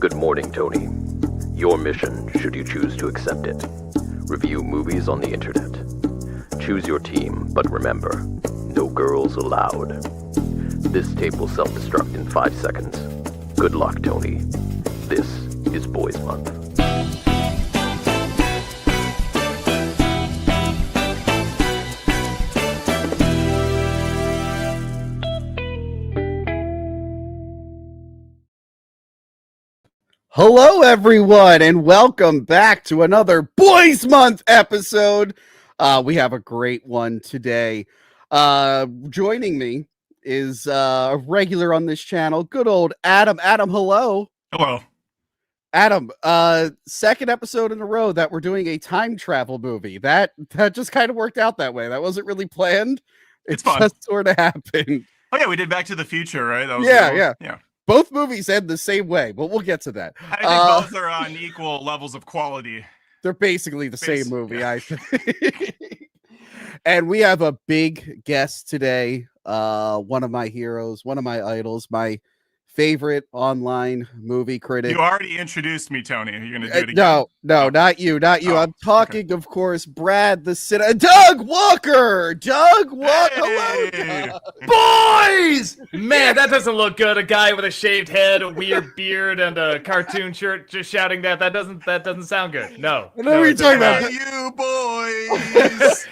Good morning, Tony. Your mission, should you choose to accept it. Review movies on the internet. Choose your team, but remember, no girls allowed. This tape will self-destruct in 5 seconds. Good luck, Tony. This is Boys Month. Hello, everyone, and welcome back to another Boys Month episode. We have a great one today. Joining me is a regular on this channel, good old Adam. Adam, hello. Hello. Adam, second episode in a row that we're doing a time travel movie. That just kind of worked out that way. That wasn't really planned. It's It just sort of happened. Oh yeah, we did Back to the Future, right? That was Yeah. Both movies end the same way, but we'll get to that. I think both are on equal levels of quality. They're basically the same movie, yeah. I think. And we have a big guest today. One of my heroes, one of my idols, my favorite online movie critic. You already introduced me, Tony. Are you going to do it again? No, not you. Oh, I'm talking, of course, Brad the Doug Walker. Doug Walker. Hey. Hello, Doug. Boys! Man, that doesn't look good. A guy with a shaved head, a weird beard, and a cartoon shirt just shouting that. That doesn't sound good. No. I know what you're talking about. Hey, you boys!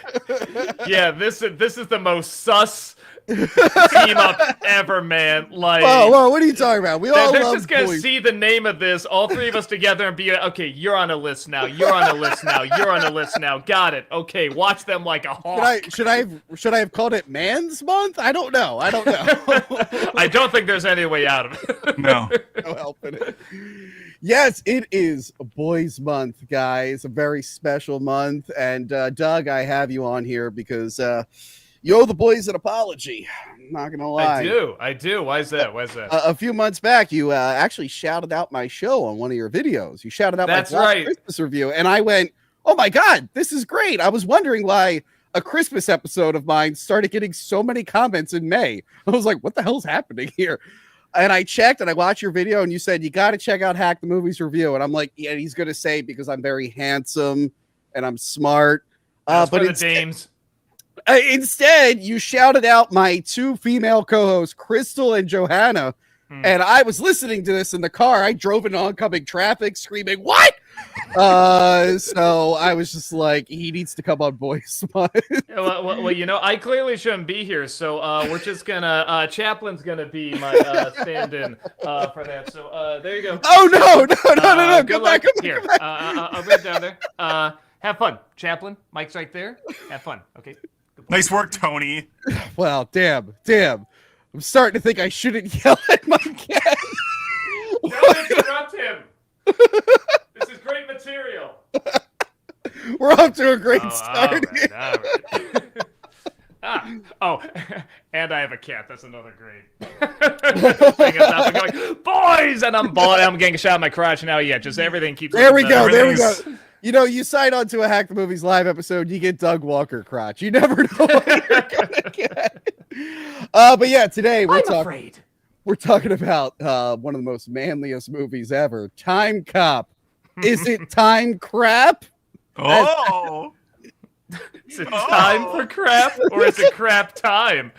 Yeah, this is the most sus team up ever, man. Like, Whoa, what are you talking about? We all they're love just gonna boys. see the name of this, all three of us together, and be like, okay, you're on a list now. You're on a list now. You're on a list now. Got it. Okay, watch them like a hawk. Should I have called it Man's Month? I don't know. I don't think there's any way out of it. No. No helping it. Yes, it is Boys Month, guys. A very special month. And Doug, I have you on here because you owe the boys an apology. I'm not gonna lie. I do. Why is that? A few months back, you actually shouted out my show on one of your videos. You shouted out That's my right. Christmas review, and I went, "Oh my god, this is great!" I was wondering why a Christmas episode of mine started getting so many comments in May. I was like, "What the hell's happening here?" And I checked and I watched your video, and you said you got to check out Hack the Movies review, and I'm like, "Yeah, he's gonna say because I'm very handsome and I'm smart." But But the instead, dames. instead, you shouted out my two female co-hosts, Crystal and Johanna. And I was listening to this in the car. I drove in oncoming traffic screaming, "What?" So I was just like, he needs to come on Boys Month. Well, you know, I clearly shouldn't be here, so we're just gonna. Chaplin's gonna be my stand-in for that. So there you go. Oh no! Good Come luck. back. Here. I'll be down there. Have fun, Chaplin. Mike's right there. Have fun. Okay. Nice work, Tony. Well, damn. I'm starting to think I shouldn't yell at my cat. Don't interrupt him. This is great material. We're off to a great start. All right. And I have a cat. That's another great thing. Going, boys, and I'm getting a shot in my crotch now. Yeah, just everything keeps. There we go. Everything's- You know, you sign on to a Hack the Movies live episode, you get Doug Walker crotch. You never know what you're gonna get. But yeah, today we're talking about one of the most manliest movies ever, Timecop. Is it time crap? Oh. Is it time for crap, or is it crap time?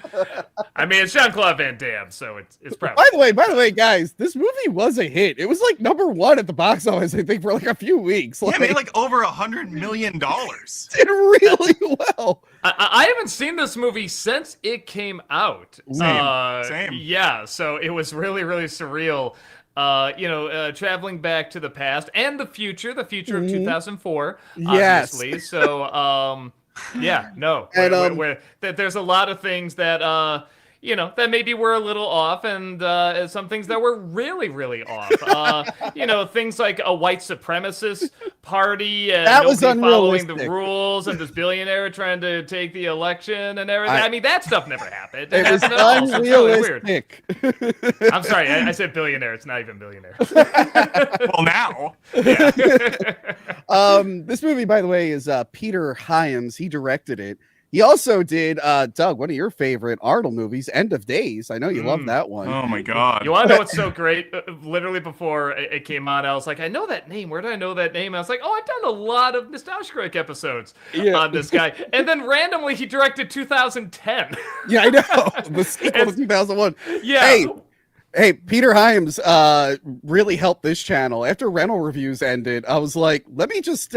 I mean, it's Jean-Claude Van Damme, so it's probably. By the way, guys, this movie was a hit. It was like #1 at the box office, I think, for like a few weeks. Yeah, made like over $100 million. Did really well. I haven't seen this movie since it came out. Same. Yeah, so it was really, really surreal. Traveling back to the past and the future of 2004, Yes. obviously. So, yeah, no. And, There's a lot of things that, that maybe were a little off, and some things that were really, really off. Things like a white supremacist party and That was nobody following the unrealistic. rules, and this billionaire trying to take the election and everything. I mean, that stuff never happened. It was happened at all, so it's really weird. unrealistic. I'm sorry, I said billionaire. It's not even millionaire. Well, now. Yeah. This movie, by the way, is Peter Hyams. He directed it. He also did, Doug, one of your favorite Arnold movies, End of Days. I know you love that one. Oh my god. You want to know what's so great? Literally before it came on, I was like, I know that name. Where did I know that name? I was like, oh, I've done a lot of Nostalgia episodes on this guy. And then randomly, he directed 2010. Yeah, I know. The sequel to 2001. Yeah. Hey, Peter Hyams really helped this channel. After rental reviews ended, I was like, let me just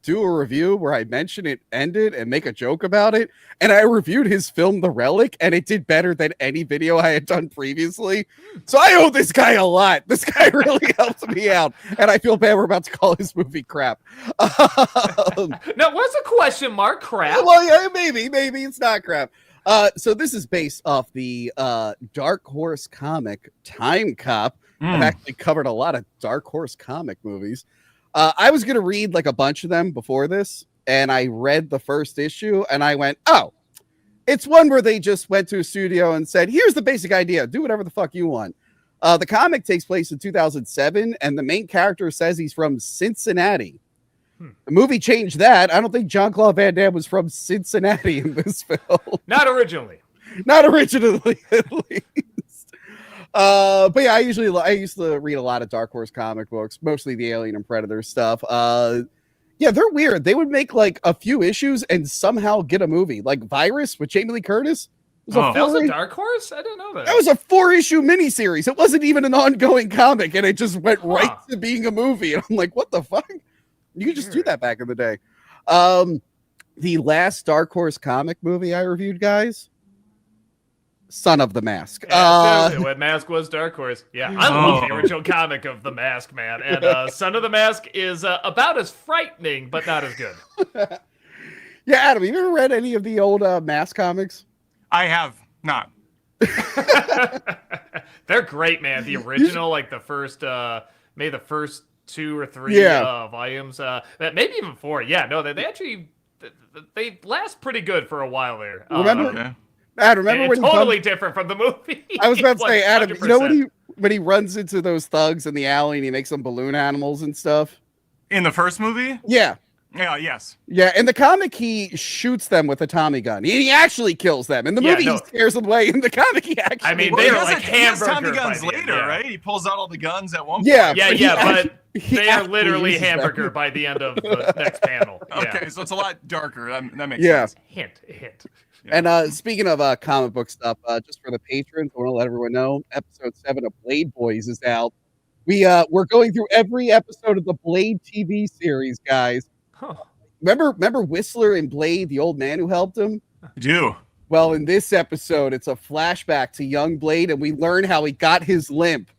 do a review where I mention it ended and make a joke about it. And I reviewed his film, The Relic, and it did better than any video I had done previously. So I owe this guy a lot. This guy really helped me out. And I feel bad we're about to call his movie crap. Now, what's a question mark? Crap? Well, yeah, maybe it's not crap. So this is based off the Dark Horse comic Timecop. I've actually covered a lot of Dark Horse comic movies. I was gonna read like a bunch of them before this, and I read the first issue, and I went, "Oh, it's one where they just went to a studio and said, here's the basic idea. Do whatever the fuck you want." The comic takes place in 2007, and the main character says he's from Cincinnati. The movie changed that. I don't think Jean-Claude Van Damme was from Cincinnati in this film. Not originally. Not originally, at least. But yeah, I used to read a lot of Dark Horse comic books, mostly the Alien and Predator stuff. Yeah, they're weird. They would make like a few issues and somehow get a movie. Like Virus with Jamie Lee Curtis. That was a Dark Horse? I didn't know that. That was a 4-issue miniseries. It wasn't even an ongoing comic, and it just went right to being a movie. And I'm like, what the fuck? You could just do that back in the day. The last Dark Horse comic movie I reviewed, guys, Son of the Mask. What Mask was Dark Horse. Yeah, I love the original comic of The Mask, man. And Son of the Mask is about as frightening, but not as good. Yeah, Adam, you ever read any of the old Mask comics? I have not. They're great, man. The original, like the first, maybe the first 2 or 3 volumes, maybe even 4. Yeah, no, they actually they last pretty good for a while there. Remember? Adam, remember when totally different from the movie. I was about to say, Adam, 100%. you know when he runs into those thugs in the alley and he makes them balloon animals and stuff? In the first movie? Yeah. Yeah, yes. Yeah, in the comic, he shoots them with a Tommy gun. He actually kills them. In the movie, he scares them away. In the comic, he actually... I mean, they are like hamburger Tommy guns later, right? He pulls out all the guns at one point. Yeah, but they are literally hamburger by the end of the next panel. Okay, so it's a lot darker. That makes sense. Hint. Yeah. And speaking of comic book stuff, just for the patrons, I want to let everyone know, episode 7 of Blade Boys is out. We're going through every episode of the Blade TV series, guys. Huh. Remember Whistler in Blade, the old man who helped him? I do. Well, in this episode, it's a flashback to young Blade, and we learn how he got his limp.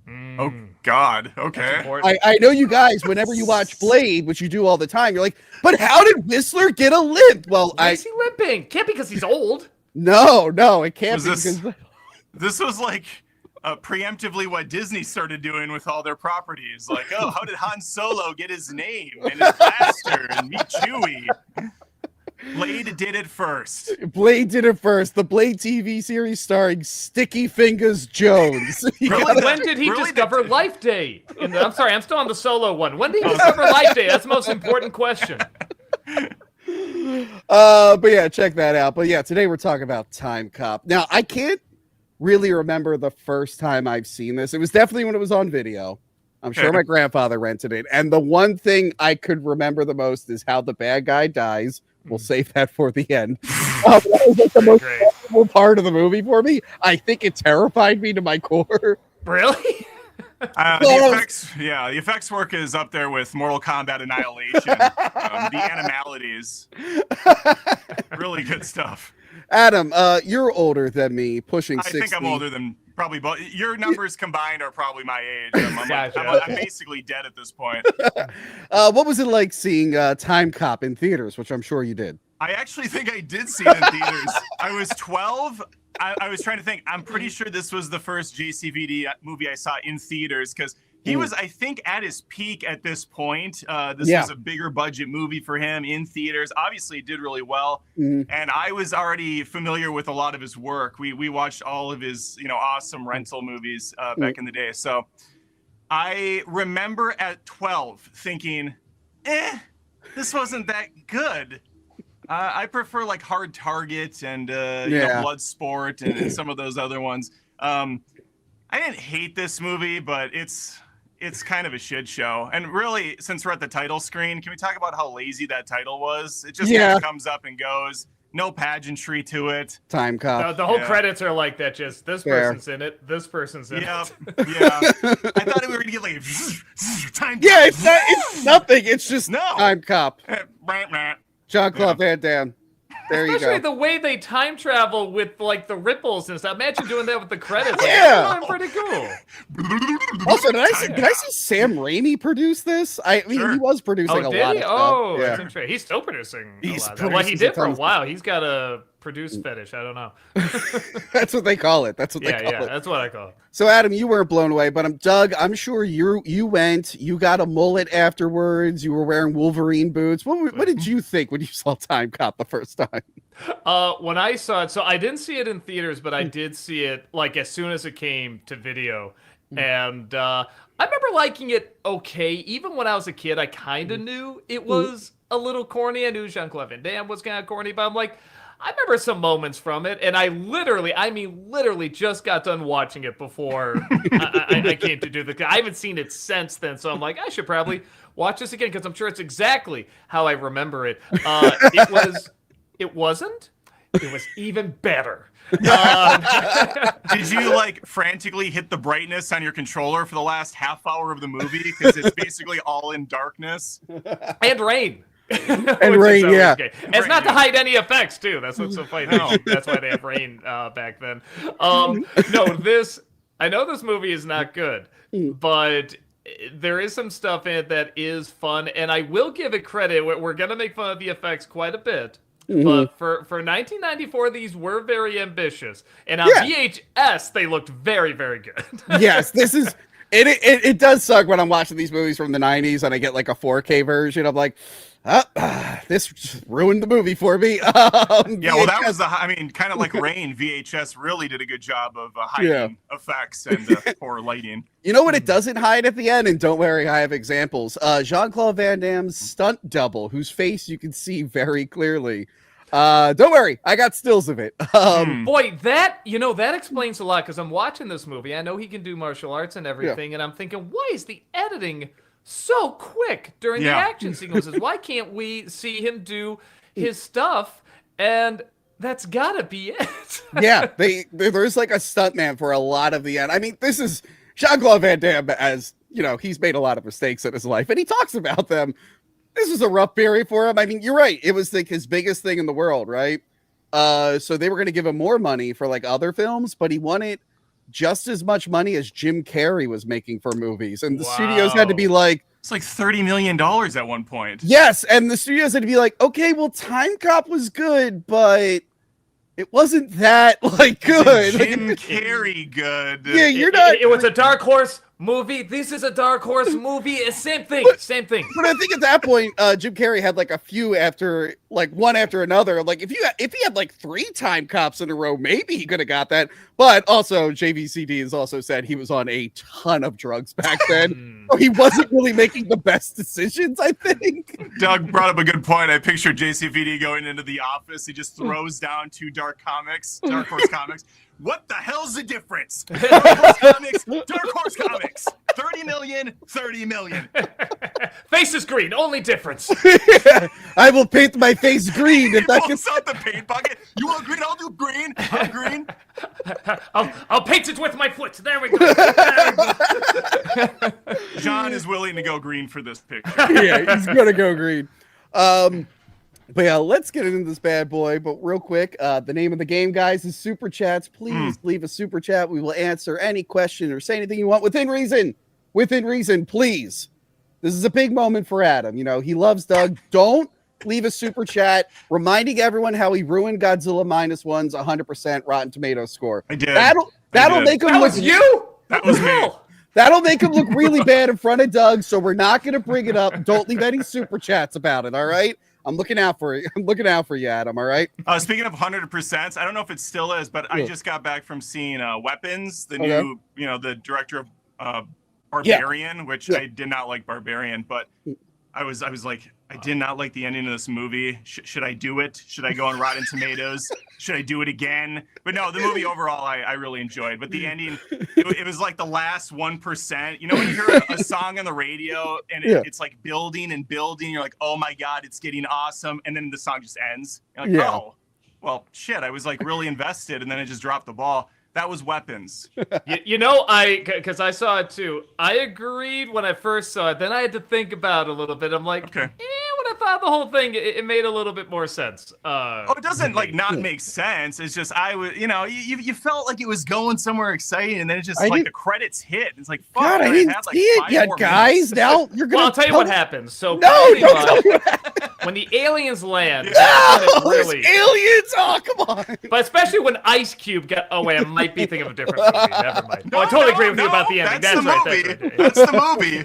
Oh, God. Okay. I know you guys, whenever you watch Blade, which you do all the time, you're like, but how did Whistler get a limp? Well, why is he limping? Can't be because he's old. No, it can't be this, because... This was like... preemptively what Disney started doing with all their properties. Like, oh, how did Han Solo get his name and his blaster and meet Chewie? Blade did it first. The Blade TV series starring Sticky Fingers Jones. When did he discover Life Day? I'm sorry, I'm still on the Solo one. When did he discover Life Day? That's the most important question. But yeah, check that out. But yeah, today we're talking about Timecop. Now, I can't really remember the first time I've seen this. It was definitely when it was on video. I'm sure my grandfather rented it. And the one thing I could remember the most is how the bad guy dies. We'll save that for the end. That was like the most horrible part of the movie for me. I think it terrified me to my core. Really? The effects work is up there with Mortal Kombat Annihilation. The animalities. Really good stuff. Adam, you're older than me, pushing 60. I think I'm older than probably both. Your numbers combined are probably my age. I'm basically dead at this point. What was it like seeing Timecop in theaters, which I'm sure you did? I actually think I did see it in theaters. I was 12. I was trying to think. I'm pretty sure this was the first JCVD movie I saw in theaters because he was, I think, at his peak at this point. This was a bigger budget movie for him in theaters. Obviously, it did really well. And I was already familiar with a lot of his work. We watched all of his, awesome rental movies back in the day. So I remember at 12 thinking, this wasn't that good. I prefer like Hard Target and you know, Bloodsport and some of those other ones. I didn't hate this movie, but it's kind of a shit show. And really, since we're at the title screen, can we talk about how lazy that title was? It just kind of comes up and goes. No pageantry to it. Timecop. The whole credits are like that. Just this person's in it. This person's in it. Yeah. I thought we were gonna get like time. Yeah, it's nothing. It's just Timecop. Jean-Claude Van Damme. There you go. Especially the way they time travel with like the ripples and stuff. Imagine doing that with the credits. Yeah, like, pretty cool. Also, did I see Sam Raimi produce this? I mean, he was producing a lot of stuff. Oh, that's interesting. He's still producing. Well, he did for a while. He's got a produce fetish. I don't know. That's what they call it. That's what they call it. Yeah, that's what I call it. So, Adam, you weren't blown away, but Doug, I'm sure you went. You got a mullet afterwards. You were wearing Wolverine boots. What did you think when you saw Timecop the first time? When I saw it, so I didn't see it in theaters, but I did see it like as soon as it came to video, and I remember liking it okay. Even when I was a kid, I kind of knew it was a little corny. I knew Jean-Claude Van Damme was kind of corny, but I'm like, I remember some moments from it, and I literally just got done watching it before I came to do I haven't seen it since then, so I'm like, I should probably watch this again because I'm sure it's exactly how I remember it. It wasn't. It was even better. Did you like frantically hit the brightness on your controller for the last half hour of the movie because it's basically all in darkness and rain? And rain, yeah. And it's not to hide any effects, too. That's what's so funny. No, that's why they have rain back then. I know this movie is not good, but there is some stuff in it that is fun, and I will give it credit. We're going to make fun of the effects quite a bit, but for 1994, these were very ambitious. And on VHS, they looked very, very good. Yes, this is... It does suck when I'm watching these movies from the 90s and I get like a 4K version. I'm like... this just ruined the movie for me. Well, that was kind of like Rain. VHS really did a good job of hiding effects and poor lighting. You know what it doesn't hide at the end? And don't worry, I have examples. Jean-Claude Van Damme's stunt double, whose face you can see very clearly. Don't worry, I got stills of it. Boy, that explains a lot because I'm watching this movie. I know he can do martial arts and everything, and I'm thinking, why is the editing so quick during the action sequences? Why can't we see him do his stuff? And that's gotta be it. There's like a stuntman for a lot of the end. I mean, this is Jean-Claude Van Damme, as you know, he's made a lot of mistakes in his life, and he talks about them. This was a rough period for him. I mean, you're right. It was like his biggest thing in the world, right? So they were going to give him more money for like other films, but he wanted just as much money as Jim Carrey was making for movies. And the studios had to be like... It's like $30 million at one point. Yes, and the studios had to be like, okay, well, Timecop was good, but it wasn't that, like, good. Jim Carrey good. Yeah, you're not... It was a Dark Horse movie. This is a Dark Horse movie. It's same thing. Same thing. But I think at that point, Jim Carrey had like a few after, like one after another. Like if he had like 3 Timecops in a row, maybe he could have got that. But also, JVCD has also said he was on a ton of drugs back then, so he wasn't really making the best decisions, I think. Doug brought up a good point. I pictured JCVD going into the office. He just throws down 2 Dark Horse comics. What the hell's the difference? Dark Horse Comics. 30 million, 30 million. Face is green, only difference. I will paint my face green if I can. Pulls out the paint bucket. You want green? I'll do green. I'm green. I'll paint it with my foot. There we go. John is willing to go green for this picture. Yeah, he's gonna go green. But yeah, let's get into this bad boy. But real quick, the name of the game, guys, is Super Chats. Please leave a Super Chat. We will answer any question or say anything you want within reason. Within reason, please. This is a big moment for Adam. You know, he loves Doug. Don't leave a Super Chat reminding everyone how he ruined Godzilla -1's 100% Rotten Tomatoes score. I did. That'll make him look... you? That was me. That'll make him look really bad in front of Doug, so we're not going to bring it up. Don't leave any Super Chats about it, all right? I'm looking out for you. I'm looking out for you, Adam. All right. Speaking of 100%, I don't know if it still is, but I just got back from seeing Weapons, the new, the director of Barbarian, which I did not like Barbarian, but I was like, I did not like the ending of this movie. Should I do it? Should I go on Rotten Tomatoes? Should I do it again? But no, the movie overall I really enjoyed. But the ending, it was like the last 1%. You know when you hear a song on the radio and it's like building and building, you're like, oh my God, it's getting awesome. And then the song just ends. You're like, oh, well, shit, I was like really invested and then it just dropped the ball. That was Weapons. Because I saw it too. I agreed when I first saw it. Then I had to think about it a little bit. I'm like, when I thought the whole thing, it made a little bit more sense. It doesn't like not make sense. It's just you felt like it was going somewhere exciting, and then it just like the credits hit. It's like, fuck, God, I didn't see it yet, guys. Now you're gonna. Well, I'll tell you what happens. So don't tell me when the aliens land, aliens! Oh, come on! But especially when Ice Cube got. Oh wait, I might be thinking of a different movie. Never mind. I totally agree with you about the ending. That's right. That's the movie.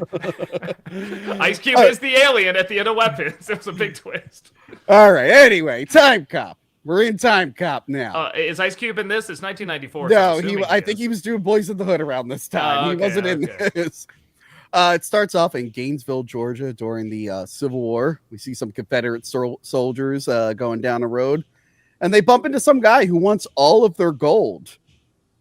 Ice Cube is the alien at the end of Weapons. It was a big twist. All right. Anyway, Time Cop. We're in Time Cop now. Is Ice Cube in this? It's 1994. No, so I think he was doing Boys in the Hood around this time. He wasn't in this. It starts off in Gainesville, Georgia during the Civil War. We see some Confederate soldiers going down a road, and they bump into some guy who wants all of their gold.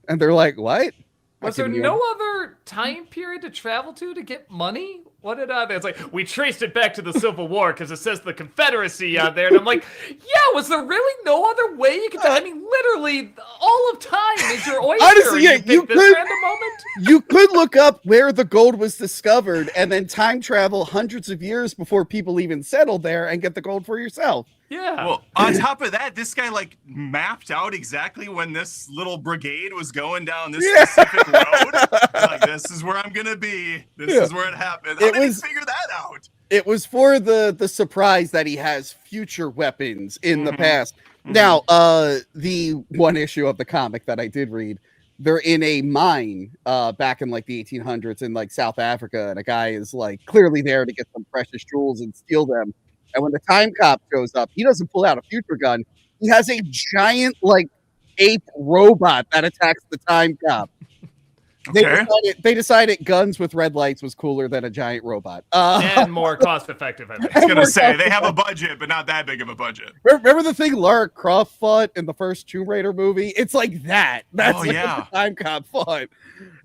And they're like, what? Was there no other time period to travel to get money? What did it's like, we traced it back to the Civil War because it says the Confederacy out there. And I'm like, was there really no other way you could I mean, literally, all of time is your oyster. Honestly, you could, random moment? You could look up where the gold was discovered and then time travel hundreds of years before people even settled there and get the gold for yourself. Yeah. Well, on top of that, this guy like mapped out exactly when this little brigade was going down this specific road. Like, this is where I'm gonna be. This is where it happened. How did he figure that out? It was for the surprise that he has future weapons in the past. Now, the one issue of the comic that I did read, they're in a mine back in like the 1800s in like South Africa, and a guy is like clearly there to get some precious jewels and steal them. And when the Time Cop shows up, he doesn't pull out a future gun. He has a giant, like, ape robot that attacks the Time Cop. They decided guns with red lights was cooler than a giant robot. And more cost-effective, I think. I was going to say, they have a budget, but not that big of a budget. Remember the thing Lara Croft fought in the first Tomb Raider movie? It's like that. That's what the Time Cop fought.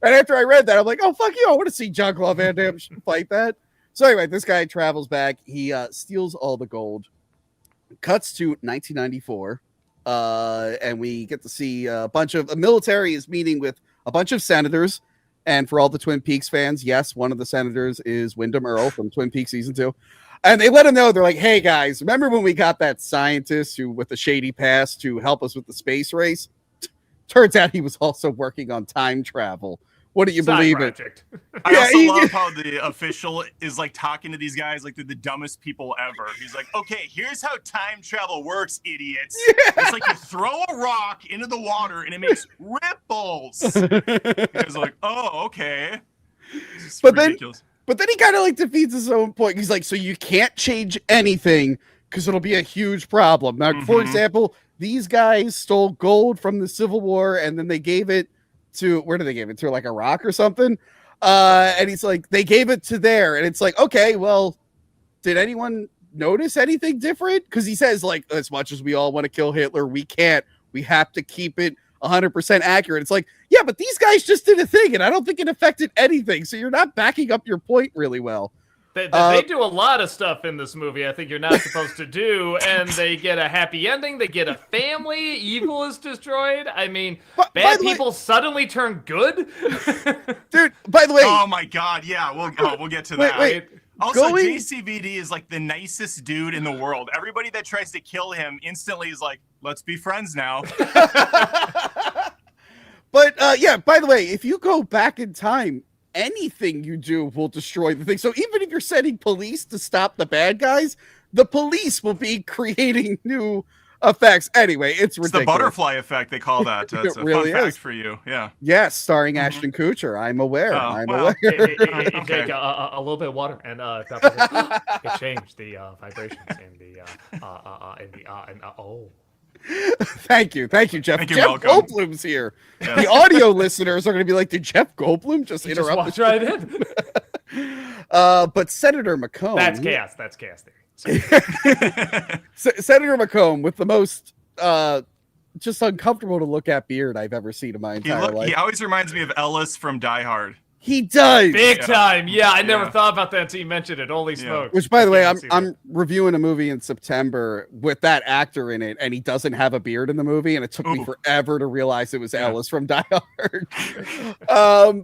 And after I read that, I'm like, oh, fuck you. I want to see Jean-Claude Van Damme fight that. So anyway, this guy travels back. He steals all the gold. Cuts to 1994, and we get to see a bunch of the military is meeting with a bunch of senators. And for all the Twin Peaks fans, yes, one of the senators is Wyndham Earle from Twin Peaks season 2. And they let him know, they're like, hey guys, remember when we got that scientist who with the shady past to help us with the space race? Turns out he was also working on time travel. What do you believe it? I also love how the official is like talking to these guys like they're the dumbest people ever. He's like, okay, here's how time travel works, idiots. It's like you throw a rock into the water and it makes ripples. He's like, oh, okay. But then he kind of like defeats his own point. He's like, so you can't change anything because it'll be a huge problem. Now, for example, these guys stole gold from the Civil War and then they gave it to, where did they give it to, like Iraq or something? And he's like, they gave it to there, and it's like, okay, well, did anyone notice anything different? Because he says, like, as much as we all want to kill Hitler, we can't. We have to keep it 100% accurate. It's like, yeah, but these guys just did a thing, and I don't think it affected anything. So you're not backing up your point really well. They do a lot of stuff in this movie I think you're not supposed to do, and they get a happy ending. They get a family. Evil is destroyed. I mean, bad people suddenly turn good. Dude, by the way. Oh, my God. Yeah, we'll get to that. Wait. Also, JCVD is like the nicest dude in the world. Everybody that tries to kill him instantly is like, let's be friends now. But, yeah, by the way, if you go back in time, anything you do will destroy the thing. So even if you're sending police to stop the bad guys, the police will be creating new effects. Anyway, it's ridiculous. It's the butterfly effect, they call that. That's a really fun fact for you. Yeah. Yes, starring Ashton Kutcher. I'm aware. Aware. It take a little bit of water and it changed the vibrations and oh. Thank you, Jeff. Jeff Goldblum's here. Yes. The audio listeners are going to be like, did Jeff Goldblum just interrupt? Just right in. But Senator McCone. That's chaos theory. Senator McComb with the most just uncomfortable to look at beard I've ever seen in my entire life. He always reminds me of Ellis from Die Hard. He does. Big time. Yeah, I never thought about that until you mentioned it. Holy smokes. Which, by the way, I'm reviewing a movie in September with that actor in it, and he doesn't have a beard in the movie, and it took me forever to realize it was Ellis from Die Hard.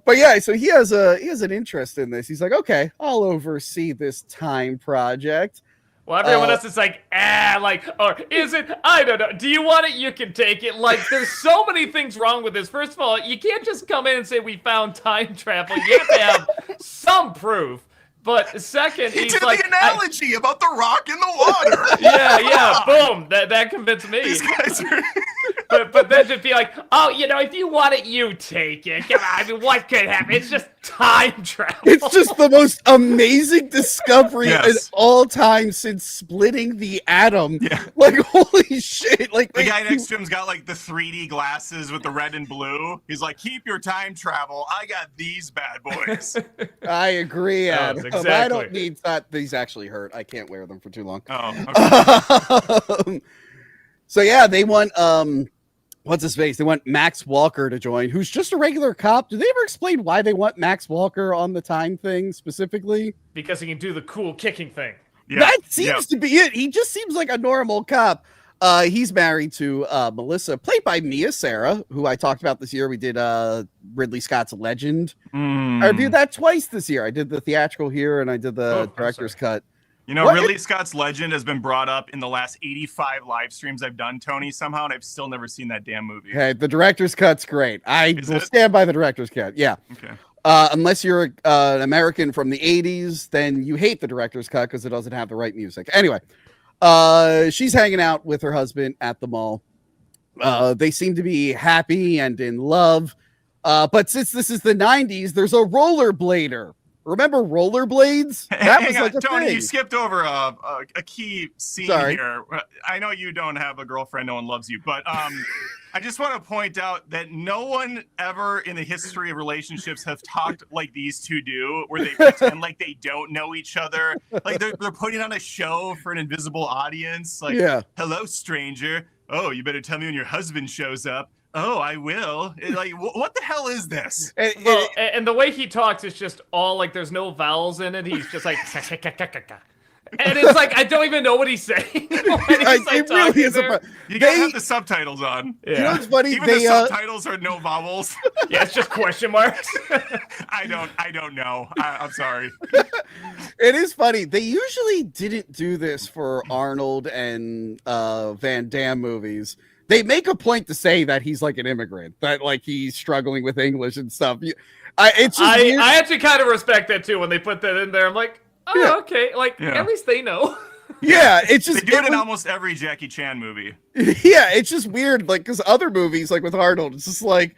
But yeah, so he has an interest in this. He's like, okay, I'll oversee this time project. Well, everyone else is like, or is it? I don't know. Do you want it? You can take it. Like, there's so many things wrong with this. First of all, you can't just come in and say we found time travel. You have to have some proof. But second, he he's did like, the analogy about the rock in the water. yeah, boom. That convinced me. These guys are... but then just be like, oh, if you want it, you take it. Come on, I mean, what could happen? It's just time travel. It's just the most amazing discovery in all time since splitting the atom. Yeah. Like, holy shit. Like, the guy next to him's got like the 3D glasses with the red and blue. He's like, keep your time travel. I got these bad boys. I agree, Adam. Exactly. I don't need that. These actually hurt. I can't wear them for too long. Oh, okay. So yeah, they want what's his face? They want Max Walker to join, who's just a regular cop. Do they ever explain why they want Max Walker on the time thing specifically? Because he can do the cool kicking thing. Yeah. That seems to be it. He just seems like a normal cop. He's married to Melissa, played by Mia Sara, who I talked about this year. We did Ridley Scott's Legend. I reviewed that twice this year. I did the theatrical here, and I did the director's cut. Ridley Scott's Legend has been brought up in the last 85 live streams I've done, Tony, somehow, and I've still never seen that damn movie. Okay, the director's cut's great. I will stand by the director's cut. Yeah. Okay. Unless you're an American from the 80s, then you hate the director's cut because it doesn't have the right music. Anyway, she's hanging out with her husband at the mall. They seem to be happy and in love. But since this is the 90s, there's a rollerblader. Remember rollerblades? That was like a Tony, thing. you skipped over a key scene here. I know you don't have a girlfriend, no one loves you, but I just want to point out that no one ever in the history of relationships have talked like these two do, where they pretend like they don't know each other. Like they're putting on a show for an invisible audience. Like, hello, stranger. Oh, you better tell me when your husband shows up. Oh, I will. Like, what the hell is this? And the way he talks is just all like there's no vowels in it. He's just like, and it's like I don't even know what he's saying. It really is you gotta have the subtitles on. Yeah. You know what's funny? Even the subtitles are no vowels. Yeah, it's just question marks. I don't know. I'm sorry. It is funny. They usually didn't do this for Arnold and Van Damme movies. They make a point to say that he's like an immigrant, that like he's struggling with English and stuff. I actually kind of respect that too when they put that in there. I'm like, okay, like at least they know. Yeah, it's just they do it in almost every Jackie Chan movie. Yeah, it's just weird, like because other movies, like with Arnold, it's just like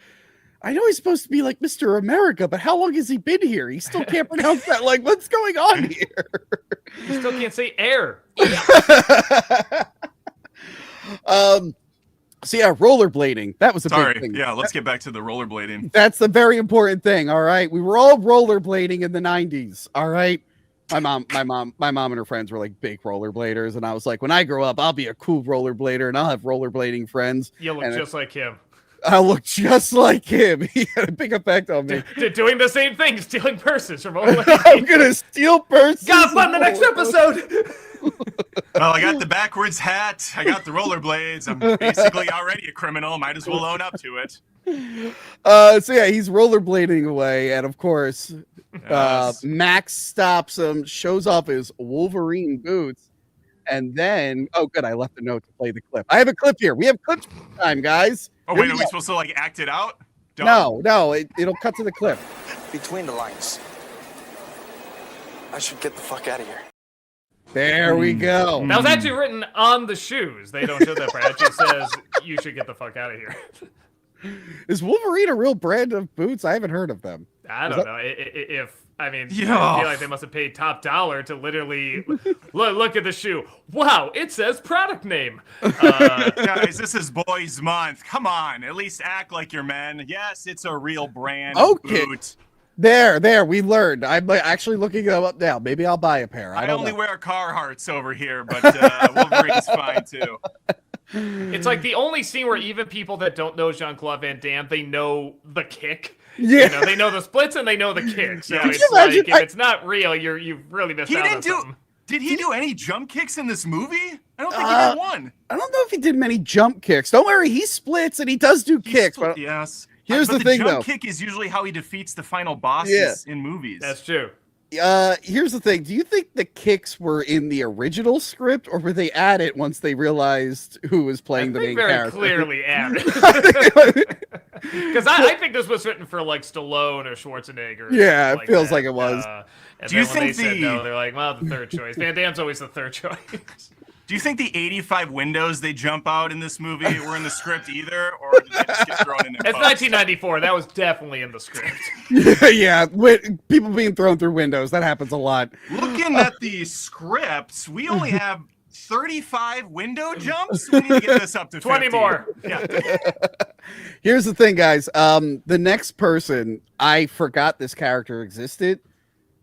I know he's supposed to be like Mr. America, but how long has he been here? He still can't pronounce that. Like, what's going on here? He still can't say air. So yeah, rollerblading. That was a big thing. Yeah, let's get back to the rollerblading. That's the very important thing. All right, we were all rollerblading in the 90s. All right, my mom and her friends were like big rollerbladers, and I was like, when I grow up, I'll be a cool rollerblader, and I'll have rollerblading friends. You look just like him. I look just like him. He had a big effect on me. Doing the same thing, stealing purses from rollerblading. I'm gonna steal purses. Got fun the next episode. Well, I got the backwards hat. I got the rollerblades. I'm basically already a criminal. Might as well own up to it. So yeah, he's rollerblading away, and of course, Max stops him, shows off his Wolverine boots, and then good, I left a note to play the clip. I have a clip here. We have clips time, guys. Oh wait, are we supposed to like act it out? No, it'll cut to the clip. Between the lines, I should get the fuck out of here. There we go. That was actually written on the shoes. They don't show that part. It just says you should get the fuck out of here. Is Wolverine a real brand of boots? I haven't heard of them. I don't know. I feel like they must have paid top dollar to literally look at the shoe. Wow, it says product name. Guys, this is Boys Month. Come on, at least act like you're men. Yes, it's a real brand boot. There, we learned. I'm actually looking them up now. Maybe I'll buy a pair. I don't only know. wear Carhartts over here, but Wolverine's fine too. It's like the only scene where even people that don't know Jean-Claude Van Damme, they know the kick. Yeah. You know, they know the splits and they know the kick. So Could it's you imagine- like, if it's not real, you've really missed out on something. Did he do any jump kicks in this movie? I don't think he did one. I don't know if he did many jump kicks. Don't worry, he splits and he does do kicks. But Yes. here's But the thing, though. jump kick is usually how he defeats the final bosses in movies. That's true. Here's the thing. Do you think the kicks were in the original script, or were they added once they realized who was playing the main very character? clearly added. Because I think this was written for like Stallone or Schwarzenegger. Or Yeah, it like feels that. like it was. And Do you then when think they said the- no, they're like, well, the third choice. Van Damme's always the third choice. Do you think the 85 windows they jump out in this movie were in the script either, or did they just get thrown in? It's 1994. That was definitely in the script. Yeah, people being thrown through windows. That happens a lot. Looking at the scripts, we only have 35 window jumps. We need to get this up to 20 50. more. Yeah. Here's the thing, guys. The next person, I forgot this character existed.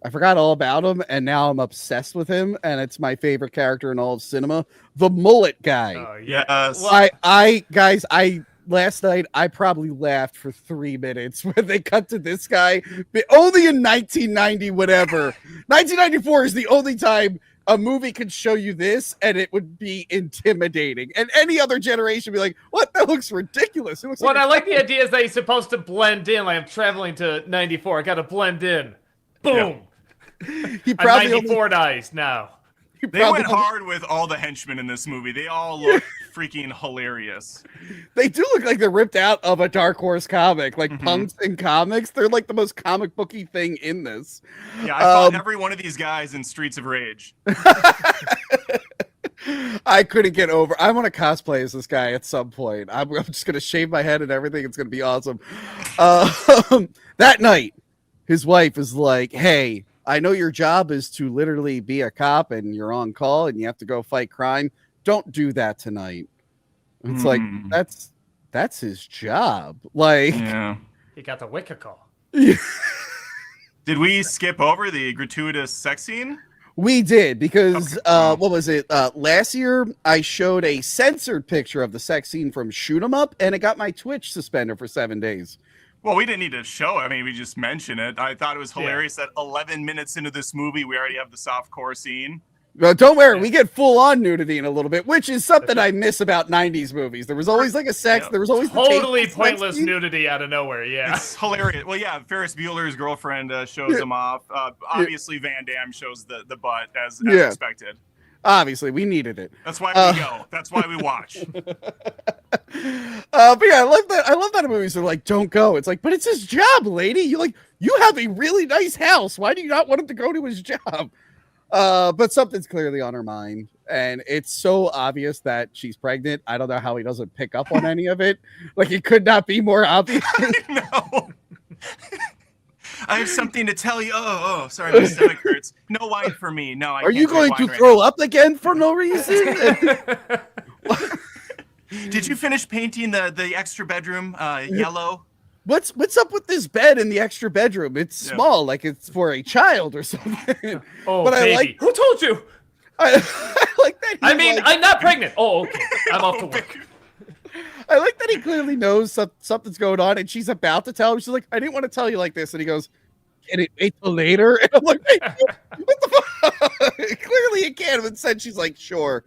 I forgot all about him, and now I'm obsessed with him, and it's my favorite character in all of cinema. The mullet guy. Oh, yeah. Yes. Well, Last night I probably laughed for 3 minutes when they cut to this guy. But only in 1990, whatever. 1994 is the only time a movie could show you this, and it would be intimidating. And any other generation would be like, "What? That looks ridiculous." It looks what like I like the idea is that he's supposed to blend in. Like, I'm traveling to 94. I got to blend in. Boom. he I'm probably 94 dies now. They went hard with all the henchmen in this movie. They all look freaking hilarious. They do look like they're ripped out of a Dark Horse comic, like punks in comics. They're like the most comic booky thing in this. Yeah, I fought every one of these guys in Streets of Rage. I couldn't get over. I want to cosplay as this guy at some point. I'm just gonna shave my head and everything. It's gonna be awesome. That night, his wife is like, "Hey, I know your job is to literally be a cop and you're on call and you have to go fight crime. Don't do that tonight." It's like that's his job. Like, Yeah. He got the Wicca call. Did we skip over the gratuitous sex scene? we did because Okay. what was it? Last year I showed a censored picture of the sex scene from Shoot 'Em Up, and it got my Twitch suspended for 7 days. Well, we didn't need to show it. I mean, we just mentioned it. I thought it was hilarious that 11 minutes into this movie, we already have the softcore scene. Don't worry, we get full on nudity in a little bit, which is something I miss about 90s movies. There was always like a sex, Yeah. there was always the Totally tasty sex pointless scene. nudity out of nowhere. Yeah. It's hilarious. Well, yeah, Ferris Bueller's girlfriend shows him off. Obviously, Van Damme shows the butt as Yeah. expected. Obviously, we needed it. That's why we go. That's why we watch. But yeah, I love that. I love that in movies. They're like, "Don't go." It's like, but it's his job, lady. You have a really nice house. Why do you not want him to go to his job? But something's clearly on her mind, and it's so obvious that she's pregnant. I don't know how he doesn't pick up on any of it. Like, it could not be more obvious. No. I have something to tell you. Oh, sorry, my stomach hurts. No wine for me. No, I Are can't you drink going wine to right throw now. up again for no reason? Did you finish painting the extra bedroom yellow? What's up with this bed in the extra bedroom? It's Yeah. small, like it's for a child or something. Oh, But I baby. like- Who told you? I like that. I mean, I'm not pregnant. Oh, okay. I'm off to work. I like that he clearly knows something's going on, and she's about to tell him. She's like, "I didn't want to tell you like this," and he goes, "Can it wait till later?" And I'm like, "Wait, what the fuck?" Clearly it can. But instead, she's like, "Sure."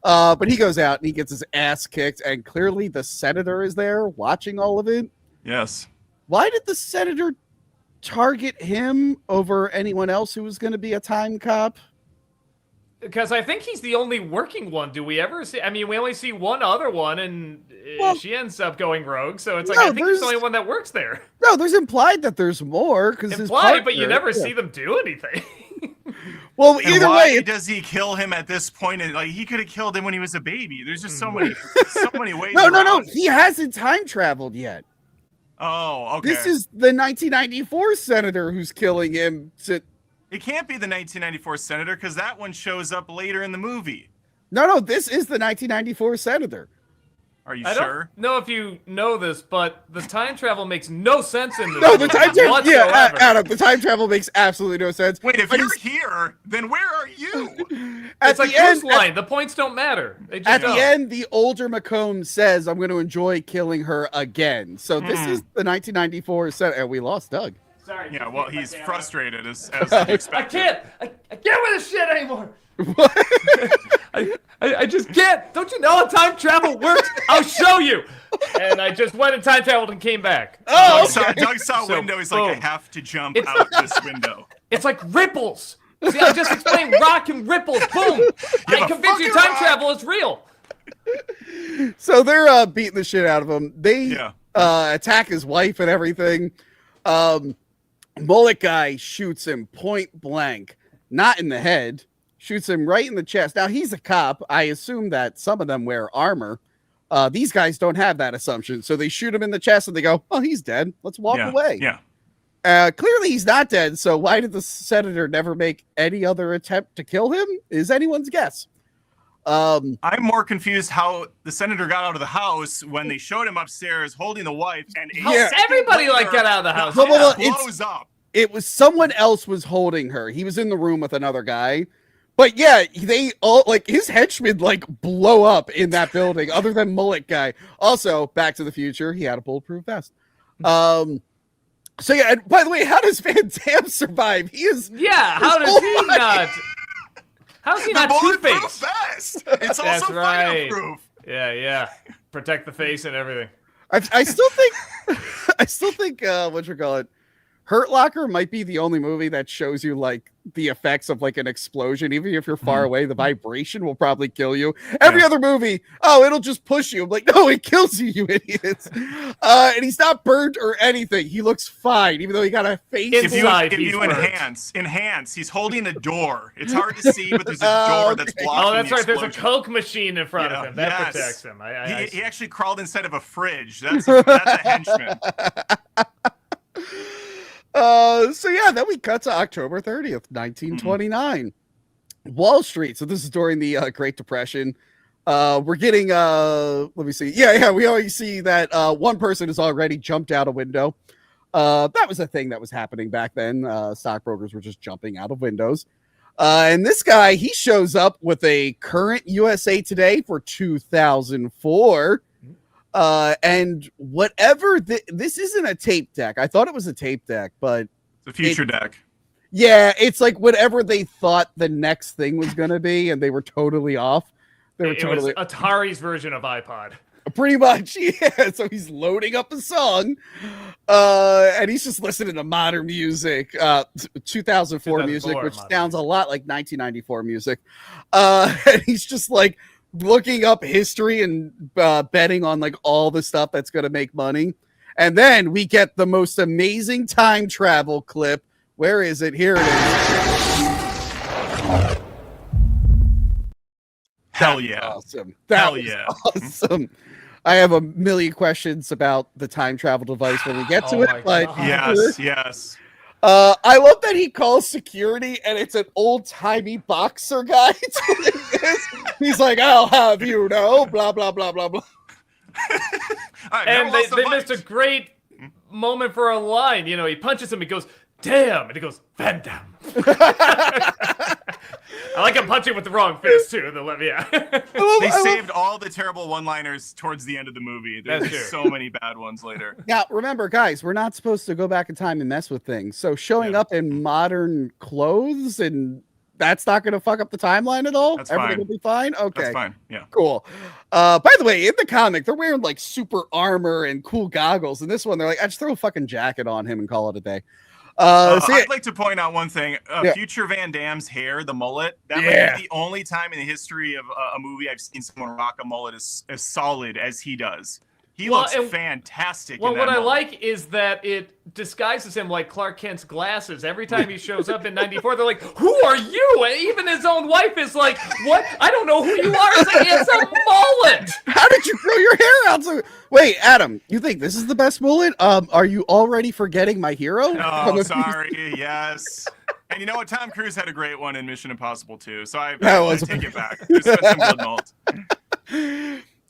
But he goes out and he gets his ass kicked, and clearly the senator is there watching all of it. Yes. Why did the senator target him over anyone else who was going to be a time cop? Because I think he's the only working one. Do we ever see? I mean, we only see one other one, and Well, she ends up going rogue. So it's like, no, I think he's the there's- only one that works there. No, there's implied that there's more because Implied, but you never see them do anything. Well, And either why way, does he kill him at this point? Like, he could have killed him when he was a baby. There's just so many ways. no. around it. He hasn't time traveled yet. Oh, okay. This is the 1994 senator who's killing him. It can't be the 1994 senator because that one shows up later in the movie. No, this is the 1994 senator. Are you I sure? don't know if you know this, but the time travel makes no sense in this No, movie the time travel. whatsoever. Yeah, Adam. The time travel makes absolutely no sense. Wait, if But you're here, then where are you? at It's like the end, Bruce line. The points don't matter. They just at don't. the end, the older McComb says, "I'm going to enjoy killing her again." So this is the 1994 set, and we lost Doug. Sorry. Yeah, just well, hit my he's camera. frustrated as I expected. can't. I can't with this shit anymore. I just can't. Don't you know how time travel works? I'll show you. And I just went and time traveled and came back. Oh, Doug saw a So, window. He's like, I boom. have to jump It's- out this window. It's like ripples. See, I just explained rock and ripples. Boom. I a convinced you fucking time rock. travel is real. So they're beating the shit out of him. They Yeah. attack his wife and everything. Mullet guy shoots him point blank, not in the head, shoots him right in the chest. Now he's a cop. I assume that some of them wear armor. These guys don't have that assumption, so they shoot him in the chest and they go, "Oh, he's dead. Let's walk away." Yeah. Clearly he's not dead. So why did the senator never make any other attempt to kill him? Is anyone's guess. I'm more confused how the senator got out of the house when they showed him upstairs holding the wife, and Yeah. Everybody got out of the house. Well, well, it blows up. It was someone else was holding her. He was in the room with another guy. But yeah, they all like his henchmen like blow up in that building, other than Mullet guy. Also, Back to the Future, he had a bulletproof vest. So yeah, and by the way, how does Van Damme survive? He is Yeah, how does he not? How's he The not bulletproof Two-Face? vest. It's also That's right. fireproof. Yeah. Protect the face and everything. I still think what you call it, Hurt Locker might be the only movie that shows you like the effects of like an explosion. Even if you're far away, the vibration will probably kill you. Every other movie, it'll just push you. I'm like, no, it kills you, you idiots. And he's not burned or anything. He looks fine, even though he got a face. If Inside, you he's burnt. enhance, he's holding a door. It's hard to see, but there's a door that's Okay. blocking Oh, that's the right. There's a explosion. Coke machine in front of him. That Yes. protects him. I He actually crawled inside of a fridge. That's a henchman. So yeah, then we cut to October 30th, 1929. Wall Street. So this is during the Great Depression. We're getting let me see. Yeah, we always see that one person has already jumped out a window. That was a thing that was happening back then. Stockbrokers were just jumping out of windows. And this guy, he shows up with a current USA Today for 2004. And whatever this isn't a tape deck. I thought it was a tape deck, but It's a future deck. yeah, it's like whatever they thought the next thing was going to be, and they were totally off. They were it totally was Atari's version of iPod. pretty much, yeah. So he's loading up a song, and he's just listening to modern music, 2004 music, 2004 which modern sounds a lot like 1994 music. And he's just like looking up history and betting on like all the stuff that's going to make money. And then we get the most amazing time travel clip. Where is it? Here it is. Hell yeah. Awesome. That Hell was yeah. awesome. I have a million questions about the time travel device when we get to Oh it, my but God. Yes. I love that he calls security and it's an old-timey boxer guy doing this. He's like, I'll have you know, blah, blah, blah, blah, blah. And they missed a great moment for a line. You know, he punches him, he goes, damn, and he goes, Van Damme. I like him punching with the wrong fist, too. They saved all the terrible one-liners towards the end of the movie. There's That's so many bad ones later. Now, remember, guys, we're not supposed to go back in time and mess with things. So showing up in modern clothes, and that's not going to fuck up the timeline at all? That's Everything fine. will be fine? Okay. That's fine. Yeah. Cool. By the way, in the comic, they're wearing like super armor and cool goggles. And this one, they're like, I just throw a fucking jacket on him and call it a day. So yeah, I'd like to point out one thing. Future Van Damme's hair, the mullet, that might be the only time in the history of a movie I've seen someone rock a mullet as solid as he does. He looks fantastic. Well, in that what I mullet. like is that it disguises him like Clark Kent's glasses. Every time he shows up in 94, they're like, who are you? And even his own wife is like, what? I don't know who you are. It's like, it's a mullet. how did you grow your hair out? So wait, Adam, you think this is the best mullet? Are you already forgetting my hero? Oh, sorry. Yes. And you know what? Tom Cruise had a great one in Mission Impossible 2. So I That was take it back. Just put some blood malt.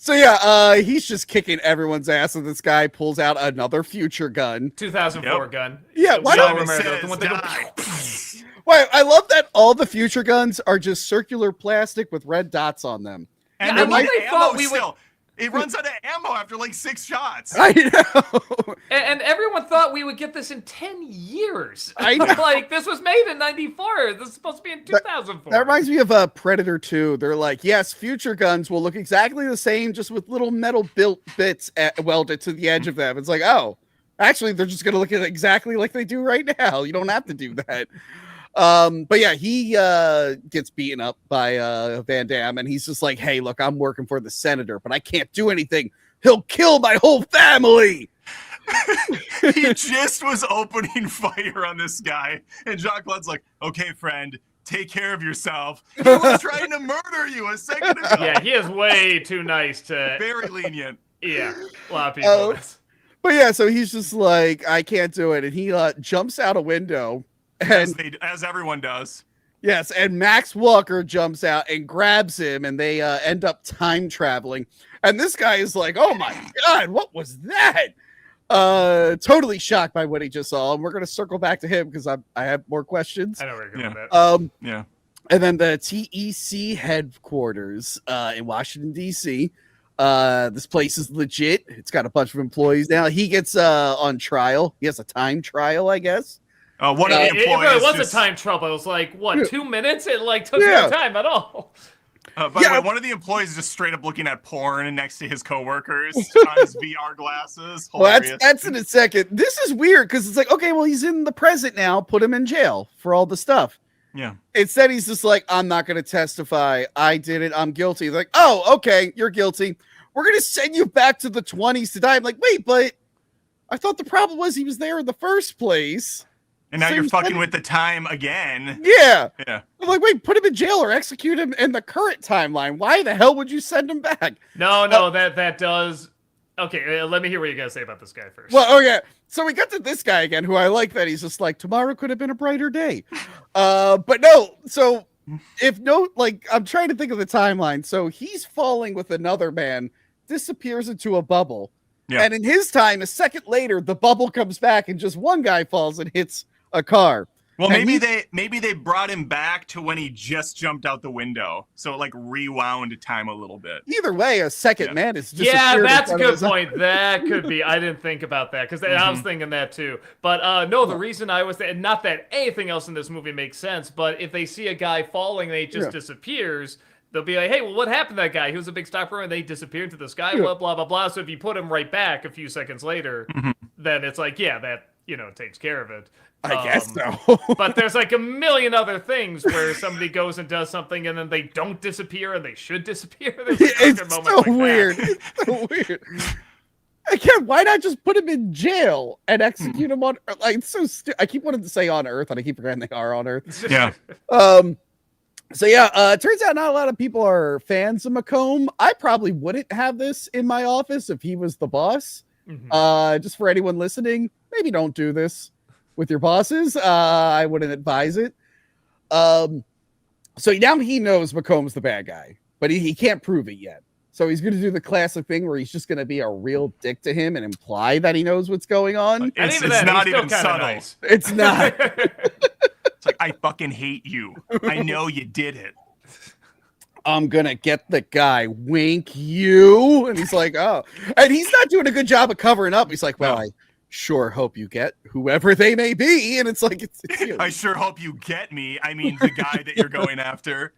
So yeah, he's just kicking everyone's ass, and this guy pulls out another future gun. 2004 Yep. gun. Yeah, We why all don't- remember Says the one that go. die. Wait, I love that all the future guns are just circular plastic with red dots on them. And Yeah, then I like love they ammo thought we would- still. It runs out of ammo after like 6 shots. I know. And everyone thought we would get this in 10 years. I know. Like, this was made in 94. This is supposed to be in 2004. That reminds me of Predator 2. They're like, yes, future guns will look exactly the same, just with little metal built bits welded to the edge of them. It's like, oh, actually, they're just going to look at it exactly like they do right now. You don't have to do that. But yeah, he gets beaten up by Van Damme, and he's just like, hey, look, I'm working for the senator, but I can't do anything. He'll kill my whole family. He just was opening fire on this guy, and Jean-Claude's like, okay, friend, take care of yourself. He was trying to murder you a second ago. Yeah, he is way too nice to. Very lenient. Yeah, a lot of people. But yeah, so he's just like, I can't do it, and he jumps out a window. And As everyone does. yes, and Max Walker jumps out and grabs him, and they end up time traveling. And this guy is like, "Oh my god, what was that?" Totally shocked by what he just saw. And we're gonna circle back to him because I have more questions. I know where you're going with that. Yeah. And then the TEC headquarters in Washington D.C. This place is legit. It's got a bunch of employees now. He gets on trial. He has a time trial, I guess. One of the It employees really was just, a time trouble. It was like, what, 2 minutes? It like took Yeah. no time at all. By the way, one of the employees is just straight up looking at porn next to his coworkers on his VR glasses. Well, Hilarious. that's in a second. This is weird because it's like, okay, well, he's in the present now. Put him in jail for all the stuff. Yeah. Instead, he's just like, I'm not going to testify. I did it. I'm guilty. Like, oh, okay, you're guilty. We're going to send you back to the 20s to die. I'm like, wait, but I thought the problem was he was there in the first place. And now So you're he's fucking funny. with the time again. Yeah. Yeah. I'm like, wait, put him in jail or execute him in the current timeline. Why the hell would you send him back? No, that does. Okay, let me hear what you guys say about this guy first. Well, okay. So we got to this guy again, who I like that he's just like, tomorrow could have been a brighter day. But no, so I'm trying to think of the timeline. So he's falling with another man, disappears into a bubble. Yeah. And in his time, a second later, the bubble comes back and just one guy falls and hits a car. Well, And maybe they brought him back to when he just jumped out the window, so it like rewound time a little bit. Either way, a second man is just yeah, that's a good point. That could be. I didn't think about that because I was thinking that too. But no, the reason I was not that anything else in this movie makes sense, but if they see a guy falling and he just disappears, they'll be like, hey, well, what happened to that guy? He was a big star player and they disappeared into the sky, blah, blah, blah, blah. So if you put him right back a few seconds later, then it's like, yeah, that, takes care of it. I guess so. But there's like a million other things where somebody goes and does something and then they don't disappear and they should disappear. There's like It's other moments so like weird. that. It's so weird. Again, why not just put him in jail and execute him on? Like, it's so I keep wanting to say on Earth, and I keep forgetting they are on Earth. Yeah. So yeah, it turns out not a lot of people are fans of Macomb. I probably wouldn't have this in my office if he was the boss. Just for anyone listening, maybe don't do this with your bosses. I wouldn't advise it. So now he knows Macomb's the bad guy, but he can't prove it yet. So he's going to do the classic thing where he's just going to be a real dick to him and imply that he knows what's going on. It's even then, not he's even still kinda subtle. nice. It's not. It's like, I fucking hate you. I know you did it. I'm gonna get the guy. Wink you. And he's like, oh. And he's not doing a good job of covering up. He's like, well, I sure hope you get whoever they may be. And it's like, it's you. I sure hope you get me. I mean, the guy that you're going after.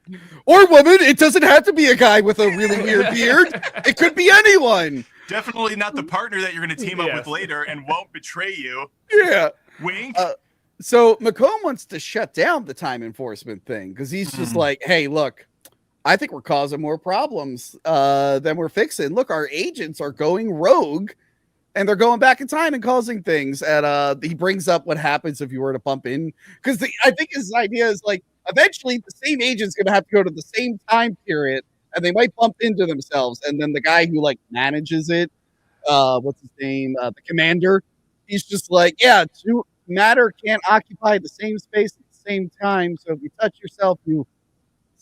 Or woman. It doesn't have to be a guy with a really weird beard. It could be anyone. Definitely not the partner that you're going to team up with later and won't betray you. Yeah. Wink. So Macomb wants to shut down the time enforcement thing because he's just like, hey, look, I think we're causing more problems than we're fixing. Look, our agents are going rogue and they're going back in time and causing things. And he brings up what happens if you were to bump in. Because I think his idea is like, eventually the same agent's going to have to go to the same time period and they might bump into themselves. And then the guy who like manages it, what's his name? The commander, he's just like, yeah, matter can't occupy the same space at the same time. So if you touch yourself, you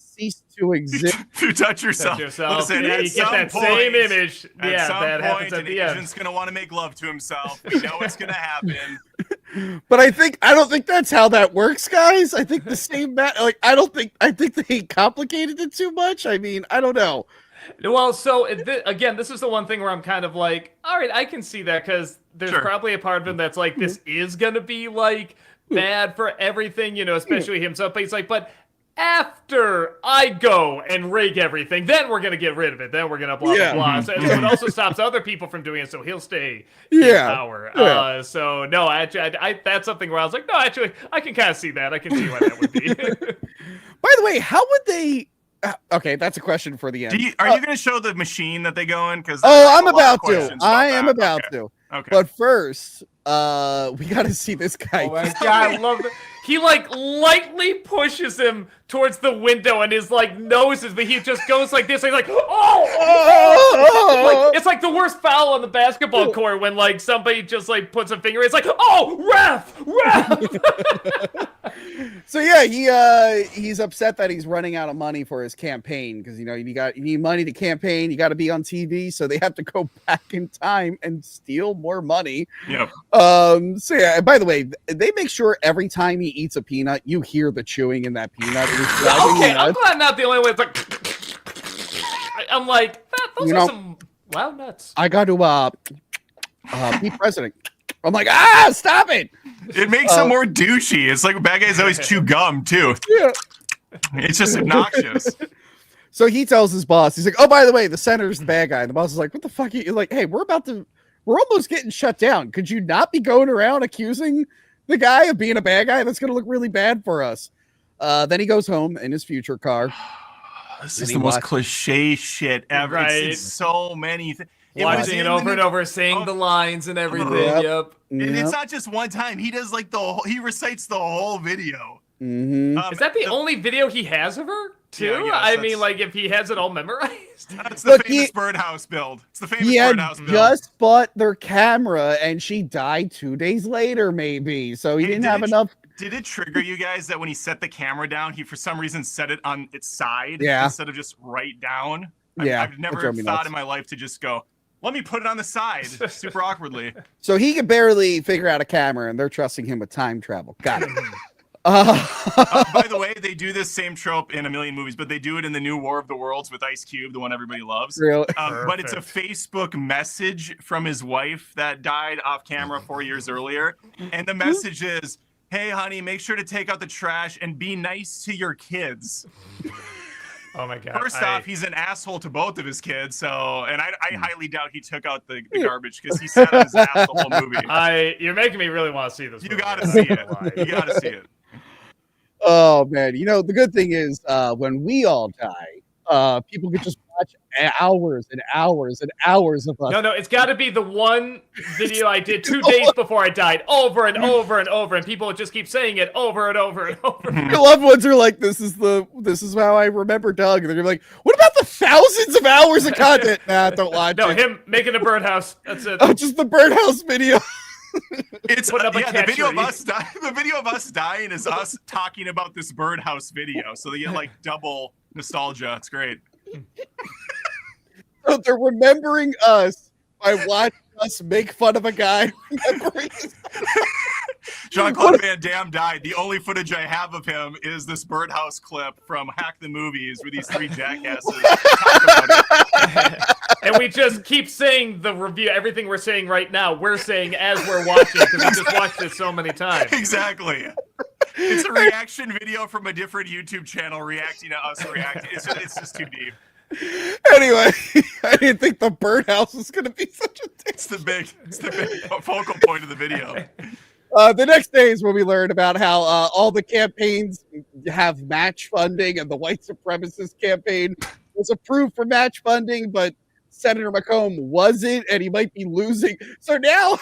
cease to exist. If you touch yourself, listen, yeah, at you some get that point, same image. At Yeah, some that happens point, at an the end. agent's gonna want to make love to himself. We know it's gonna happen. But I don't think that's how that works, guys. I think the same I think they complicated it too much. I mean, I don't know. Well, so again, this is the one thing where I'm kind of like, all right, I can see that because there's probably a part of him that's like, this is gonna be like bad for everything, especially himself. But he's like, but after I go and rig everything, then we're gonna get rid of it. Then we're gonna blah blah blah. So it also stops other people from doing it, so he'll stay in power. Yeah. So no, actually, I that's something where I was like, no, actually, I can kind of see that. I can see why that would be. By the way, how would they? Okay, that's a question for the end. Are you going to show the machine that they go in? Because I'm about to. I am about to. Okay. But first, we got to see this guy. Oh my god, I love that. He like lightly pushes him towards the window and his like noses, but he just goes like this. And he's like, oh! It's like the worst foul on the basketball court when like somebody just like puts a finger. It's like, oh, ref. So yeah, he's upset that he's running out of money for his campaign because you need money to campaign. You got to be on TV, so they have to go back in time and steal more money. Yep. So yeah. By the way, they make sure every time he eats a peanut, you hear the chewing in that peanut. Okay, I'm glad I'm not the only one. It's like I'm like those are some loud nuts. I got to be president. I'm like, stop it. It makes him more douchey. It's like bad guys always chew gum too. Yeah. It's just obnoxious. So he tells his boss, he's like, oh, by the way, the senator's the bad guy. And the boss is like, what the fuck? You're like, hey, we're almost getting shut down. Could you not be going around accusing the guy of being a bad guy? That's going to look really bad for us. Then he goes home in his future car. This is the most cliche shit ever. Right. It's so many things. Watching it over and over, saying the lines and everything. Yep. And it's not just one time. He does like he recites the whole video. Mm-hmm. Is that the only video he has of her, too? Yeah, I mean, like, if he has it all memorized? That's the famous birdhouse build. It's the famous birdhouse build. He had just bought their camera, and she died 2 days later, maybe. So he didn't have enough. Did it trigger you guys that when he set the camera down, he for some reason set it on its side instead of just right down? I've never thought in my life to just go, let me put it on the side, super awkwardly. So he could barely figure out a camera, and they're trusting him with time travel. Got it. By the way, they do this same trope in a million movies, but they do it in the new War of the Worlds with Ice Cube, the one everybody loves. Really? But it's a Facebook message from his wife that died off camera 4 years earlier. And the message is, hey, honey, make sure to take out the trash and be nice to your kids. Oh my god! First off, he's an asshole to both of his kids. So, and I highly doubt he took out the garbage because he sat on his ass the whole movie. You're making me really want to see this. You gotta see it. You gotta see it. Oh man, the good thing is when we all die, people can just watch hours and hours and hours of us. No, it's got to be the one video I did 2 days before I died, over and over and over, and people just keep saying it over and over and over. Your loved ones are like, "This is how I remember Doug," and they're like, "What about the thousands of hours of content?" Nah, don't watch it. Him making a birdhouse. That's it. Oh, just the birdhouse video. It's the video of us dying is us talking about this birdhouse video, so they get like double nostalgia. It's great. So they're remembering us by watching us make fun of a guy. Jean-Claude Van Damme died. The only footage I have of him is this birdhouse clip from Hack the Movies where these three jackasses talk about it. And we just keep saying the review, everything we're saying right now, we're saying as we're watching because we just watched it so many times. Exactly. It's a reaction video from a different YouTube channel reacting to us reacting. It's just too deep. Anyway, I didn't think the birdhouse was going to be such a thing. It's the big focal point of the video. The next day is when we learn about how all the campaigns have match funding, and the white supremacist campaign was approved for match funding, but Senator McComb wasn't, and he might be losing. So now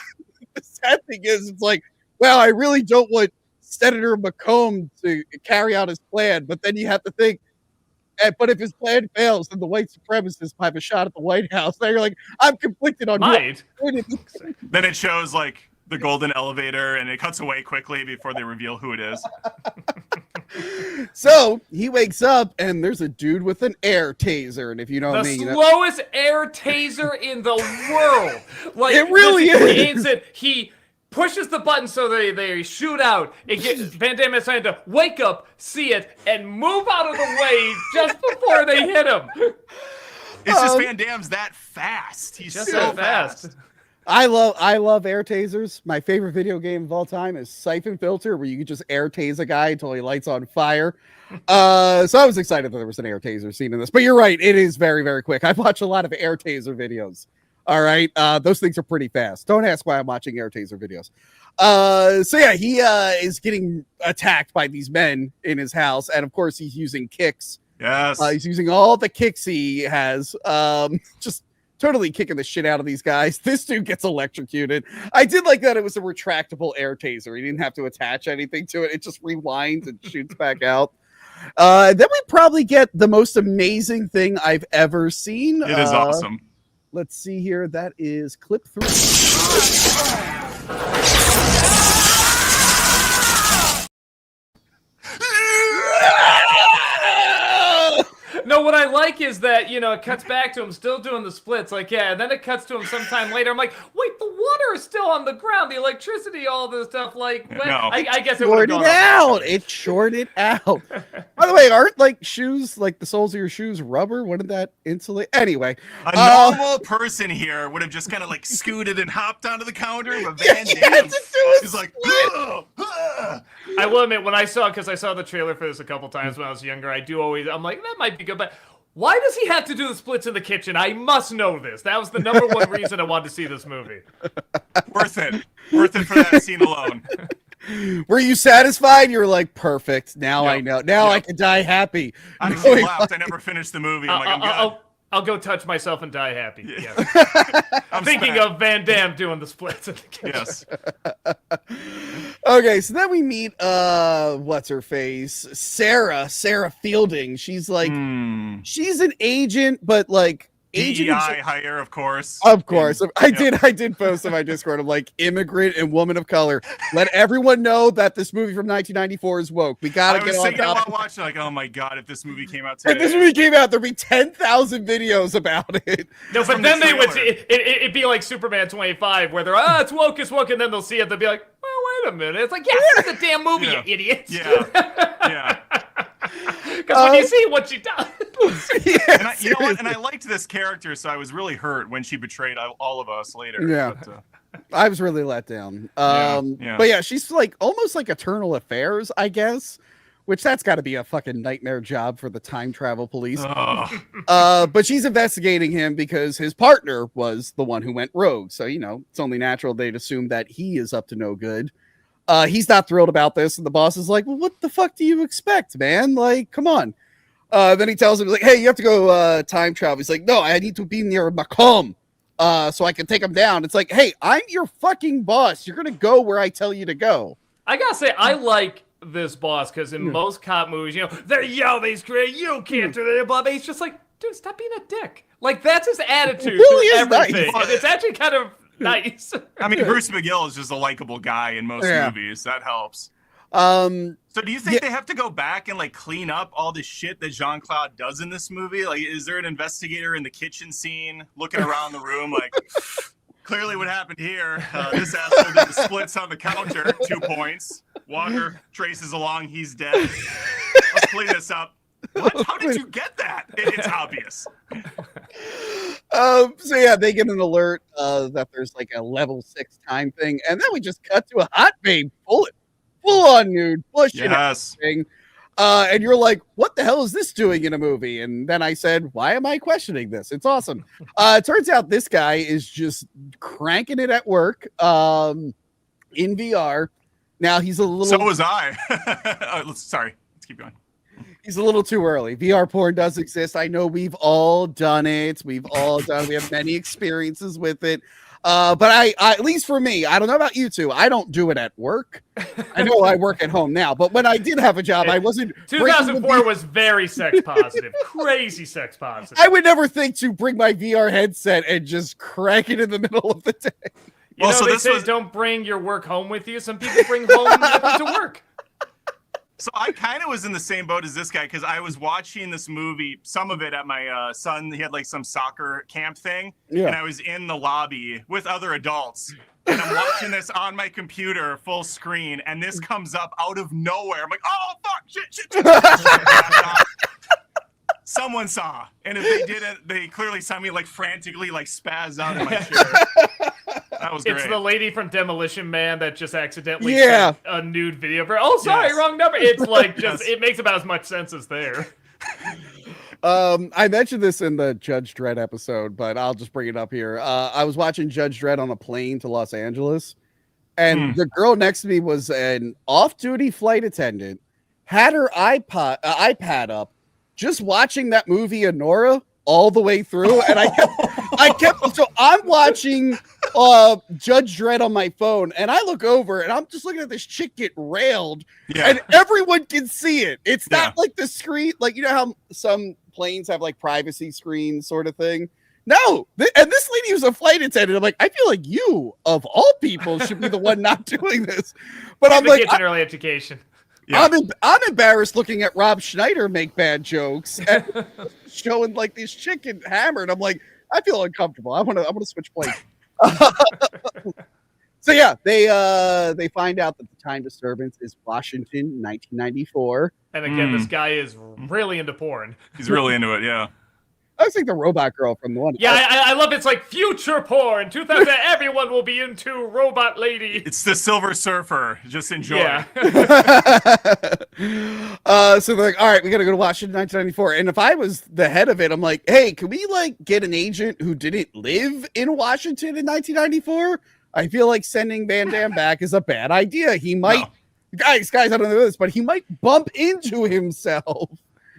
the sad thing is, it's like, well, I really don't want Senator McComb to carry out his plan, but then you have to think, but if his plan fails, then the white supremacists have a shot at the White House. Now you're like, I'm conflicted on Then it shows like the golden elevator, and it cuts away quickly before they reveal who it is. So he wakes up and there's a dude with an air taser, and if you know The me, slowest air taser in the world. Like It really He is. aims it. He pushes the button so they shoot out. Van Damme is trying to wake up, see it, and move out of the way just before they hit him. It's just Van Damme's that fast. He's Just so so fast. I love air tasers. My favorite video game of all time is Siphon Filter, where you can just air tase a guy until he lights on fire. So I was excited that there was an air taser scene in this. But you're right, it is very, very quick. I've watched a lot of air taser videos. All right, those things are pretty fast. Don't ask why I'm watching air taser videos. So yeah, he is getting attacked by these men in his house, and of course he's using kicks. Yes. He's using all the kicks he has. Just totally kicking the shit out of these guys. This dude gets electrocuted. I did like that it was a retractable air taser. He didn't have to attach anything to it. It just rewinds and shoots back out. Then we probably get the most amazing thing I've ever seen. It is awesome. Let's see here. That is clip 3. No, what I like is that, it cuts back to him still doing the splits. Like, yeah, and then it cuts to him sometime later. I'm like, wait, the water is still on the ground, the electricity, all this stuff. Like, when? No. I guess it would have Shorted gone out. It shorted out. By the way, aren't like shoes, like the soles of your shoes, rubber? Wouldn't that insulate? Anyway, A normal person here would have just kind of like scooted and hopped onto the counter, but Van Damme is like, "Ugh, ugh." I will admit, when I saw the trailer for this a couple times when I was younger, I'm like, that might be good, but why does he have to do the splits in the kitchen? I must know this. That was the number one reason I wanted to see this movie. Worth it for that scene alone. were you satisfied? You were like, perfect. Now Yep. I know. Now Yep. I can die happy. I actually laughed. I never finished the movie. I'm like, I'm good. I'll go touch myself and die happy. Yeah. Yes. I'm Thinking smacked. of Van Damme doing the splits in the kitchen. Yes. Okay, so then we meet what's her face? Sarah Fielding. She's like she's an agent, but like agent DEI hire, of course. of course. I Yeah. did post on my Discord of like immigrant and woman of color. Let everyone know that this movie from 1994 is woke. We gotta I get was on thinking top. about watching, like, oh my god, if this movie came out today. If this movie came out, there'd be 10,000 videos about it. No, but from then the they would trailer. it'd be like Superman 25, where they're it's woke, and then they'll see it, they'll be like, well, wait a minute. It's like, yeah, it's a damn movie, Yeah. you idiot. Yeah. Yeah. Because when you see what she does. Yeah, And you know what? And I seriously. liked this character, so I was really hurt when she betrayed all of us later. Yeah. But, I was really let down. Yeah. But yeah, she's like almost like Eternal Affairs, I guess. Which that's got to be a fucking nightmare job for the time travel police. But she's investigating him because his partner was the one who went rogue. So, it's only natural they'd assume that he is up to no good. He's not thrilled about this. And the boss is like, well, what the fuck do you expect, man? Like, come on. Then he tells him, like, hey, you have to go time travel. He's like, no, I need to be near Macomb so I can take him down. It's like, hey, I'm your fucking boss. You're going to go where I tell you to go. I gotta say, I like this boss because in most cop movies, they yell, they scream, you can't do that, blah, blah. He's just like, dude, stop being a dick. Like, that's his attitude really to is everything. nice. And it's actually kind of nice. I mean, Bruce McGill is just a likable guy in most Yeah. movies. That helps. Um, So do you think they have to go back and like clean up all the shit that Jean-Claude does in this movie? Like, is there an investigator in the kitchen scene looking around the room like, clearly what happened here? This asshole did the splits on the counter, 2 points. Walker traces along, he's dead. Let's clean this up. What? How did you get that? It's obvious. So yeah, they get an alert that there's like a level 6 time thing, and then we just cut to a hot babe full on nude, pushing Yes. everything. And you're like, what the hell is this doing in a movie? And then I said, why am I questioning this? It's awesome. It turns out this guy is just cranking it at work in VR. Now he's a little. So was I. Sorry. Let's keep going. He's a little too early. VR porn does exist. I know we've all done it. We have many experiences with it. But I, at least for me, I don't know about you two. I don't do it at work. I know I work at home now, but when I did have a job, I wasn't. 2004 was very sex positive. Crazy sex positive. I would never think to bring my VR headset and just crank it in the middle of the day. You know, so they this say was don't bring your work home with you. Some people bring home nothing to work. So I kind of was in the same boat as this guy because I was watching this movie, some of it at my son. He had like some soccer camp thing, and I was in the lobby with other adults, and I'm watching this on my computer, full screen, and this comes up out of nowhere. I'm like, oh fuck, shit. Someone saw, and if they didn't, they clearly saw me like frantically like spaz out in my chair. That was great. It's the lady from Demolition Man that just accidentally sent a nude video for. Oh, sorry, wrong number. It's like just it makes about as much sense as there. I mentioned this in the Judge Dredd episode, but I'll just bring it up here. I was watching Judge Dredd on a plane to Los Angeles, and the girl next to me was an off-duty flight attendant, had her iPad up, just watching that movie Anora all the way through, and I kept so I'm watching Judge Dredd on my phone, and I look over and I'm just looking at this chick get railed, and everyone can see it. It's not like the screen, like you know how some planes have like privacy screens sort of thing. No, and this lady was a flight attendant. I'm like, I feel like you of all people should be the one not doing this, but I'm like, kids in early education. Yeah. I'm embarrassed looking at Rob Schneider make bad jokes and showing like this chicken hammered. I'm like, I feel uncomfortable. I want to switch places. So yeah, they find out that the time disturbance is Washington, 1994. And again, this guy is really into porn. He's really into it, yeah. I was like the robot girl from the one. Yeah, I love it's like future porn. 2000, everyone will be into robot lady. It's the Silver Surfer. Just enjoy. Yeah. So they're like, all right, we got to go to Washington, 1994. And if I was the head of it, I'm like, hey, can we like get an agent who didn't live in Washington in 1994? I feel like sending Van Damme back is a bad idea. He might, guys, I don't know this, but he might bump into himself.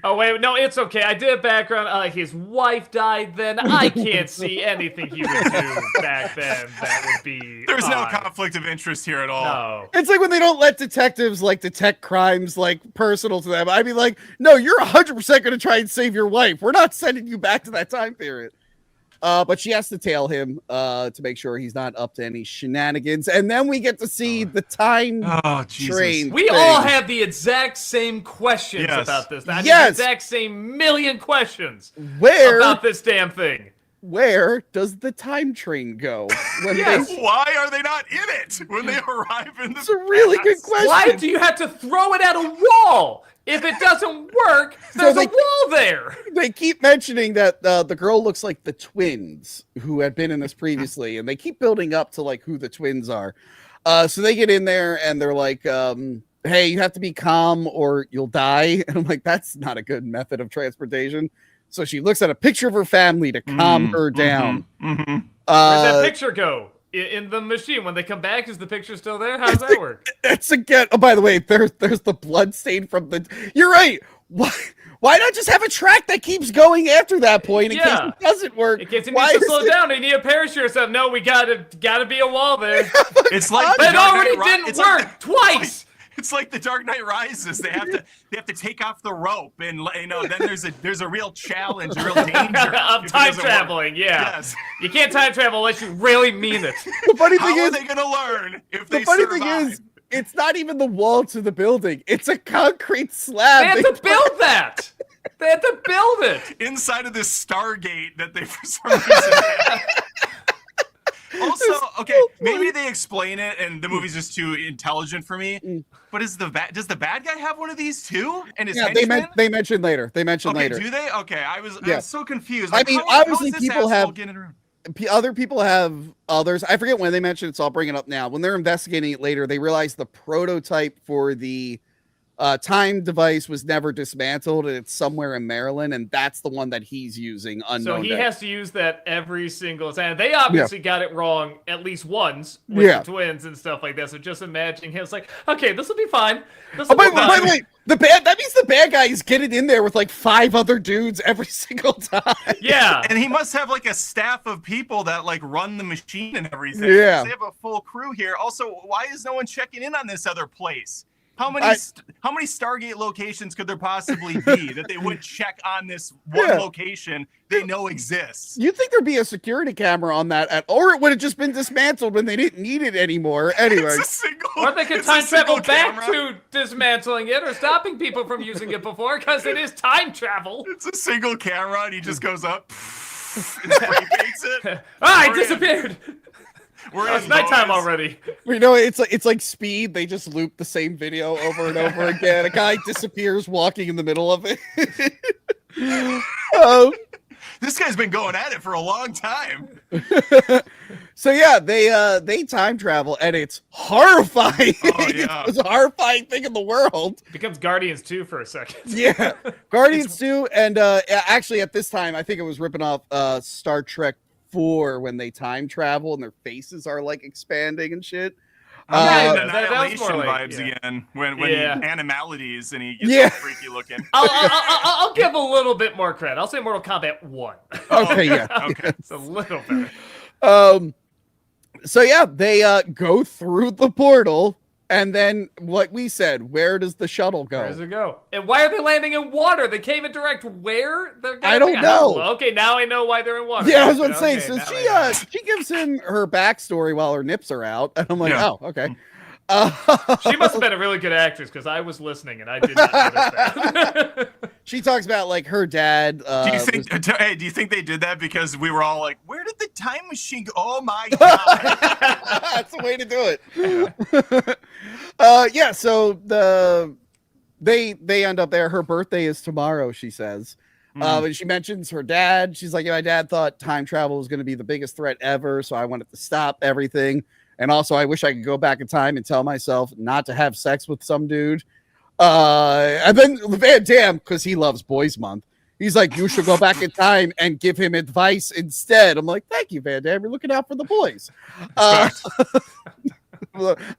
Oh, wait, no, it's okay. I did a background. His wife died then. I can't see anything he would do back then. That would be There's no conflict of interest here at all. No. It's like when they don't let detectives like detect crimes like personal to them. I'd be like, no, you're 100% going to try and save your wife. We're not sending you back to that time period. But she has to tail him to make sure he's not up to any shenanigans. And then we get to see the time train. We all have the exact same questions about this. I mean, the exact same million questions about this damn thing. Where does the time train go? Why are they not in it when they arrive in the It's a really good question. Why do you have to throw it at a wall? If it doesn't work, there's a wall there. They keep mentioning that the girl looks like the twins who had been in this previously, and they keep building up to like who the twins are. So they get in there and they're like, hey, you have to be calm or you'll die. And I'm like, that's not a good method of transportation. So she looks at a picture of her family to calm her down. Where'd that picture go? In the machine, when they come back, is the picture still there? How does that work? It's again. Oh, by the way, there's the blood stain from the. You're right. Why not just have a track that keeps going after that point in case it doesn't work? In case it needs to slow down, they need a parachute or something. No, we gotta be a wall there. It's like it already didn't work twice. It's like the Dark Knight Rises. They have to take off the rope, and you know, then there's a real challenge, a real danger of time traveling. Yes. You can't time travel unless you really mean it. The funny thing How is, are they gonna learn if they the funny survive? thing is, it's not even the wall to the building; it's a concrete slab. They had to build that. They had to build it inside of this Stargate that they for some reason had. Also, okay, maybe they explain it and the movie's just too intelligent for me. But does the bad guy have one of these too? And his henchmen? They mentioned later. They mentioned later. Do they? Okay, I was so confused. Like, I mean, obviously people have other people have others. I forget when they mentioned it, so I'll bring it up now. When they're investigating it later, they realize the prototype for the time device was never dismantled, and it's somewhere in Maryland, and that's the one that he's using. So he has to use that every single time. They obviously got it wrong at least once with the twins and stuff like that. So just imagining him, it's like, okay, this will be fine. By the way, that means the bad guy is getting in there with like 5 other dudes every single time. Yeah, and he must have like a staff of people that like run the machine and everything. Yeah, they have a full crew here. Also, why is no one checking in on this other place? How many Stargate locations could there possibly be that they would check on this one location they know exists? You'd think there'd be a security camera on that, or it would have just been dismantled when they didn't need it anymore. Anyway, or they could time travel back to dismantling it or stopping people from using it before, because it is time travel. It's a single camera, and he just goes up and spray paints it. It disappeared. It's nighttime already. You know, it's like Speed. They just loop the same video over and over again. A guy disappears walking in the middle of it. This guy's been going at it for a long time. So yeah, they time travel, and it's horrifying. Oh, yeah. It's a horrifying thing in the world. It becomes Guardians 2 for a second. Yeah, Guardians 2, and actually at this time, I think it was ripping off Star Trek 4 when they time travel and their faces are like expanding and shit. Annihilation that was more like, vibes again when he animalities and he gets all freaky looking. I'll give a little bit more credit. I'll say Mortal Kombat 1. Okay, yeah. Okay. It's a little better. So yeah, they go through the portal, and then like we said, where does the shuttle go? Where does it go? And why are they landing in water? They can't even direct where they're going. I don't know. Okay, now I know why they're in water. Yeah, I was about to say. So she gives him her backstory while her nips are out, and I'm like, oh, okay. She must have been a really good actress, because I was listening and I did not notice that. She talks about like her dad. Do you think they did that because we were all like, where did the time machine go? Oh my god. That's the way to do it. Yeah, so they end up there. Her birthday is tomorrow, she says. And she mentions her dad. She's like, my dad thought time travel was going to be the biggest threat ever, so I wanted to stop everything. And also, I wish I could go back in time and tell myself not to have sex with some dude. And then Van Damme, because he loves Boys Month, he's like, you should go back in time and give him advice instead. I'm like, thank you, Van Damme. You're looking out for the boys. I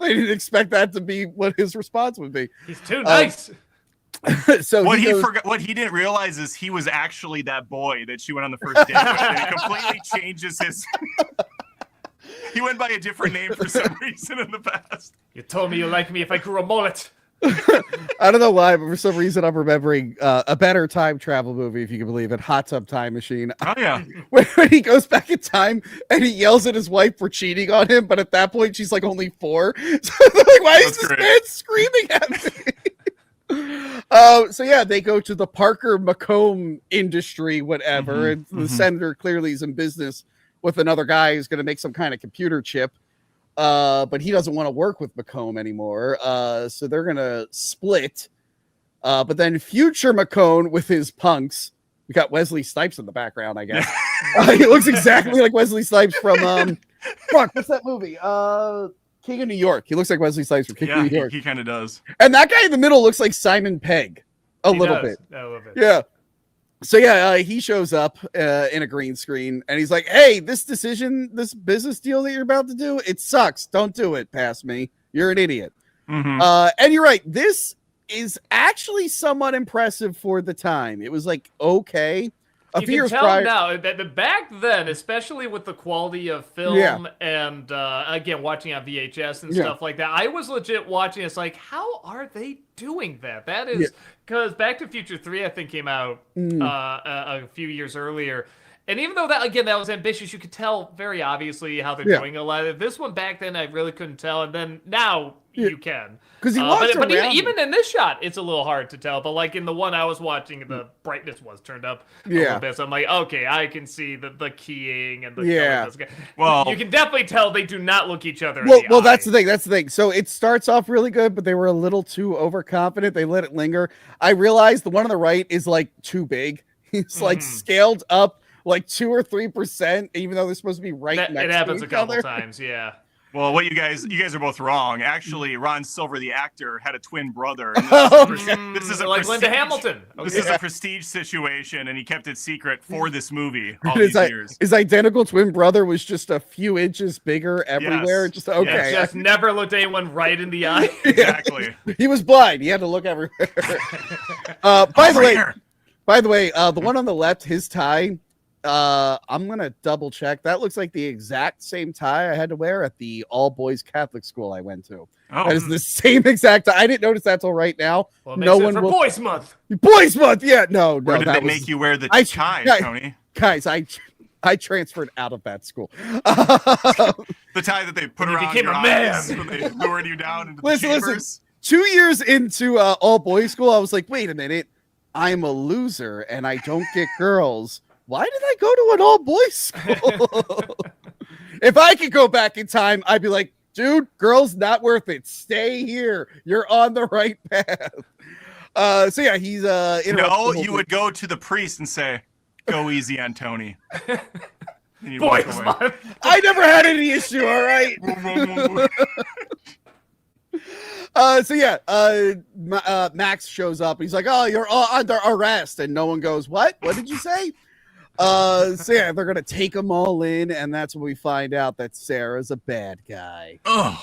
didn't expect that to be what his response would be. He's too nice. So what he didn't realize is he was actually that boy that she went on the first date with, and it completely changes his. He went by a different name for some reason in the past. You told me you liked me if I grew a mullet. I don't know why, but for some reason I'm remembering a better time travel movie, if you can believe it, Hot Tub Time Machine. Oh, yeah. When he goes back in time and he yells at his wife for cheating on him, but at that point she's like only 4. So they're like, why is this man screaming at me? So yeah, they go to the Parker Macomb industry, whatever, and the senator clearly is in business with another guy who's going to make some kind of computer chip. But he doesn't want to work with Macomb anymore. So they're going to split. But then future Macomb with his punks, we got Wesley Snipes in the background, I guess. He looks exactly like Wesley Snipes from, what's that movie? King of New York. He looks like Wesley Snipes from King of New York. He kind of does. And that guy in the middle looks like Simon Pegg a little bit. Yeah. So yeah, he shows up in a green screen, and he's like, hey, this business deal that you're about to do, it sucks. Don't do it past me. You're an idiot. And you're right. This is somewhat impressive for the time. It was like, okay. You can tell now that back then, especially with the quality of film and again watching on VHS and stuff like that, I was legit watching. It's like, how are they doing that? That is because Back to Future 3, I think, came out a few years earlier. And even though that was ambitious, you could tell very obviously how they're doing a lot. This one back then, I really couldn't tell, and then now you can. Because he walks but around. even in this shot, it's a little hard to tell. But like in the one I was watching, the brightness was turned up a little bit. So I'm like, okay, I can see the keying and the well, you can definitely tell they do not look each other. Well, that's the thing. That's the thing. So it starts off really good, but they were a little too overconfident. They let it linger. I realized the one on the right is like too big. He's like scaled up like 2 or 3%, even though they're supposed to be next to each other. It happens a couple times, yeah. Well, you guys are both wrong. Actually, Ron Silver, the actor, had a twin brother. This is a like Linda Hamilton. This is a prestige situation, and he kept it secret for this movie all these years. His identical twin brother was just a few inches bigger everywhere. Yes. Just okay. Just never looked anyone right in the eye. Exactly. He was blind. He had to look everywhere. By the way, the one on the left, his tie I'm gonna double check. That looks like the exact same tie I had to wear at the all boys Catholic school I went to. Oh, That is the same exact tie. I didn't notice that till right now. Well, No one for will. Boys Month. Boys Month, yeah, no. where did that they was... make you wear the I- tie, yeah. Tony? Guys, I transferred out of that school. The tie that they put You around became your a eyes man. when they lured you down into the Listen, chambers. 2 years into all boys school, I was like, wait a minute, I'm a loser and I don't get girls. Why did I go to an all boys school? If I could go back in time, I'd be like, dude, girls not worth it. Stay here. You're on the right path. So yeah, he's No, you would go to the priest and say, "Go easy on Tony." And you'd walk Boys away. Month. I never had any issue, all right. So yeah, Max shows up. He's like, "Oh, you're all under arrest," and no one goes, "What? What did you say?" So yeah, they're gonna take them all in, and that's when we find out that Sarah's a bad guy. Ugh.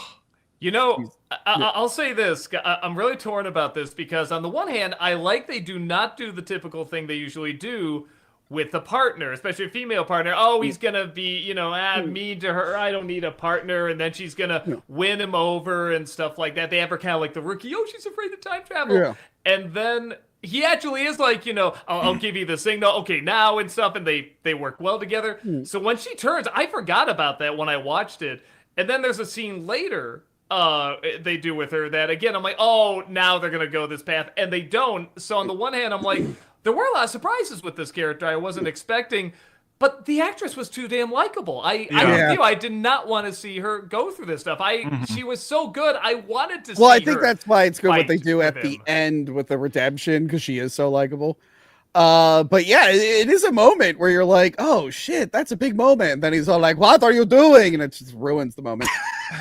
You know, I'll say this. I'm really torn about this because on the one hand, I like they do not do the typical thing they usually do with the partner, especially a female partner. Oh, he's going to be, mean to her. I don't need a partner. And then she's going to win him over and stuff like that. They have her kind of like the rookie. Oh, she's afraid of time travel. Yeah. And then he actually is like, I'll give you the signal. Okay, now and stuff. And they work well together. So when she turns, I forgot about that when I watched it. And then there's a scene later they do with her that again I'm like, oh, now they're gonna go this path, and they don't. So on the one hand, I'm like, there were a lot of surprises with this character I wasn't expecting, but the actress was too damn likable. I did not want to see her go through this stuff. She was so good. I wanted to see Well, I think her that's why it's good what they fight do at with the him. end with the redemption, because she is so likable. But yeah, it is a moment where you're like, oh shit, that's a big moment. And then he's all like, what are you doing? And it just ruins the moment.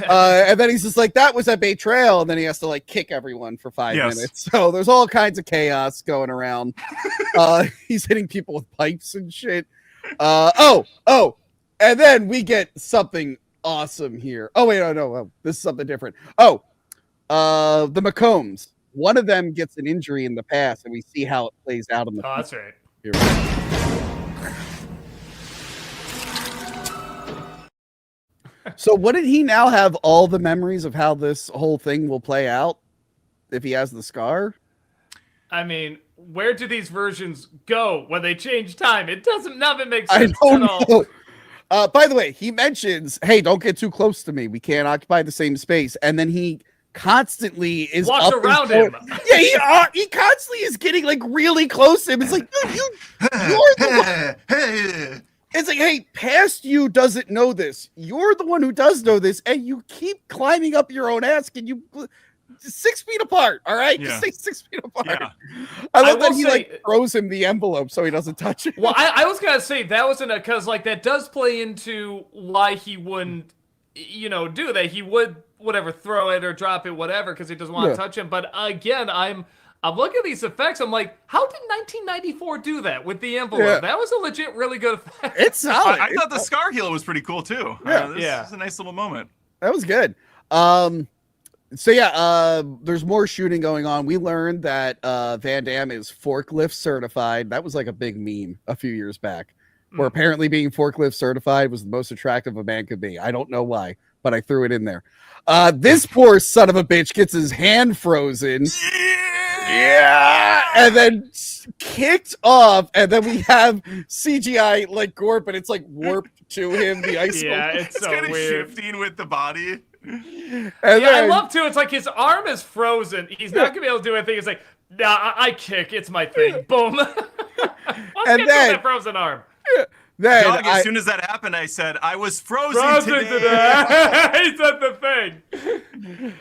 And then he's just like, that was a betrayal. And then he has to like kick everyone for 5 minutes. So there's all kinds of chaos going around. He's hitting people with pipes and shit. And then we get something awesome here. Oh wait, no, this is something different. The McCombs. One of them gets an injury in the past, and we see how it plays out in the. Oh, that's right. Here we go. So, what did he now have all the memories of how this whole thing will play out if he has the scar? I mean, where do these versions go when they change time? It doesn't. None of it makes I sense don't at all. know. By the way, he mentions, "Hey, don't get too close to me. We can't occupy the same space." And then he constantly is Walks up and around forward. him. Yeah, he constantly is getting like really close to him. It's like, dude, you're the one. It's like, hey, past you doesn't know this. You're the one who does know this, and you keep climbing up your own ass. Can you 6 feet apart? All right, just stay 6 feet apart. Yeah. I love I that will he say- like throws him the envelope so he doesn't touch it. Well, I was gonna say that wasn't because like that does play into why he wouldn't, do that. He would whatever throw it or drop it, whatever, because he doesn't want to touch him. But again, I'm looking at these effects. I'm like, how did 1994 do that with the envelope? Yeah. That was a legit, really good effect. It's solid. I thought the scar heal was pretty cool too. This is a nice little moment. That was good. So yeah, there's more shooting going on. We learned that Van Damme is forklift certified. That was like a big meme a few years back, where apparently being forklift certified was the most attractive a man could be. I don't know why, but I threw it in there. This poor son of a bitch gets his hand frozen. Yeah, and then kicked off, and then we have CGI like Gorp, but it's like warped to him. The ice. Yeah, It's so kind of weird. shifting with the body. And I then- love too. It's like his arm is frozen. He's not gonna be able to do anything. It's like, nah, I kick. It's my thing. Boom. Let's And get then- to that frozen arm. then Doug, I- as soon as that happened, I said, I was frozen, Frozen today. today. He said the thing.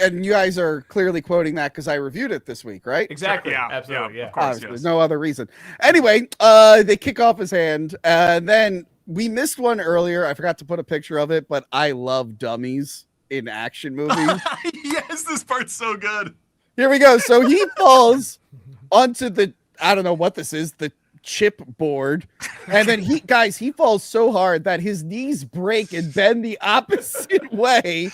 and you guys are clearly quoting that because I reviewed it this week, right? Exactly. Yeah, Absolutely. yeah, Yeah. of course. Obviously, yes. no other reason. Anyway, they kick off his hand, and then we missed one earlier. I forgot to put a picture of it, but I love dummies in action movies. Yes, this part's so good. Here we go. So he falls onto the, I don't know what this is, the chipboard, and then he falls so hard that his knees break and bend the opposite way.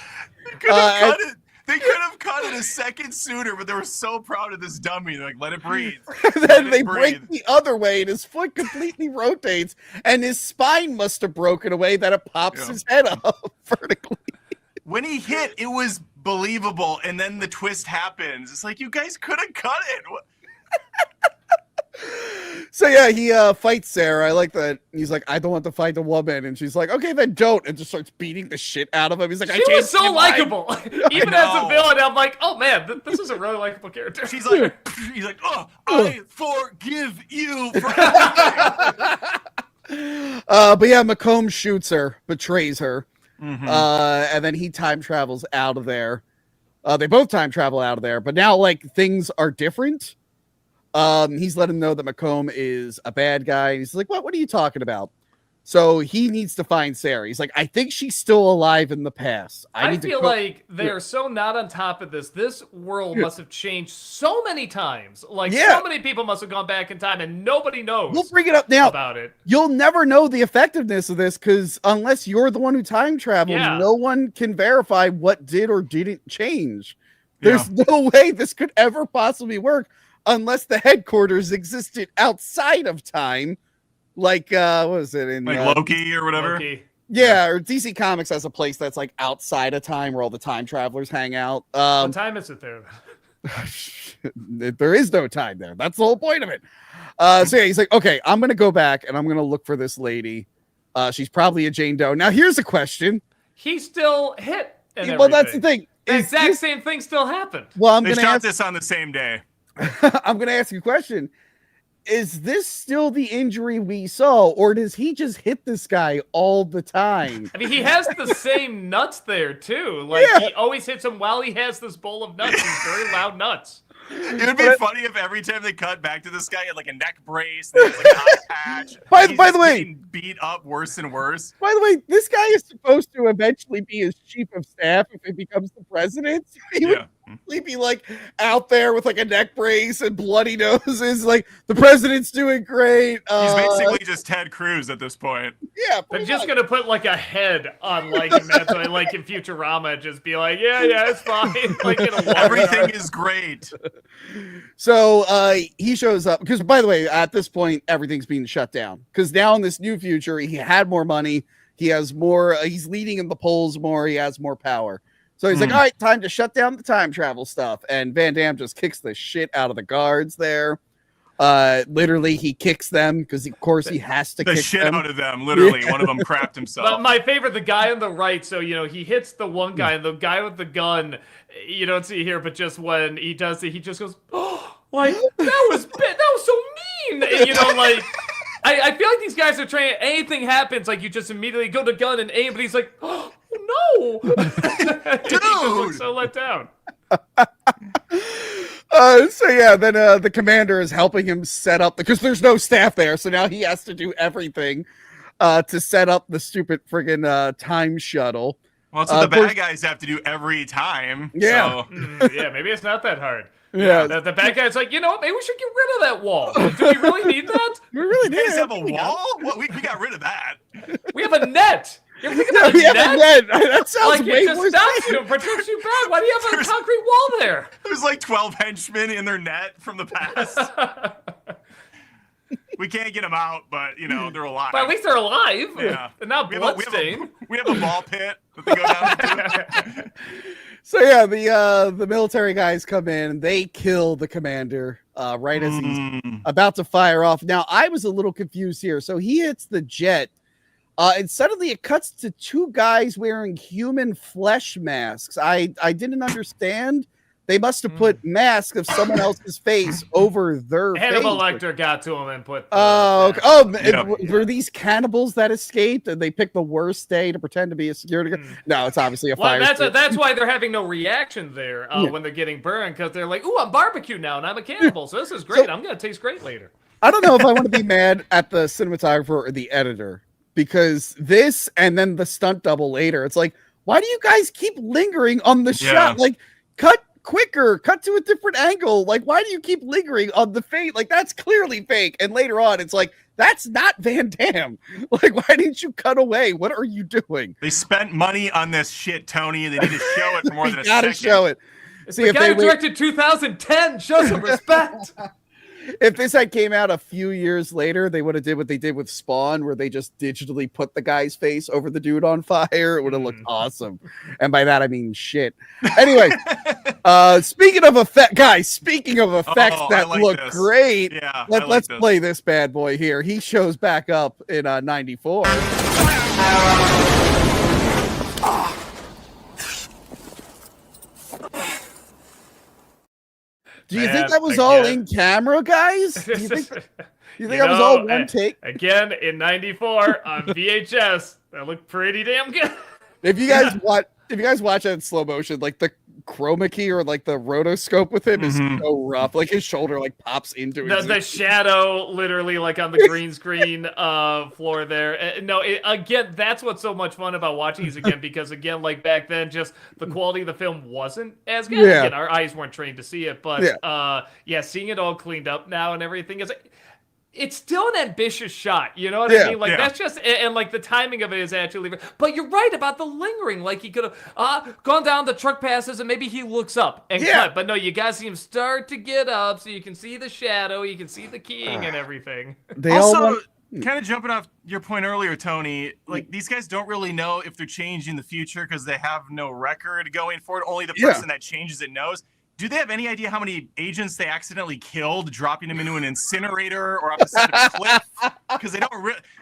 Could have cut it. They could have cut it a second sooner, but they were so proud of this dummy. They're like, let it breathe. Then they break the other way, and his foot completely rotates, and his spine must have broken away that it pops his head up vertically. When he hit, it was believable, and then the twist happens. It's like, you guys could have cut it. So yeah, he fights Sarah. I like that. He's like, I don't want to fight a woman, and she's like, okay, then don't, and just starts beating the shit out of him. He's like, she was so likable. Even as a villain, I'm like, oh man, this is a really likable character. He's like, oh, I forgive you for everything. But yeah, McComb shoots her, betrays her, and then he time travels out of there. They both time travel out of there, but now like things are different. He's let him know that McComb is a bad guy. He's like, what are you talking about? So he needs to find Sarah. He's like, I think she's still alive in the past. I feel like they are so not on top of this. This world must have changed so many times. Like so many people must have gone back in time and nobody knows. We'll bring it up now about it. You'll never know the effectiveness of this because unless you're the one who time traveled, no one can verify what did or didn't change. There's no way this could ever possibly work unless the headquarters existed outside of time. Like, what was it? In like Loki or whatever? Loki. Yeah, or DC Comics has a place that's like outside of time where all the time travelers hang out. What time is it there? There is no time there. That's the whole point of it. So yeah, he's like, okay, I'm going to go back and I'm going to look for this lady. She's probably a Jane Doe. Now, here's a question. He still hit. Well, that's the thing. The exact same thing still happened. Well, they shot this on the same day. I'm going to ask you a question. Is this still the injury we saw, or does he just hit this guy all the time? I mean, he has the same nuts there, too. Like, he always hits him while he has this bowl of nuts. These very loud nuts. It would be funny if every time they cut back to this guy, he had like a neck brace, and like an eye patch. By the way, beat up worse and worse. By the way, this guy is supposed to eventually be his chief of staff if he becomes the president. He would be like out there with like a neck brace and bloody noses, like the president's doing great. He's basically just Ted Cruz at this point. Yeah, they're just gonna put like a head on like him, that's why, like in Futurama, just be like, yeah, it's fine. Like everything is great. So he shows up because, by the way, at this point everything's being shut down because now in this new future he had more money, he has more, he's leading in the polls more, he has more power. So he's like, all right, time to shut down the time travel stuff. And Van Damme just kicks the shit out of the guards there. Literally, he kicks them because, of course, he has to kick the shit them. out of them. Literally, one of them crapped himself. But my favorite, the guy on the right. So, you know, he hits the one guy, and the guy with the gun, you don't see here, but just when he does it, he just goes, oh, like, that was so mean. You know, like, I feel like these guys are trying, anything happens, like, you just immediately go to gun and aim, but he's like, oh, no. Dude. He just looks so let down. So yeah, then the commander is helping him set up because there's no staff there, so now he has to do everything to set up the stupid friggin' time shuttle. Well, that's what the bad guys have to do every time. Yeah, so. Yeah, maybe it's not that hard. Yeah, the bad guy's like, you know what? Maybe we should get rid of that wall. Do we really need that? We really do. need. You guys have a wall? Well, we got rid of that. We have a net. You ever think about a net? That sounds like way it just worse. stops you, protects you back. Why do you have a concrete wall there? There's like 12 henchmen in their net from the past. We can't get them out, but you know they're alive. But at least they're alive. Yeah, they're not bloodstained. We have a ball pit that they go down into. So yeah, the military guys come in and they kill the commander right as he's about to fire off. Now I was a little confused here. So he hits the jet. And suddenly it cuts to two guys wearing human flesh masks. I didn't understand. They must have put masks of someone else's face over their Hannibal face. Lecter got to him and put. Were these cannibals that escaped and they picked the worst day to pretend to be a security guard? No, it's obviously a fire. That's why they're having no reaction there when they're getting burned, because they're like, ooh, I'm barbecue now and I'm a cannibal, so this is great. I'm gonna taste great later. I don't know if I want to be mad at the cinematographer or the editor. Because this and then the stunt double later, it's like, why do you guys keep lingering on the shot? Like, cut quicker, cut to a different angle. Like, why do you keep lingering on the fake? Like, that's clearly fake. And later on, it's like, that's not Van Damme. Like, why didn't you cut away? What are you doing? They spent money on this shit, Tony, and they need to show it for more than a gotta second. show it. See, the guy who directed 2010. Show some respect. If this had came out a few years later, they would have did what they did with Spawn, where they just digitally put the guy's face over the dude on fire. It would have looked awesome. And by that, I mean shit. Anyway, speaking of effects that look great, yeah, let's play this bad boy here. He shows back up in 94. Do you think that was all in camera, guys? Do you think that was all one take? Again, in 94 on VHS, that looked pretty damn good. If you guys watch that in slow motion, like the chroma key or like the rotoscope with him is so rough. Like his shoulder like pops into it. The shadow literally like on the green screen floor there. Again, that's what's so much fun about watching these again, because again, like back then, just the quality of the film wasn't as good. Yeah. Again, our eyes weren't trained to see it, but seeing it all cleaned up now and everything is. It's still an ambitious shot, you know what I mean? Like that's just, and like the timing of it is actually. But you're right about the lingering. Like he could have gone down, the truck passes, and maybe he looks up and cut. But no, you guys see him start to get up, so you can see the shadow, you can see the keying and everything. They kind of jumping off your point earlier, Tony. Like these guys don't really know if they're changing the future because they have no record going forward. Only the person that changes it knows. Do they have any idea how many agents they accidentally killed, dropping them into an incinerator or off the side of a cliff? Because they don't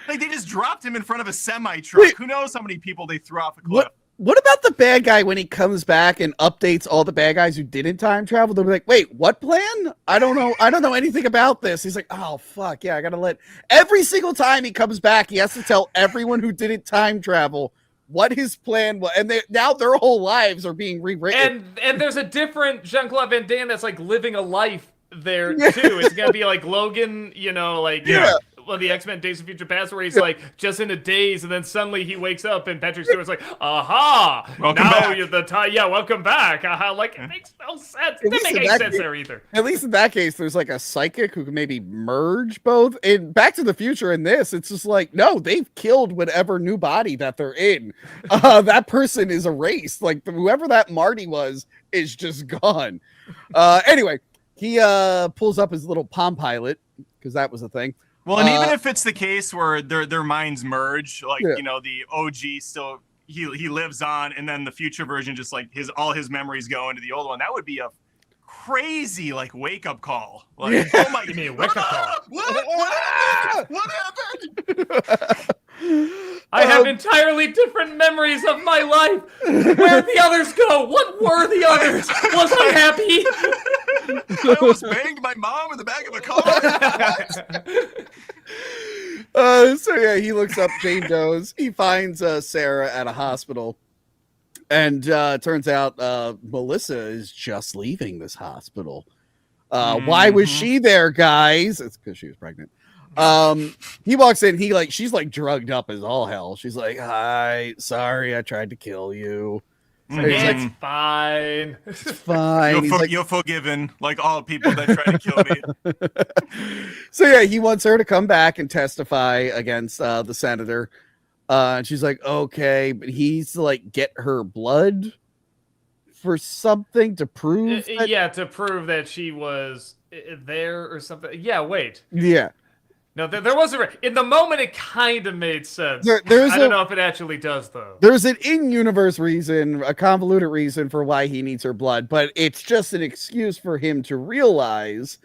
they just dropped him in front of a semi truck. Who knows how many people they threw off a cliff? What about the bad guy when he comes back and updates all the bad guys who didn't time travel? They'll be like, "Wait, what plan? I don't know. I don't know anything about this." He's like, "Oh fuck yeah, I gotta let." Every single time he comes back, he has to tell everyone who didn't time travel what his plan was, and now their whole lives are being rewritten. And there's a different Jean-Claude Van Damme that's like living a life there too. It's gonna be like Logan, well, the X-Men Days of Future Past, where he's like just in a daze, and then suddenly he wakes up, and Patrick Stewart's like, "Aha! Welcome now back. you're the time. Yeah, welcome back." Like it makes no sense. It didn't make any sense there either. At least in that case, there's like a psychic who can maybe merge both. In Back to the Future, in this, it's just like, no, they've killed whatever new body that they're in. That person is erased. Like whoever that Marty was is just gone. Anyway, he pulls up his little Palm Pilot because that was a thing. Well, and even if it's the case where their minds merge, like the OG still he lives on, and then the future version just like all his memories go into the old one, that would be a crazy like wake up call. Like, oh my, you mean wake up call? What happened? I have entirely different memories of my life. Where'd the others go? What were the others? Was I happy? I almost banged my mom in the back of a car. He looks up Jane Doe's. He finds Sarah at a hospital, and turns out Melissa is just leaving this hospital. Why was she there, guys? It's because she was pregnant. He walks in, she's like drugged up as all hell. She's like, "Hi, sorry, I tried to kill you." It's fine. It's fine. You're forgiven, like all people that try to kill me. So he wants her to come back and testify against the senator. And she's like, "Okay," but he's to like get her blood for something to prove. To prove that she was there or something. Yeah, wait. Yeah. No, there wasn't. In the moment, it kind of made sense. I don't know if it actually does, though. There's an in-universe reason, a convoluted reason for why he needs her blood, but it's just an excuse for him to realize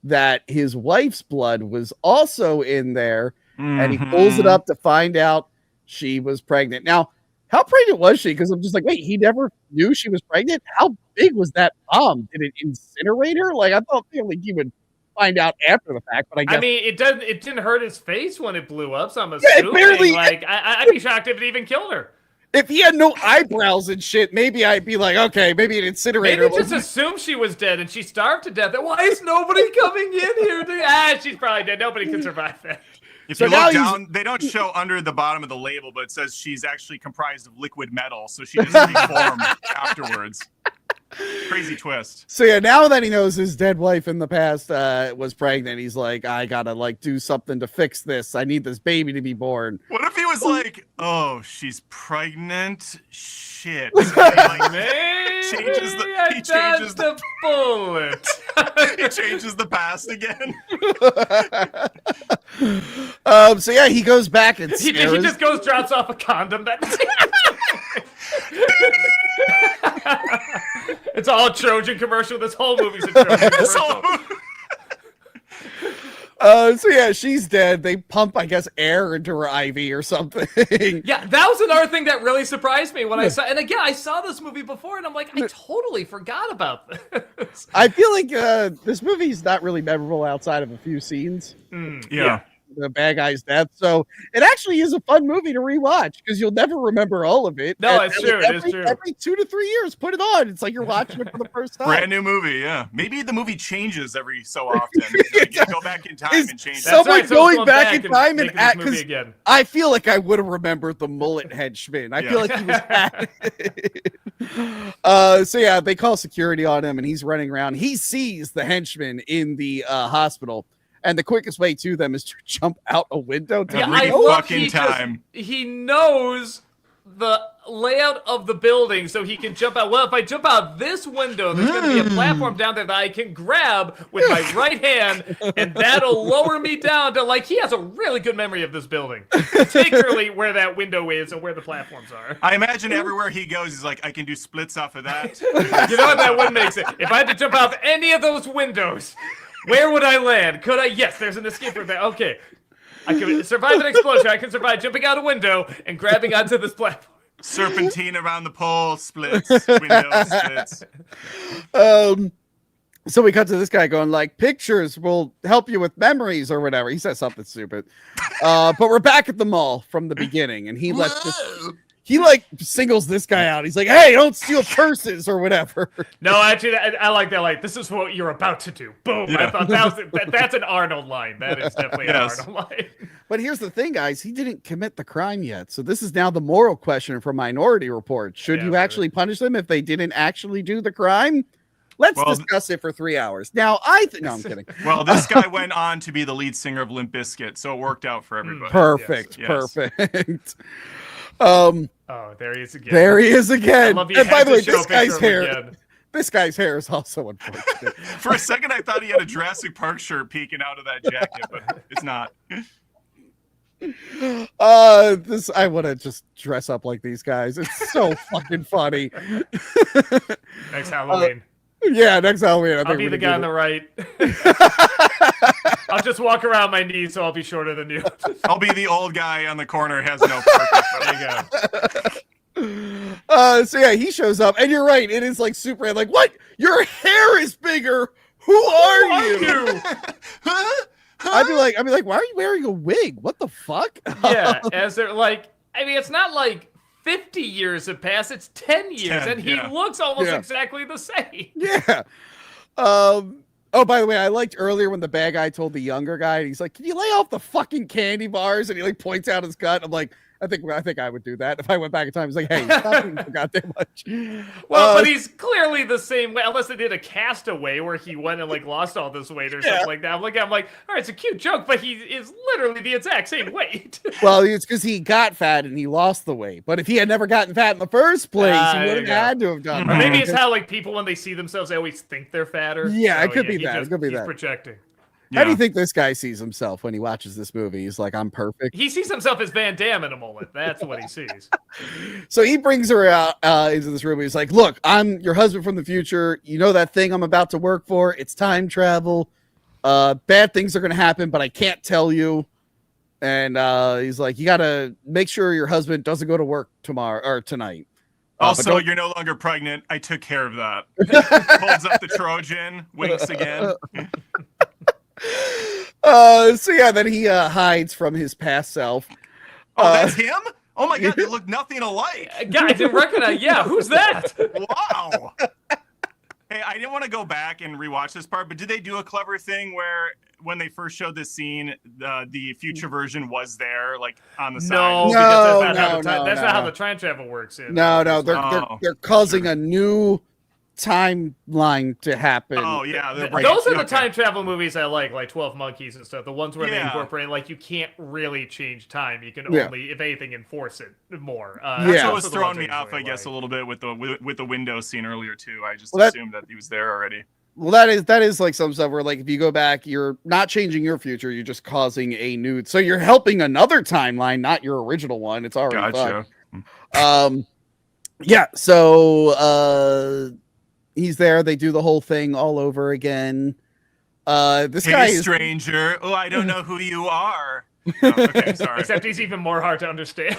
that his wife's blood was also in there, and he pulls it up to find out she was pregnant. Now, how pregnant was she? Because I'm just like, wait, he never knew she was pregnant? How big was that bomb? Did it incinerate her? Like, I thought he would find out after the fact, but I guess it didn't hurt his face when it blew up, so I'm assuming I'd be shocked if it even killed her. If he had no eyebrows and shit, maybe I'd be like, okay, maybe an incinerator. Maybe just assume she was dead and she starved to death. Why is nobody coming in here? She's probably dead. Nobody can survive that. If you look down, they don't show under the bottom of the label, but it says she's actually comprised of liquid metal, so she doesn't reform afterwards. Crazy twist. So yeah, now that he knows his dead wife in the past was pregnant, he's like, I gotta like do something to fix this. I need this baby to be born. What if he was like, "Oh, she's pregnant. Shit." And he, like, Maybe changes the- I he changes dodged the- the bullet. he changes the past again. So yeah, he goes back and He scares- just goes, drops off a condom. It's all a Trojan commercial. This whole movie's a Trojan commercial. So yeah, she's dead. They pump, I guess, air into her IV or something. Yeah, that was another thing that really surprised me when I saw. And again, I saw this movie before, and I'm like, I totally forgot about this. I feel like this movie's not really memorable outside of a few scenes. Yeah. The bad guy's death. So it actually is a fun movie to rewatch because you'll never remember all of it. No, And- it's and true. It is every, true. Every 2 to 3 years, put it on. It's like you're watching it for the first time. Brand new movie, yeah. Maybe the movie changes every so often. Like, you go back in time Is and change it. someone That's right, going someone's back in time and making act- this movie 'cause again. I feel like I would have remembered the mullet henchman. I feel like he was at it. So yeah, they call security on him and he's running around. He sees the henchman in the hospital. And the quickest way to them is to jump out a window. To Yeah, Every I love fucking he time. he knows the layout of the building so he can jump out. Well, if I jump out this window, there's going to be a platform down there that I can grab with my right hand, and that'll lower me down to, like, he has a really good memory of this building, particularly where that window is and where the platforms are. I imagine everywhere he goes, he's like, I can do splits off of that. You know what? That would make sense. If I had to jump out of any of those windows, where would I land? Could I? Yes, there's an escape route there. Okay. I can survive an explosion. I can survive jumping out a window and grabbing onto this platform. Serpentine around the pole, splits, window splits. So we cut to this guy going like, pictures will help you with memories or whatever. He says something stupid. But we're back at the mall from the beginning, and he lets this, he like singles this guy out. He's like, hey, don't steal purses or whatever. No, actually, I like that. Like, this is what you're about to do. Boom. I Yeah. thought that's an Arnold line. That is definitely Yes. an Arnold line. But here's the thing, guys. He didn't commit the crime yet. So this is now the moral question from Minority Report. Should Yeah, you sure. actually punish them if they didn't actually do the crime? Let's Well, discuss it for 3 hours. Now, I think... No, I'm kidding. Well, this guy went on to be the lead singer of Limp Bizkit, so it worked out for everybody. Perfect. Yes. Perfect. Oh, there he is again. There he is I again. love you And by had the to way, show this a guy's picture of him hair... again. This guy's hair is also unfortunate. For a second, I thought he had a Jurassic Park shirt peeking out of that jacket, but it's not. I want to just dress up like these guys. It's so fucking funny. Next Halloween. Yeah, next Halloween. I think I'll be we're the gonna guy on do the right. I'll just walk around my knees, so I'll be shorter than you. I'll be the old guy on the corner who has no purpose. There you go. So yeah, he shows up, and you're right. It is like super. Like, what? Your hair is bigger. Who are you? I'd be like, why are you wearing a wig? What the fuck? Yeah, as they're like, I mean, it's not like 50 years have passed, it's 10 years, 10, and he yeah. looks almost Yeah. exactly the same. Yeah. Oh, by the way, I liked earlier when the bad guy told the younger guy, and he's like, "Can you lay off the fucking candy bars?" And he like points out his gut. I'm like, I think I would do that if I went back in time. He's like, "Hey, stop eating so goddamn much." Well, but he's clearly the same way, unless they did a Castaway where he went and like lost all this weight or something like that. I'm like, all right, it's a cute joke, but he is literally the exact same weight. Well, it's because he got fat and he lost the weight. But if he had never gotten fat in the first place, he there would you have go. had to have done Or that. maybe it's how like people when they see themselves, they always think they're fatter. Yeah, it So, could be he that. It could be he's that. projecting. How do you think this guy sees himself when he watches this movie? He's like, I'm perfect. He sees himself as Van Damme in a mullet. That's what he sees. So he brings her out into this room. He's like, look, I'm your husband from the future. You know that thing I'm about to work for? It's time travel. Bad things are going to happen, but I can't tell you. And he's like, you got to make sure your husband doesn't go to work tomorrow or tonight. Also, you're no longer pregnant. I took care of that. Holds up the Trojan, winks again. So yeah, then he hides from his past self. Oh, that's him? Oh my god, they look nothing alike. God, I didn't recognize. Yeah, who's that? Wow. Hey, I didn't want to go back and rewatch this part, but did they do a clever thing where when they first showed this scene, the future version was there, like on the No, side? because that's No, not no, how no, the time no. travel works. In No, they're Oh, causing a new timeline to happen. Oh yeah, Those are the time travel movies I like 12 Monkeys and stuff. The ones where they Yeah. incorporate like you can't really change time. You can only, if anything, enforce it more. That's what was those are the throwing ones me off, I usually guess, a like. little bit with the window scene earlier too. I just Well, assumed that he was there already. Well, that is like some stuff where like if you go back, you're not changing your future, you're just causing a new. So you're helping another timeline, not your original one. It's already Gotcha. fucked. Yeah. So he's there. They do the whole thing all over again. This Hey, guy is stranger. Oh, I don't know who you are. Oh, okay, sorry. Except he's even more hard to understand.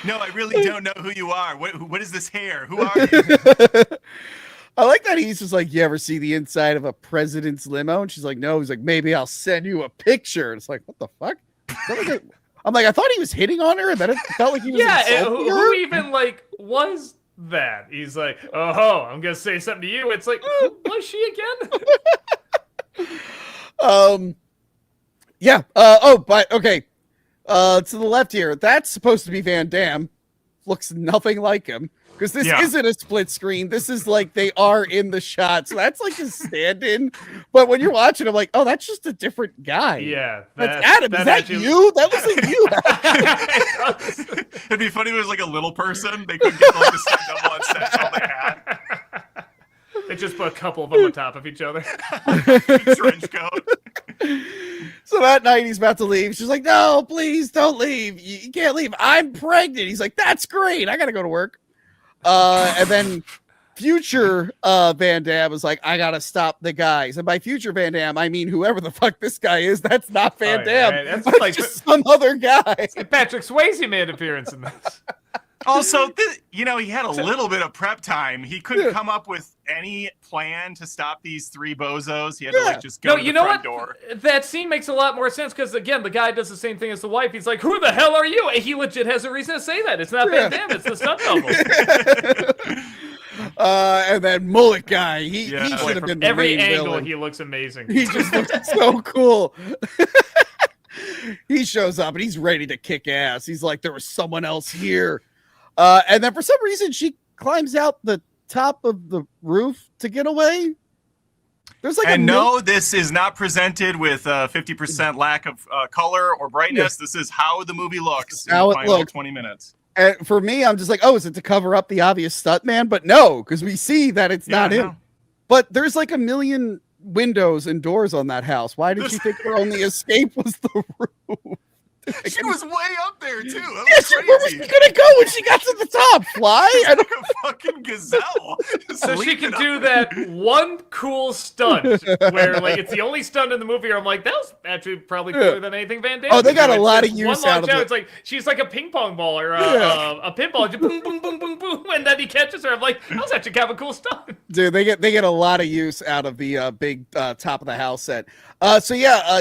No, I really don't know who you are. What is this hair? Who are you? I like that he's just like, you ever see the inside of a president's limo? And she's like, no. He's like, maybe I'll send you a picture. And it's like, what the fuck? I'm like, I thought he was hitting on her, and then it felt like he was insulting her. Who even like was that? He's like, oh, I'm gonna say something to you. It's like, was she again? Yeah. But okay. To the left here, that's supposed to be Van Damme. Looks nothing like him. Because this isn't a split screen. This is like they are in the shot. So that's like his stand-in. But when you're watching, I'm like, oh, that's just a different guy. Yeah. That's Adam. Is that you? That looks like you. It'd be funny if it was like a little person. They couldn't get like the stunt double on set. That's all they had. They just put a couple of them on top of each other. Trench coat. So that night he's about to leave. She's like, no, please don't leave. You can't leave. I'm pregnant. He's like, that's great. I got to go to work. And then future Van Damme was like, I gotta stop the guys. And by future Van Damme, I mean whoever the fuck this guy is. That's not Van Damme. Yeah, that's like just some other guy. Patrick Swayze made an appearance in this. Also, he had a little bit of prep time. He couldn't come up with any plan to stop these three bozos. He had to just go to the front door. That scene makes a lot more sense because, again, the guy does the same thing as the wife. He's like, who the hell are you? And he legit has a reason to say that. It's not Van Damme. It's the stunt double. And then mullet guy. He should have been the every main angle. villain. He looks amazing. He just looks so cool. He shows up and he's ready to kick ass. He's like, there was someone else here. And then for some reason, she climbs out the top of the roof to get away. There's like this is not presented with 50% lack of color or brightness. This is how the movie looks. How in the it final looks. 20 minutes. And for me, I'm just like, oh, is it to cover up the obvious stuntman? But no, because we see that it's not him. No. But there's like a million windows and doors on that house. Why did she think her only escape was the roof? She was way up there too. That Yeah, was where was she crazy. gonna go when she got to the top? Fly? Like a fucking gazelle. So she can do that one cool stunt where, like, it's the only stunt in the movie where I'm like, that was actually probably cooler than anything Van Damme. Oh, they got a lot of It's use one out of launch it. It's like she's like a ping pong ball or a pinball. Just boom, boom, boom, boom, boom, and then he catches her. I'm like, that was actually kind of a cool stunt. Dude, they get a lot of use out of the big top of the house set.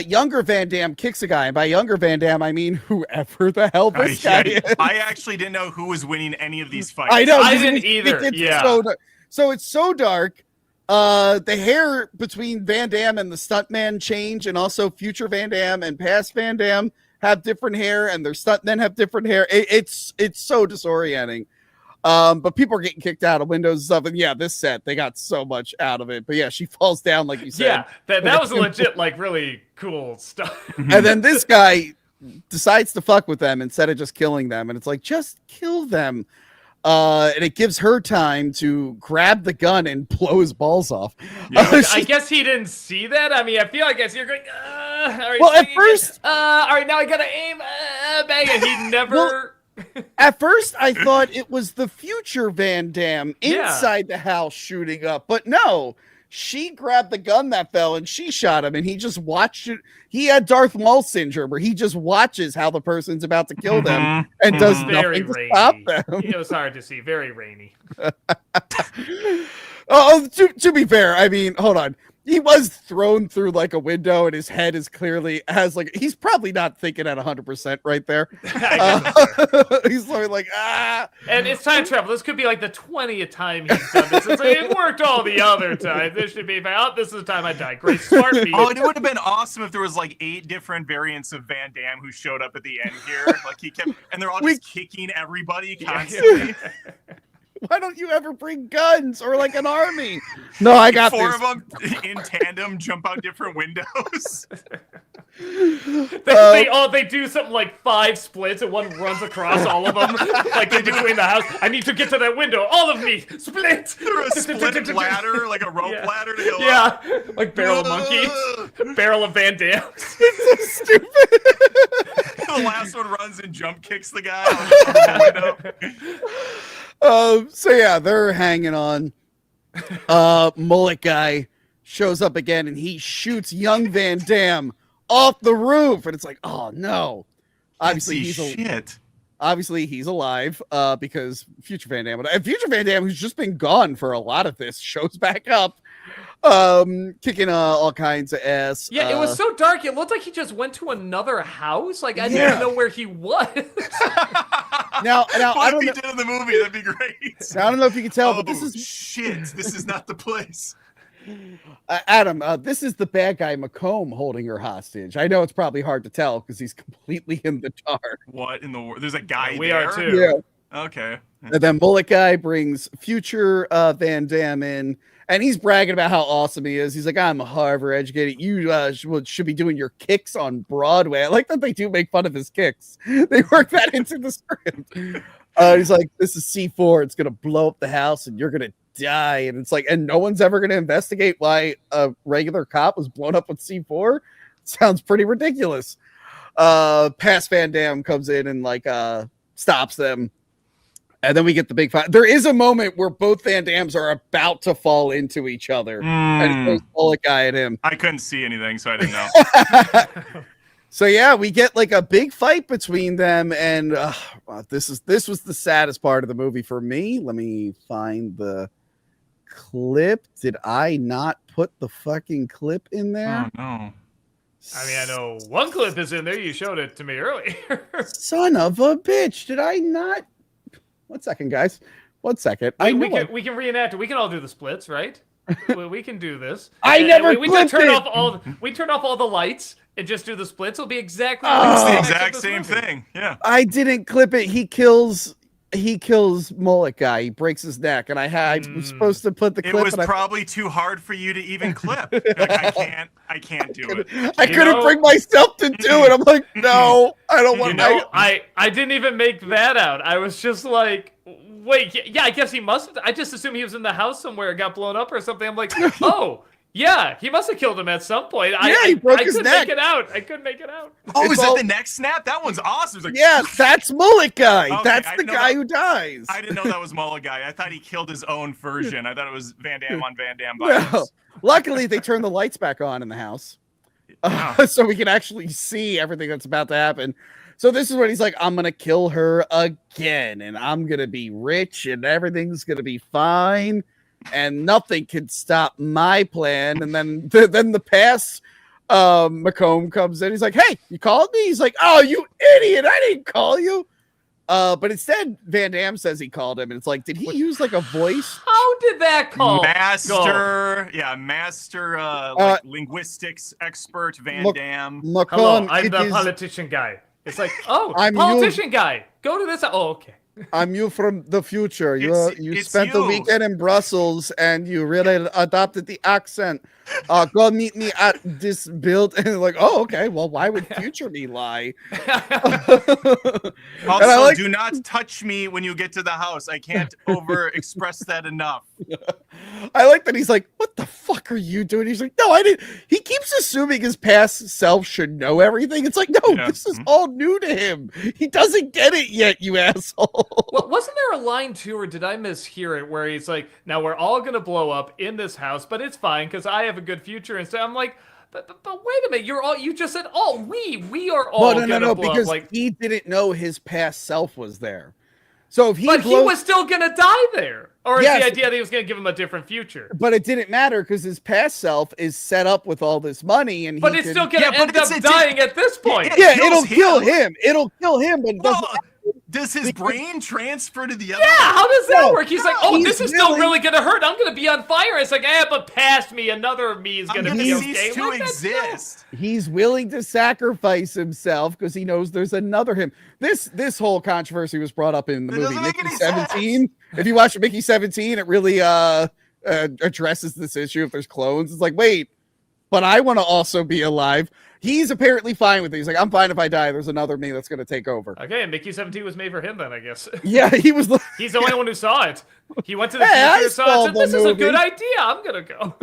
Younger Van Damme kicks a guy, and by younger Van Damme, I mean whoever the hell this guy is. I actually didn't know who was winning any of these fights. I know. I didn't either. So it's so dark. The hair between Van Damme and the stuntman change, and also future Van Damme and past Van Damme have different hair, and their stuntmen have different hair. It's so disorienting. But people are getting kicked out of windows and stuff. And yeah, this set, they got so much out of it. But yeah, she falls down, like you said. Yeah, that was legit, like, really cool stuff. And then this guy decides to fuck with them instead of just killing them. And it's like, just kill them. And it gives her time to grab the gun and blow his balls off. Yeah. I guess he didn't see that. I mean, I feel like as you're going, all right, Well, at first, all right, now I gotta aim, bang, and he never. Well, at first, I thought it was the future Van Damme inside the house shooting up, but no, she grabbed the gun that fell and she shot him, and he just watched it. He had Darth Maul syndrome, where he just watches how the person's about to kill them and does Very nothing rainy. to stop them. It was hard to see. Very rainy. To be fair, I mean, hold on. He was thrown through like a window, and his head is clearly has like he's probably not thinking at 100% right there. He's like And it's time travel. This could be like the 20th time he's done this. It's like, it worked all the other time. This should be this is the time I die. Great smart beat. Oh, and it would have been awesome if there was like 8 different variants of Van Damme who showed up at the end here. Like he kept, and they're all just kicking everybody constantly. Why don't you ever bring guns or like an army? No, I got Four this. of them in tandem jump out different windows. They do something like 5 splits and one runs across all of them, like in between the house. I need to get to that window. All of me split. They're a split ladder, like a rope ladder to go up. Yeah, like Barrel of Monkeys, Barrel of Van Dam. It's so stupid. The last one runs and jump kicks the guy out the window. So yeah, they're hanging on. Mullet guy shows up again and he shoots young Van Dam off the roof, and it's like, oh no. Obviously he's alive, because Future Van Dam, and Future Van Dam, who's just been gone for a lot of this, shows back up, kicking all kinds of ass. Yeah, it was so dark. It looked like he just went to another house. Like I didn't even know where he was. Now I don't know. If he did in the movie, that'd be great. I don't know if you can tell, but this is shit. This is not the place. Adam, this is the bad guy Macomb holding her hostage. I know it's probably hard to tell because he's completely in the dark. What in the world? There's a guy We there? are too. Yeah. Okay. And then Mullet guy brings Future Van Dam in, and he's bragging about how awesome he is. He's like, I'm a Harvard educated. You should be doing your kicks on Broadway. I like that they do make fun of his kicks. They work that into the script. He's like, this is C4. It's going to blow up the house, and you're going to die. And it's like, and no one's ever going to investigate why a regular cop was blown up with C4. Sounds pretty ridiculous. Past Van Dam comes in and like stops them. And then we get the big fight. There is a moment where both Van Dams are about to fall into each other. And there's Mullet guy at him. I couldn't see anything, so I didn't know. So yeah, we get like a big fight between them, and this was the saddest part of the movie for me. Let me find the clip. Did I not put the fucking clip in there? Oh no. I mean, I know one clip is in there. You showed it to me earlier. Son of a bitch! Did I not? 1 second, guys. 1 second. We can reenact it. We can all do the splits, right? we can do this. We turn off all the lights and just do the splits. It'll be exactly It's the exact same thing. Yeah. I didn't clip it. He kills Mullet guy. He breaks his neck, and I was supposed to put the clip. It was probably too hard for you to even clip. Like, I can't do it. I couldn't bring myself to do it. I'm like, no, I don't want. I didn't even make that out. I was just like, wait, yeah, I guess he must. I just assumed he was in the house somewhere, got blown up or something. I'm like, oh. Yeah, he must have killed him at some point. He broke his neck. I couldn't make it out. Oh, is that the neck snap? That one's awesome. Like, yeah, that's Mullet guy. Okay, that's the guy who dies. I didn't know that was Mullet guy. I thought he killed his own version. I thought it was Van Dam on Van Dam violence. No. Luckily, they turned the lights back on in the house, so we can actually see everything that's about to happen. So this is when he's like, I'm going to kill her again, and I'm going to be rich, and everything's going to be fine. And nothing can stop my plan. And then the past Macomb comes in. He's like, hey, you called me? He's like, oh, you idiot. I didn't call you. But instead, Van Dam says he called him. And it's like, did he use like a voice? How did that call? Master linguistics expert Van Dam. Hello, I'm the politician guy. It's like, oh, I'm politician guy. Go to this. Oh, okay. I'm you from the future. You spent the weekend in Brussels and you really adopted the accent. Go meet me at this build. And like, oh, okay. Well, why would future me lie? Also, do not touch me when you get to the house. I can't over express that enough. I like that he's like, what the fuck are you doing? He's like, no, I didn't. He keeps assuming his past self should know everything. It's like, no, this is all new to him. He doesn't get it yet, you asshole. Well, wasn't there a line too, or did I mishear it, where he's like, now we're all going to blow up in this house, but it's fine because I have a good future. And so I'm like, but wait a minute, you just said, we are all going to blow because up. Like, he didn't know his past self was there. So if he he was still going to die there. Or is the idea that he was going to give him a different future? But it didn't matter because his past self is set up with all this money, and but it's still going to end up dying at this point. Yeah, it'll kill him. It'll kill him, but it doesn't. Does his brain transfer to the other? Yeah, how does that work? He's like, oh, He's this is still really gonna hurt. I'm gonna be on fire. It's like, but past me, another me is gonna be okay. cease to exist. He's willing to sacrifice himself because he knows there's another him. This whole controversy was brought up in the movie Mickey 17. If you watch Mickey 17, it really addresses this issue. If there's clones, it's like, wait, but I want to also be alive. He's apparently fine with it. He's like, I'm fine if I die. There's another me that's going to take over. Okay, and Mickey 17 was made for him then, I guess. Yeah, he was. He's the only one who saw it. He went to the future, saw it, and said, this is a good idea. I'm going to go.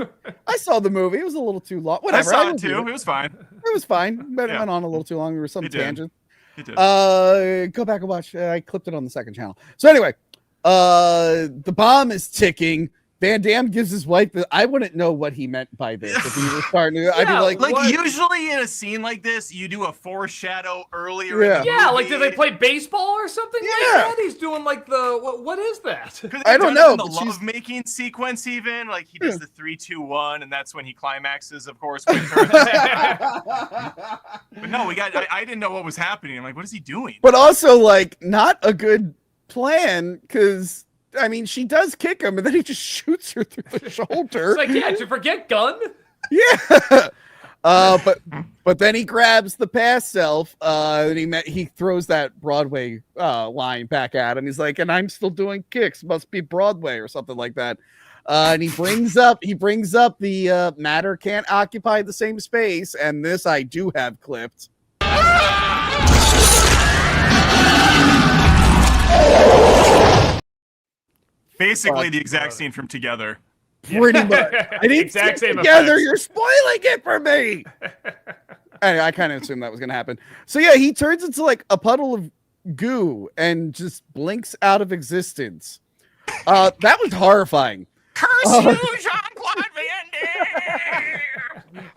I saw the movie. It was a little too long. Whatever. I saw it too. It was fine. It was fine. But it went on a little too long. There was some tangent. It did. Go back and watch. I clipped it on the second channel. So anyway, the bomb is ticking. Van Damme gives his wife. I wouldn't know what he meant by this. If he was starting to, I'd be like, what? Usually in a scene like this, you do a foreshadow earlier. Yeah. In the Yeah, movie. like did they play baseball or something? Yeah. Like that? He's doing like the what is that? I don't know. The love-making sequence, even like he does the 3-2-1, and that's when he climaxes, of course. With her. But no, I didn't know what was happening. I'm like, what is he doing? But also, like, not a good plan because. I mean, she does kick him, and then he just shoots her through the shoulder. It's like, yeah, did you forget gun? Yeah. But then he grabs the past self, and he throws that Broadway line back at him. He's like, and I'm still doing kicks. Must be Broadway or something like that. And he brings up the matter can't occupy the same space, and this I do have clipped. Basically, the exact scene from Together. Pretty much. I didn't Exact same together. effects. You're spoiling it for me. Anyway, I kind of assumed that was going to happen. So yeah, he turns into like a puddle of goo and just blinks out of existence. That was horrifying. Curse you, Jean-Claude Van Damme!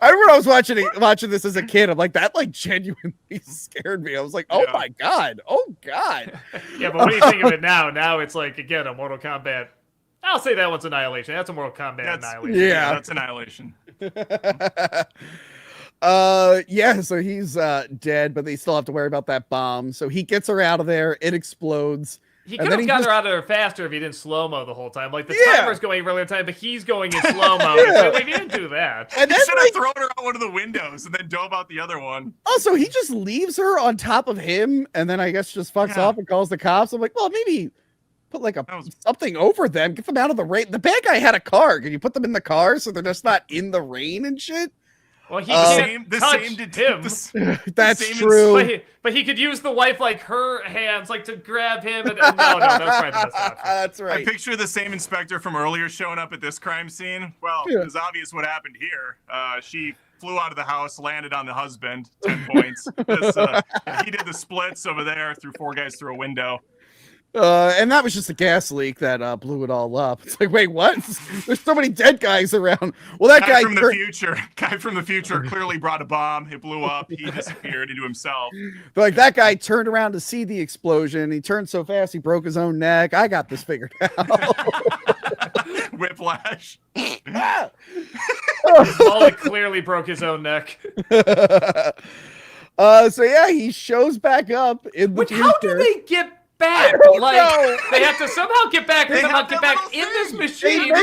I remember I was watching this as a kid. I'm like, that like genuinely scared me. I was like, oh my god, oh god. Yeah, but what do you think of it now? Now it's like again a Mortal Kombat. I'll say that one's Annihilation. That's a Mortal Kombat Annihilation. Yeah, that's Annihilation. Yeah, so he's dead, but they still have to worry about that bomb. So he gets her out of there. It explodes. He could have gotten her out of there faster if he didn't slow-mo the whole time. Like, the timer's going really time, but he's going in slow-mo. Like, he didn't do that. And He then, should have thrown her out one of the windows and then dove out the other one. also, he just leaves her on top of him, and then I guess just fucks off and calls the cops. I'm like, well, maybe put like something over them, get them out of the rain. The bad guy had a car. Can you put them in the car so they're just not in the rain and shit? Well, he can't touch him. That's true. But he could use the wife, like, her hands, like, to grab him. And no, that's right. That's right. I picture the same inspector from earlier showing up at this crime scene. Well, it was obvious what happened here. She flew out of the house, landed on the husband, 10 points. He did the splits over there, threw 4 guys through a window. And that was just a gas leak that blew it all up. It's like, wait, what? There's so many dead guys around. Well, that guy from the future clearly brought a bomb. It blew up. He disappeared into himself. But like that guy turned around to see the explosion. He turned so fast he broke his own neck. I got this figured out. Whiplash. Mullet clearly broke his own neck. So yeah, he shows back up in the future. How do they get back? Know. They have to somehow get back and somehow get back in this machine.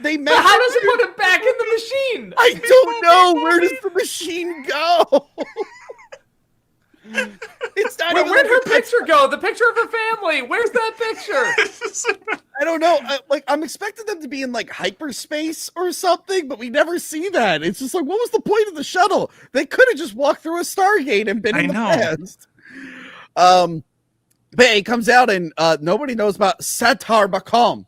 They mentioned but how does it put him back in the machine? I don't know. Where does the machine go? It's not even where'd her picture go? The picture of her family. Where's that picture? I don't know. I'm expecting them to be in like hyperspace or something, but we never see that. It's just like, what was the point of the shuttle? They could have just walked through a Stargate and been in the past. But he comes out and nobody knows about Satar Bakum.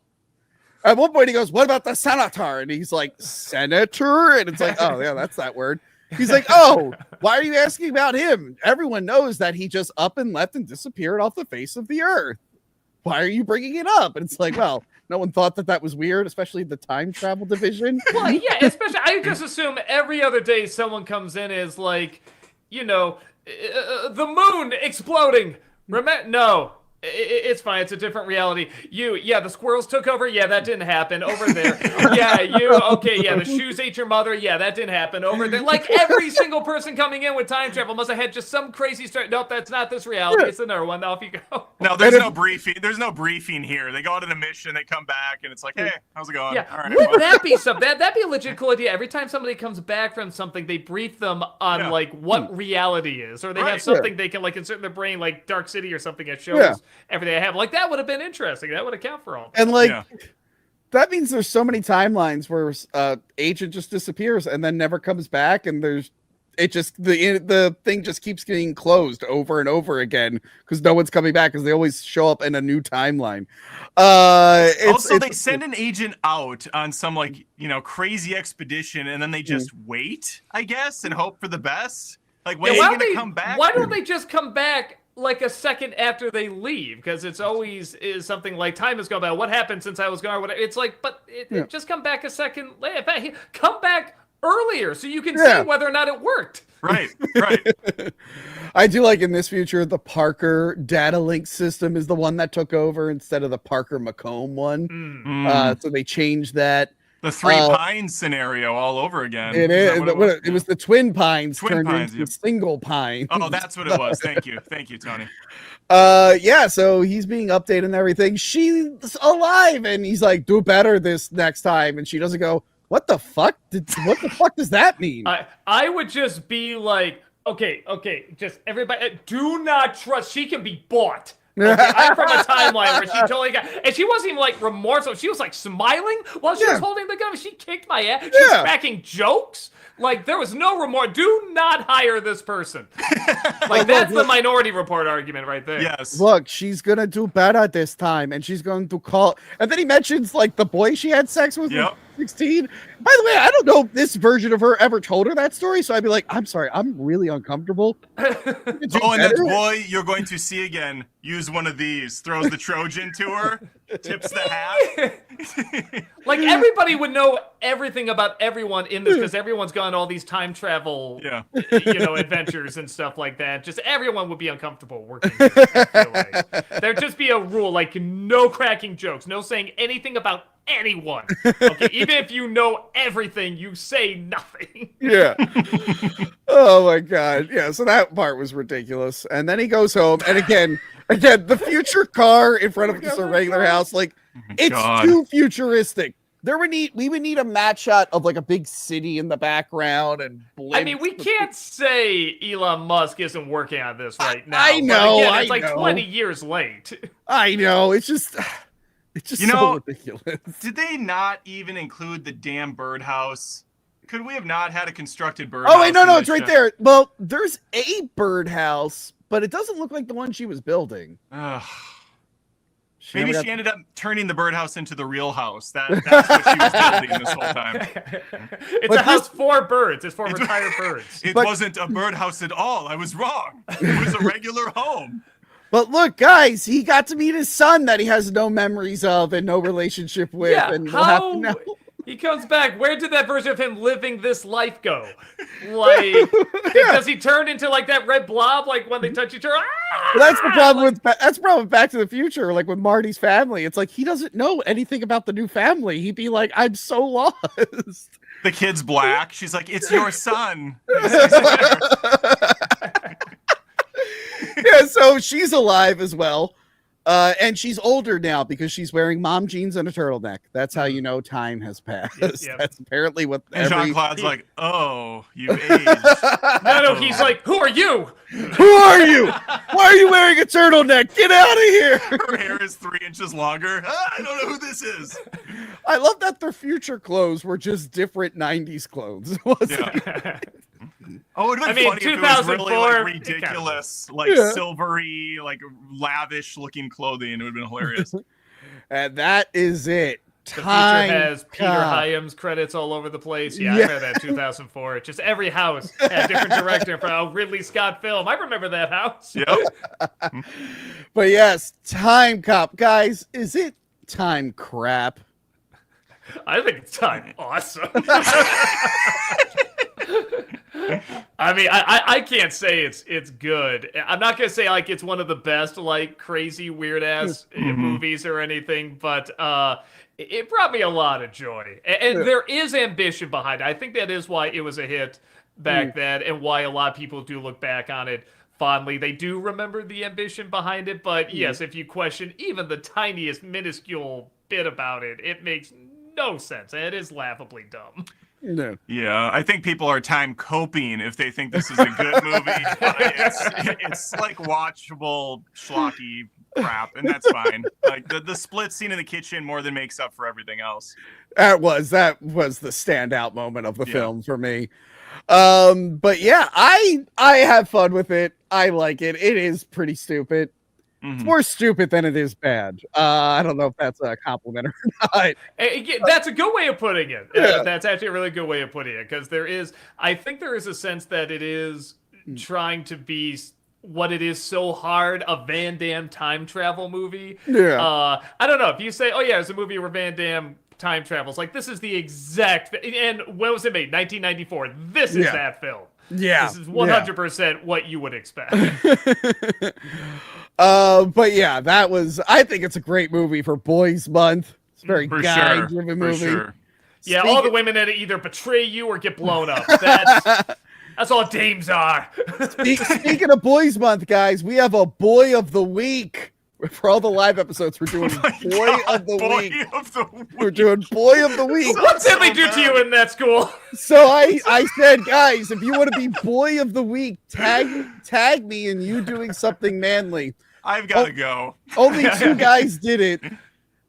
At one point he goes, what about the senator? And he's like, senator? And it's like, oh yeah, that's that word. He's like, oh, why are you asking about him? Everyone knows that he just up and left and disappeared off the face of the earth. Why are you bringing it up? And it's like, well, no one thought that was weird, especially the time travel division. Well, yeah, especially, I just assume every other day someone comes in is like, the moon exploding. No, It's fine. It's a different reality. Yeah, the squirrels took over. Yeah, that didn't happen. Over there. Yeah, okay, yeah, the shoes ate your mother. Yeah, that didn't happen. Over there. Like, every single person coming in with time travel must have had just some crazy story. Nope, that's not this reality. It's another one. Now, off you go. No, there's no briefing. There's no briefing here. They go out on a mission, they come back, and it's like, hey, how's it going? Yeah, All right, wouldn't that be something? That'd be a legit cool idea. Every time somebody comes back from something, they brief them on, like, what reality is. Or they have something they can, like, insert in their brain, like Dark City or something that shows everything they have. Like, that would have been interesting. That would account for all that. And like that means there's so many timelines where agent just disappears and then never comes back, and the thing just keeps getting closed over and over again because no one's coming back because they always show up in a new timeline. Also, they send an agent out on some crazy expedition, and then they just wait, I guess, and hope for the best. Like, when are you gonna come back? Why don't they just come back like a second after they leave? Because it's always is something like time has gone by. What happened since I was gone? Whatever. It's like, but just come back a second later. Come back earlier so you can see whether or not it worked. Right. I do like in this future, the Parker data link system is the one that took over instead of the Parker Macomb one. So they changed that. The Three Pines scenario all over again. It is. It was the Twin Pines turned into Single Pine. Oh, that's what it was. Thank you, Tony. So he's being updated and everything. She's alive, and he's like, "Do better this next time." And she doesn't go, "What the fuck? What the fuck does that mean?" I would just be like, okay, just everybody, do not trust. She can be bought. Okay, I'm from a timeline where she totally got, and she wasn't even like remorseful. She was like smiling while she was holding the gun. She kicked my ass. She was cracking jokes. Like, there was no remorse. Do not hire this person. Like, that's the Minority Report argument right there. Yes. Look, she's gonna do better this time, and she's going to call. And then he mentions like the boy she had sex with. 16. By the way, I don't know if this version of her ever told her that story, so I'd be like, I'm sorry, I'm really uncomfortable. And that boy you're going to see again, use one of these, throws the Trojan to her, tips the hat. Like, everybody would know everything about everyone in this because everyone's gone all these time travel, adventures and stuff like that. Just everyone would be uncomfortable working. I feel like. There'd just be a rule, like, no cracking jokes, no saying anything about anyone. Okay, even if you know everything, you say nothing. Oh my god. So that part was ridiculous. And then he goes home, and again, the future car in front of just a regular house, like, it's too futuristic. We would need a match shot of like a big city in the background and blimps. I mean, we can't say Elon Musk isn't working on this right now. I know. But again, it's like 20 years late. I know. It's just so ridiculous. Did they not even include the damn birdhouse? Could we have not had a constructed birdhouse? Oh, wait, no, it's right there. Well, there's a birdhouse, but it doesn't look like the one she was building. Maybe she ended up turning the birdhouse into the real house. That's what she was building this whole time. It's a house for birds. It's for retired birds. It wasn't a birdhouse at all. I was wrong. It was a regular home. But look, guys, he got to meet his son that he has no memories of and no relationship with. And we'll have to know. He comes back. Where did that version of him living this life go? Like, does he turn into like that red blob? Like when they touch each other? Well, that's the problem with Back to the Future. Like with Marty's family, it's like he doesn't know anything about the new family. He'd be like, "I'm so lost." The kid's black. She's like, "It's your son." So she's alive as well. And she's older now because she's wearing mom jeans and a turtleneck. That's how you know time has passed. Yep. That's apparently what Jean-Claude's like, "Oh, you've aged." No, he's like, "Who are you? Who are you? Why are you wearing a turtleneck? Get out of here." Her hair is 3 inches longer. I don't know who this is. I love that their future clothes were just different 90s clothes. Oh, it would have been funny if it was really like ridiculous, silvery, like lavish looking clothing. It would have been hilarious. And that is it. The future has Peter Hyams credits all over the place. I remember that 2004. Just every house had a different director for a Ridley Scott film. I remember that house. Yep. But yes, Timecop. Guys, is it time crap? I think it's time awesome. I mean, I can't say it's good. I'm not gonna say like it's one of the best like crazy weird ass movies or anything, but it brought me a lot of joy. And there is ambition behind it. I think that is why it was a hit back then, and why a lot of people do look back on it fondly. They do remember the ambition behind it, but yes, if you question even the tiniest minuscule bit about it, it makes no sense. And it is laughably dumb. No. Yeah, I think people are time coping if they think this is a good movie. But it's like watchable schlocky crap, and that's fine. Like the split scene in the kitchen more than makes up for everything else. That was the standout moment of the film for me. But yeah, I have fun with it. I like it. It is pretty stupid. It's more stupid than it is bad. I don't know if that's a compliment or not. That's a good way of putting it. Yeah. That's actually a really good way of putting it, because I think there is a sense that it is trying to be what it is so hard, a Van Damme time travel movie. Yeah. I don't know, if you say, oh yeah, it's a movie where Van Damme time travels, like this is the exact, and when was it made? 1994. This is that film. Yeah. This is 100% what you would expect. But yeah, I think it's a great movie for Boys Month. It's a very guy-driven movie. Sure. Yeah, all the women that either betray you or get blown up. That's all dames are. Speaking of Boys Month, guys, we have a Boy of the Week. For all the live episodes, we're doing Boy of the Week. We're doing Boy of the Week. What did they do to you in that school? So I said, guys, if you want to be Boy of the Week, tag me in you doing something manly. I've got to go. Only 2 guys did it.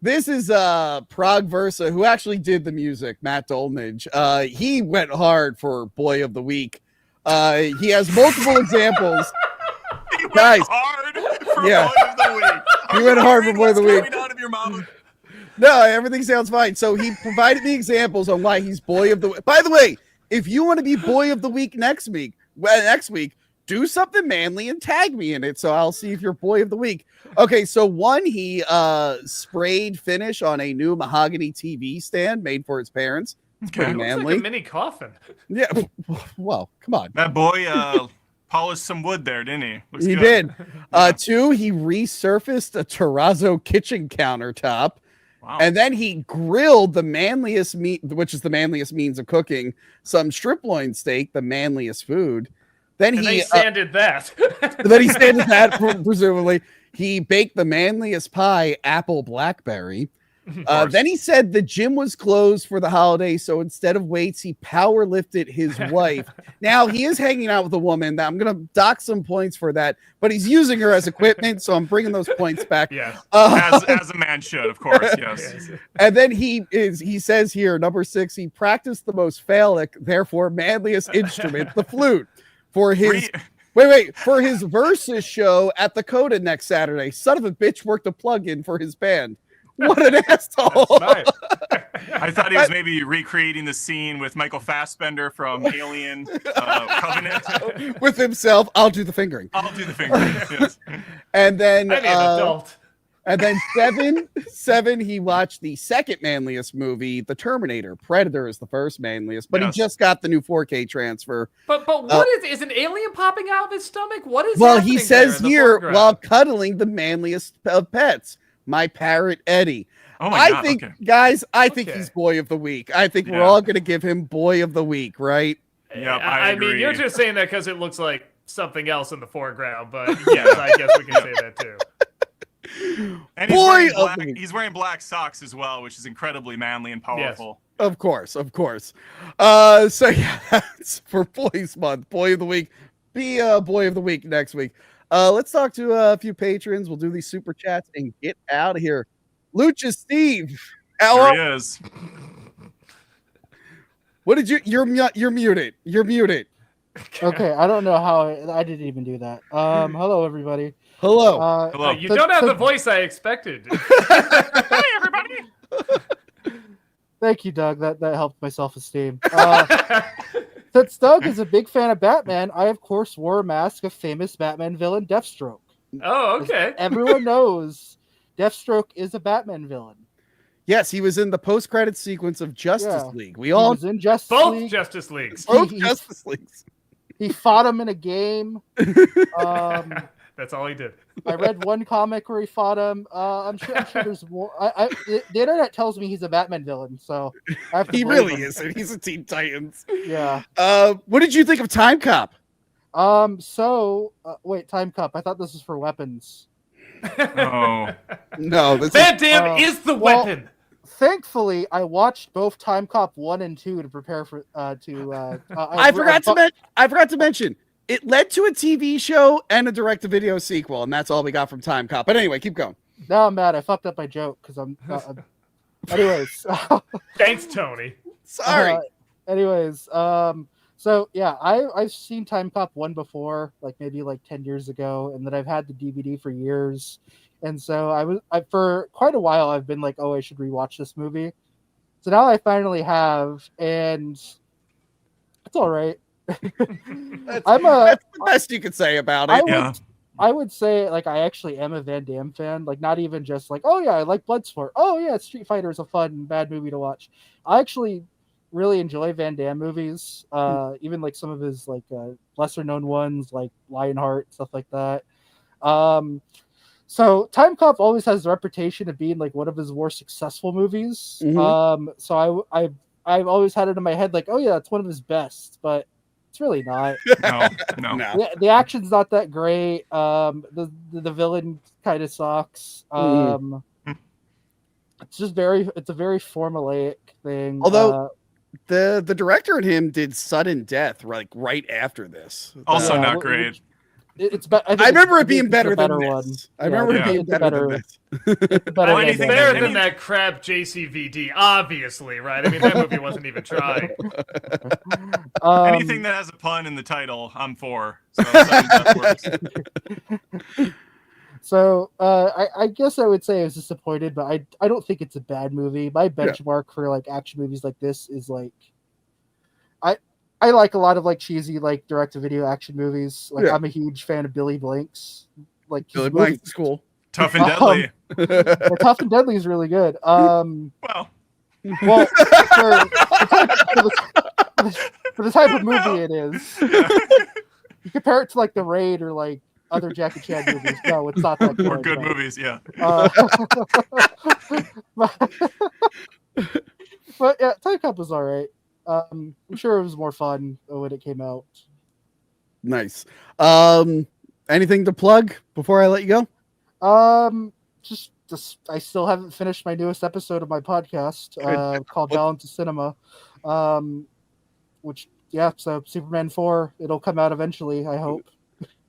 This is Prague Versa, who actually did the music, Matt Dolmage. He went hard for Boy of the Week. He has multiple examples. He went Guys, hard for Boy of the Week. He went hard for Boy of the Week. Coming out of your mouth? No, everything sounds fine. So he provided me examples on why he's Boy of the Week. By the way, if you want to be Boy of the Week next week, do something manly and tag me in it, so I'll see if you're Boy of the Week. Okay, so one, he sprayed finish on a new mahogany TV stand made for his parents. It's pretty manly. Like a mini coffin. Yeah, well, come on. That boy polished some wood there, didn't he? Looks He good. did. 2, he resurfaced a terrazzo kitchen countertop. Wow. And then he grilled the manliest meat, which is the manliest means of cooking, some strip loin steak, the manliest food. Then he sanded that. Then he sanded that, presumably. He baked the manliest pie, apple blackberry. Then he said the gym was closed for the holiday, so instead of weights, he power lifted his wife. Now, he is hanging out with a woman. I'm going to dock some points for that, but he's using her as equipment, so I'm bringing those points back. Yes. As a man should, of course, yes. And then he says here, number 6, he practiced the most phallic, therefore manliest instrument, the flute, for his... for his Versus show at the Coda next Saturday. Son of a bitch worked a plug-in for his band. What an asshole! Nice. I thought he was maybe recreating the scene with Michael Fassbender from Alien Covenant. With himself, I'll do the fingering. I'll do the fingering. Yes. And then, I need an adult. And then 7, he watched the second manliest movie, The Terminator. Predator is the first manliest, but he just got the new 4K transfer. But what is an alien popping out of his stomach? What is? Well, he says here, foreground? while cuddling the manliest of pets, my parrot Eddie. Oh my God, I think, okay. guys, I think he's Boy of the Week. I think we're all going to give him Boy of the Week, right? Yep, I mean, agree. you're just saying that because it looks like something else in the foreground, but yes, I guess we can say that too. And he's wearing black socks as well, which is incredibly manly and powerful. Yes. Of course. So yeah, that's for Boys Month. Boy of the Week. Be a Boy of the Week next week. Let's talk to a few patrons. We'll do these super chats and get out of here. Lucha Steve. There he is. What did you're muted. You're muted. Okay, I don't know how I didn't even do that. Hello everybody. Hello. Hello. You don't have the voice I expected. Hey everybody. Thank you, Doug. That helped my self-esteem. Since Doug is a big fan of Batman, I of course wore a mask of famous Batman villain Deathstroke. Oh, okay. Everyone knows Deathstroke is a Batman villain. Yes, he was in the post-credit sequence of Justice League. We He all was in Justice Both League. Justice Leagues. both Justice Leagues. He fought him in a game. That's all he did. I read one comic where he fought him. I'm sure there's more. The internet tells me he's a Batman villain, so I have to He believe really him. is. He's a Teen Titans. Yeah. What did you think of Timecop? Wait, Timecop. I thought this was for weapons. Oh, No, this Van Damme is the weapon. Thankfully, I watched both Timecop 1 and 2 to prepare for I forgot to mention it led to a TV show and a direct-to-video sequel, and that's all we got from Timecop. But anyway, keep going. Now I'm mad. I fucked up my joke because I'm. Anyways. Thanks, Tony. Sorry. So yeah, I've seen Timecop 1 before, like maybe 10 years ago, and then I've had the DVD for years. And so for quite a while I've been like, oh, I should rewatch this movie. So now I finally have, and it's all right. That's the best you could say about it. I would say I actually am a Van Damme fan. Not even just oh yeah, I like Bloodsport. Oh yeah, Street Fighter is a fun bad movie to watch. I actually really enjoy Van Damme movies. Even some of his lesser known ones like Lionheart, stuff like that. So Timecop always has the reputation of being one of his more successful movies. So I've always had it in my head oh yeah, it's one of his best, but it's really not. No. The action's not that great. The villain kind of sucks. It's just it's a very formulaic thing. Although the director and him did sudden death right after this. Also not great. I remember it being better than this. One. I remember it being better than this. Anything better than that crap JCVD, obviously, right? I mean, that movie wasn't even trying. Anything that has a pun in the title, I'm for. So that works. So I guess I would say I was disappointed, but I don't think it's a bad movie. My benchmark for action movies like this is I like a lot of cheesy direct-to-video action movies. I'm a huge fan of Billy Blank's. Billy Blank's cool. Tough and Deadly. Tough and Deadly is really good. Well, for the type of movie it is, you compare it to The Raid or other Jackie Chan movies. No, it's not that good. Or good movies, yeah. But yeah, Timecop was all right. I'm sure it was more fun when it came out. Nice. Anything to plug before I let you go? Just I still haven't finished my newest episode of my podcast called Balance of Cinema. So Superman 4, it'll come out eventually, I hope.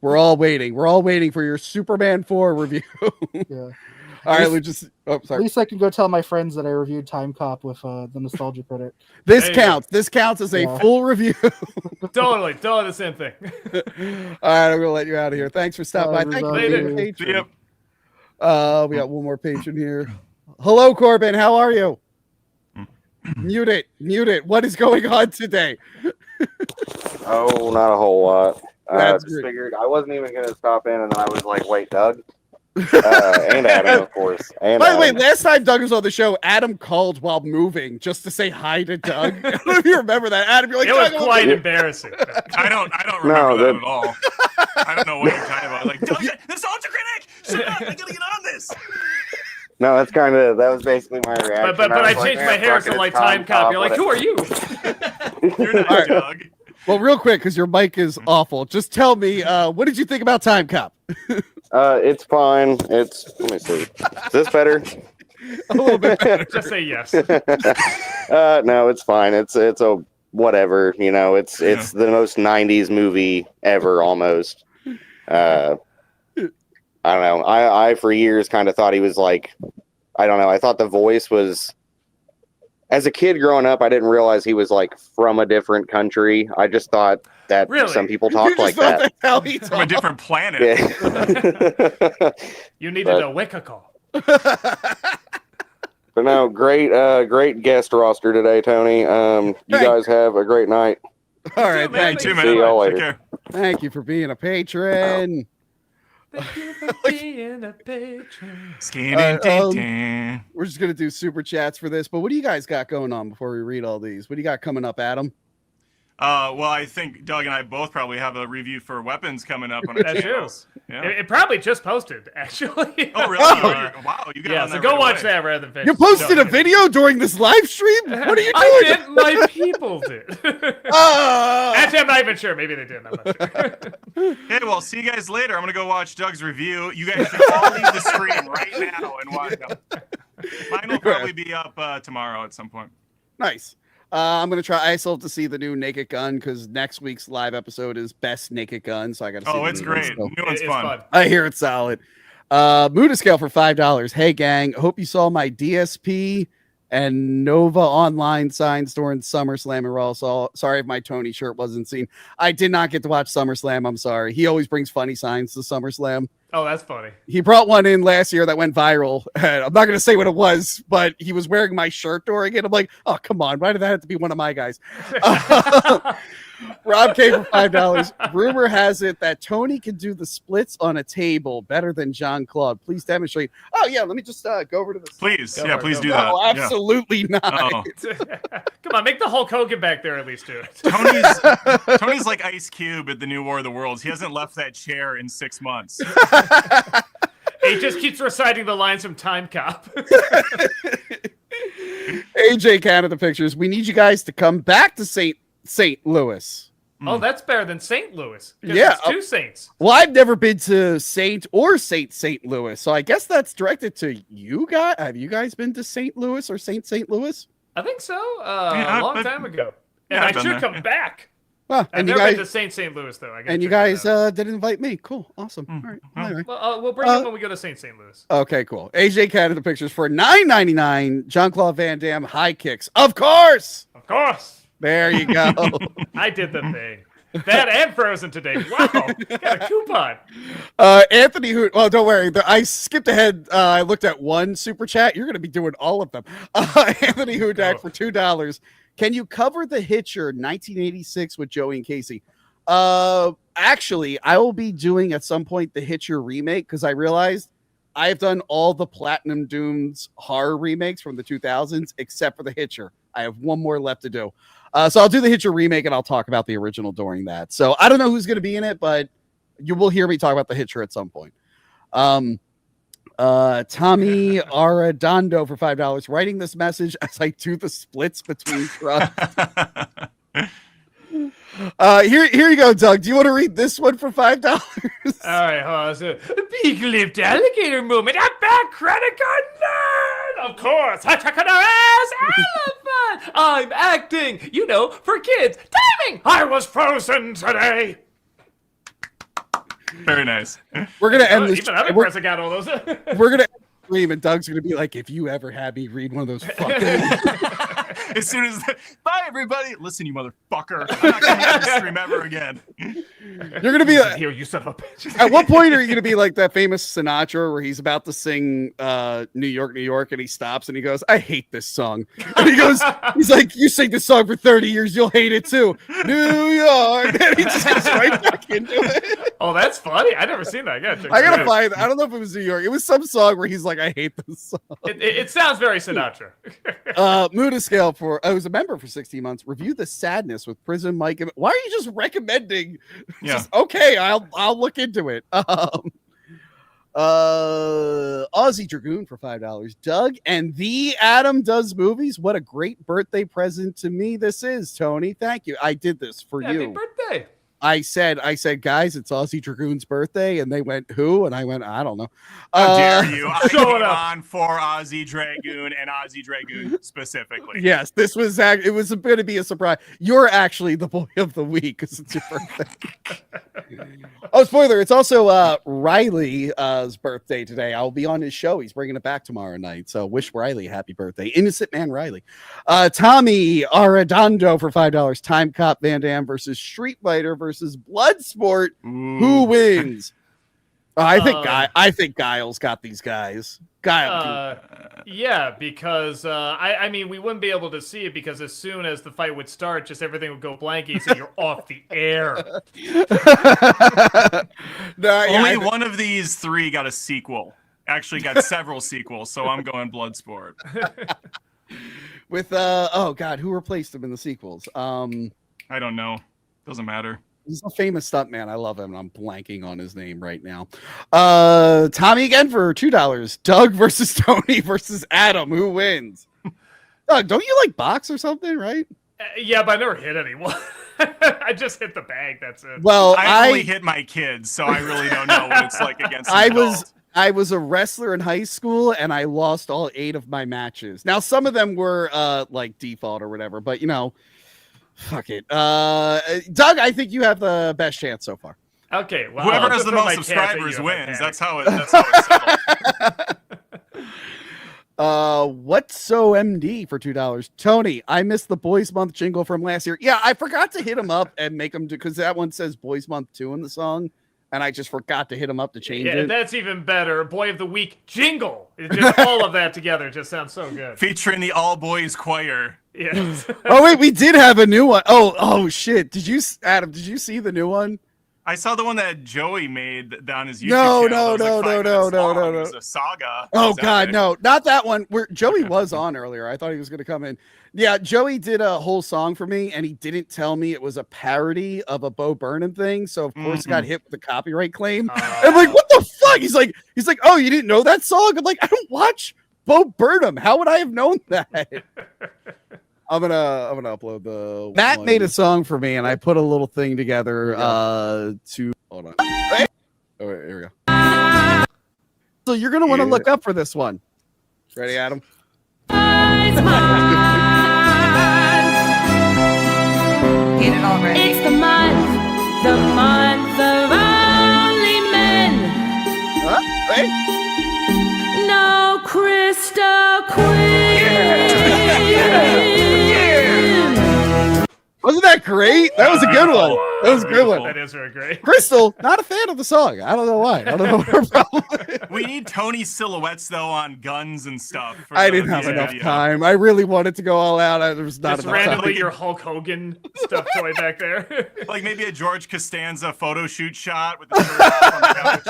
We're all waiting. We're all waiting for your Superman 4 review. Yeah. All right, sorry. At least I can go tell my friends that I reviewed Timecop with the Nostalgia Critic. This counts. This counts as a full review. Totally the same thing. All right, I'm gonna let you out of here. Thanks for stopping by. Thank you for being a patron. We got one more patron here. Hello, Corbin. How are you? Mute it. What is going on today? Oh, not a whole lot. That's just great. figured I wasn't even going to stop in, and then I was like, wait, Doug? And Adam, of course. And By the way, Adam. last time Doug was on the show, Adam called while moving just to say hi to Doug. I don't know if you remember that. Adam, you're like, It was Doug, quite embarrassing. I don't remember that at all. I don't know what you're talking about. The Nostalgia Critic! Shut up! I gotta get on this! No, that was basically my reaction. But I was like, changed man, my hair fuck it, to it's Timecop. You're like, who are you? You're not All right. Doug. Well, real quick, because your mic is awful. Just tell me, what did you think about Timecop? It's fine. Let me see. Is this better? A little bit better. Just say yes. No, it's fine. It's a whatever. It's the most '90s movie ever, almost. I don't know. I for years kind of thought he was I don't know. I thought the voice was. As a kid growing up, I didn't realize he was from a different country. I just thought that some people talk like that. That's how he From a talked. different planet. Yeah. You needed a Wicca call. But no, great guest roster today, Tony. You guys have a great night. All right, Man, thank you. man. See y'all Take later. care. Thank you for being a patron. Thank you for being a patron. We're just gonna do super chats for this, but what do you guys got going on before we read all these? What do you got coming up, Adam? Well, I think Doug and I both probably have a review for weapons coming up on our That's channels. Yeah. It probably just posted, actually. Oh, really? Wow, you got Yeah, on so that go right watch away. that rather than You posted a video during this live stream? What are you doing? I did. My people did. Oh! Actually, I'm not even sure. Maybe they did. I'm not sure. Hey, well, see you guys later. I'm going to go watch Doug's review. You guys should all leave the screen right now and watch them. Mine will probably be up tomorrow at some point. Nice. I'm gonna try. I still have to see the new Naked Gun because next week's live episode is Best Naked Gun, so I got to see. Oh, it's great. New one's fun. I hear it's solid. Muda Scale for $5. Hey gang, hope you saw my DSP and Nova online signs during SummerSlam and Raw. So sorry if my Tony shirt wasn't seen. I did not get to watch SummerSlam. I'm sorry. He always brings funny signs to SummerSlam. Oh, that's funny. He brought one in last year that went viral. I'm not going to say what it was, but he was wearing my shirt during it. I'm like, oh, come on. Why did that have to be one of my guys? Rob K for $5. Rumor has it that Tony can do the splits on a table better than Jean-Claude. Please demonstrate. Oh, yeah. Let me just go over to the. Please. Go Yeah, for it, please go do for it. that. No, absolutely not. Oh. Come on, make the Hulk Hogan back there at least do it. Tony's like Ice Cube at the New War of the Worlds. He hasn't left that chair in 6 months. He just keeps reciting the lines from Timecop. AJ Canada Pictures. We need you guys to come back to St. Louis. Oh, that's better than St. Louis. Yeah, It's two saints. Well, I've never been to St. Louis, so I guess that's directed to you guys. Have you guys been to St. Louis or St. Louis? I think so. Yeah, a long time ago. And yeah, I I've been should there, come yeah. back. Well, I've and you never guys, been to St. Louis, though. and you guys did invite me. Cool, awesome. All right. Anyway. Well, we'll bring them when we go to St. Louis. Okay, cool. AJ Canada Pictures for $9.99. Jean-Claude Van Damme high kicks, of course. Of course. There you go. I did the thing. That and Frozen today. Wow. Got a coupon. Anthony Hoot. Oh, don't worry. I skipped ahead. I looked at one super chat. You're going to be doing all of them. Anthony Hudak for $2. Can you cover The Hitcher 1986 with Joey and Casey? Actually, I will be doing at some point The Hitcher remake because I realized I've done all the Platinum Dooms horror remakes from the 2000s except for The Hitcher. I have one more left to do. So I'll do The Hitcher remake and I'll talk about the original during that. So I don't know who's going to be in it, but you will hear me talk about The Hitcher at some point. Tommy Arredondo for $5. Writing this message as I do the splits between trucks. Here you go, Doug. Do you want to read this one for $5? All right, hold on. So, big-lipped alligator moment. I'm back, credit card nerd. Of course. I check on our ass. Elephant. I'm acting, for kids. Timing. I was frozen today. Very nice. We're gonna end this. Even I'm impressed I got all those. We're gonna end the stream, and Doug's gonna be like, "If you ever had me read one of those fucking." As soon as bye everybody, listen, you motherfucker. I'm not gonna make this stream ever again. You're gonna be Here, you son of a bitch. at what point are you gonna be like that famous Sinatra where he's about to sing New York, New York, and he stops and he goes, I hate this song. And he's like, you sing this song for 30 years, you'll hate it too. New York. And he just gets right back into it. Oh, that's funny. I never seen that. I gotta find I don't know if it was New York. It was some song where he's like, I hate this song. It sounds very Sinatra. Muda Scale I was a member for 16 months. Review The Sadness with Prison Mike. Why are you just recommending? Yeah. Okay, I'll look into it. Aussie Dragoon for $5. Doug and the Adam does movies. What a great birthday present to me this is, Tony. Thank you. I did this for Happy you. birthday. I said, guys, it's Aussie Dragoon's birthday, and they went, who? And I went, I don't know. How dare you? I Show came it up. on for Ozzy Dragoon and Ozzy Dragoon specifically. Yes, this was it was going to be a surprise. You're actually the boy of the week because it's your birthday. Oh, spoiler! It's also Riley's birthday today. I'll be on his show. He's bringing it back tomorrow night. So wish Riley a happy birthday, Innocent Man Riley. Tommy Arredondo for $5. Timecop Van Damme versus Street Fighter versus Bloodsport. Ooh. Who wins? I think Guile's got these guys. Guile. Yeah, because I mean, we wouldn't be able to see it because as soon as the fight would start, just everything would go blanky, so you're off the air. Only one of these three got a sequel. Actually, got several sequels. So I'm going Bloodsport. With oh god, who replaced him in the sequels? I don't know. Doesn't matter. He's a famous stuntman. I love him. I'm blanking on his name right now. Tommy again for $2. Doug versus Tony versus Adam. Who wins? Doug, don't you like box or something, right? Yeah, but I never hit anyone. I just hit the bag. That's it. Well, I only hit my kids, so I really don't know what it's like against an adult. I was a wrestler in high school, and I lost all 8 of my matches. Now, some of them were like default or whatever, but you know, fuck it. Doug, I think you have the best chance so far. Okay, well, whoever has the most subscribers wins. That's how it's settled. What's so MD for $2? Tony, I missed the Boys Month jingle from last year. Yeah, I forgot to hit him up and make him do, because that one says Boys Month 2 in the song, and I just forgot to hit him up to change it. Yeah, that's even better. Boy of the Week jingle. It's just all of that together just sounds so good. Featuring the all boys choir. Yes. Oh wait, we did have a new one. Oh shit! Adam? Did you see the new one? I saw the one that Joey made on his YouTube No. channel. It was a saga. Oh god, no, not that one. Where Joey was on earlier. I thought he was going to come in. Yeah, Joey did a whole song for me, and he didn't tell me it was a parody of a Bo Burnham thing. So of course, got hit with the copyright claim. I'm like, what the fuck? He's like, oh, you didn't know that song? I'm like, I don't watch Bo Burnham. How would I have known that? I'm gonna upload the. Matt made a song for me, and I put a little thing together. To hold on. Hey. Oh, wait, here we go. So you're gonna want to look up for this one. Ready, Adam? Get it already. It's the month of only men. Hey. No Crystal Queen. Wasn't that great? That was a good one. That was a good one. That is very great. Crystal, not a fan of the song. I don't know why. I don't know what her problem is. We need Tony silhouettes though on guns and stuff. I didn't have enough time. I really wanted to go all out. There was not just enough randomly time. your Hulk Hogan stuffed toy back there. Like maybe a George Costanza photo shoot shot with the shirt off on the couch.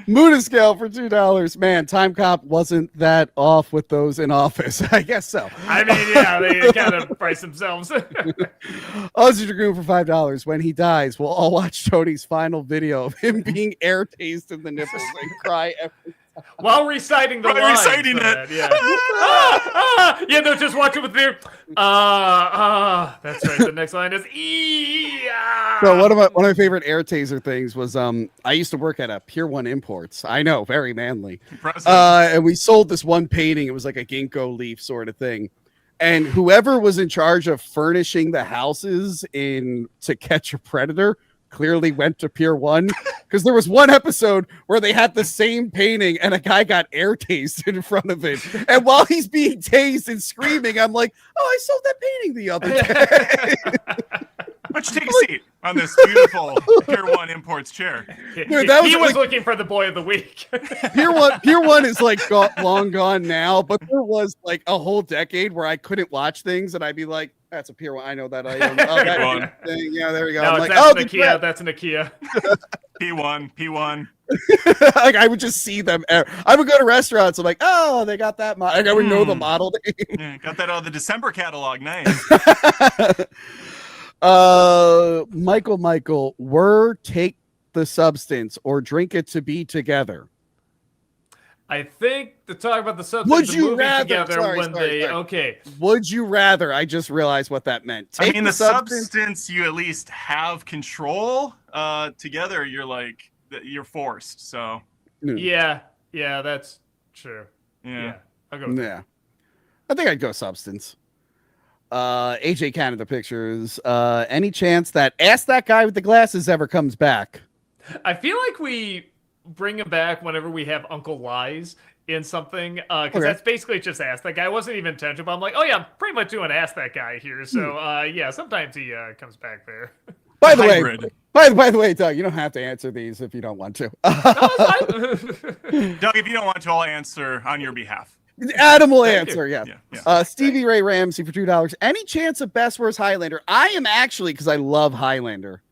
Mooniscale for $2. Man, Timecop wasn't that off with those in office. I guess so. I mean, yeah, they kind of price themselves. Ozzy Dragoon for $5. When he dies, we'll all watch Tony's final video of him being air tased in the nipples and cry every while reciting the lines. Reciting it. Yeah. Yeah, no, just watch it with their that's right. The next line is So one of my favorite air taser things was I used to work at a Pier 1 Imports. I know, very manly. And we sold this one painting. It was like a ginkgo leaf sort of thing. And whoever was in charge of furnishing the houses in To Catch a Predator clearly went to Pier 1, because there was one episode where they had the same painting and a guy got air tased in front of it. And while he's being tased and screaming, I'm like, oh, I sold that painting the other day. Why don't you take a seat on this beautiful Pier 1 Imports chair? Dude, that he was was looking for the boy of the week. Pier 1 is like long gone now, but there was like a whole decade where I couldn't watch things and I'd be like, that's a Pier 1. I know that item. Oh, that thing. Yeah, there we go. No, I'm like, that's an IKEA. That's an IKEA. P1. Like I would just see them. I would go to restaurants. I'm like, oh, they got that model. Like, I would know the model name. Yeah, got that out of the December catalog. Nice. Michael, take the substance or drink it to be together. I think the talk about the substance Would you moving rather? together Sorry. okay. Would you rather? I just realized what that meant. I mean, the substance you at least have control. Together, you're like you're forced. So yeah, that's true. Yeah. I'll go with yeah. I think I'd go substance. AJ Canada Pictures. Any chance that Ask That Guy with the Glasses ever comes back? I feel like we bring him back whenever we have Uncle Lies in something, because that's basically just Ask That Guy. It wasn't even intentional, but I'm like, oh yeah, I'm pretty much doing Ask That Guy here. So yeah, sometimes he comes back there. By the way, Doug, you don't have to answer these if you don't want to. Doug, if you don't want to, I'll answer on your behalf. Adam will answer, yeah. Stevie Great. Ray Ramsey for $2. Any chance of Best Worst Highlander? I am actually, because I love Highlander.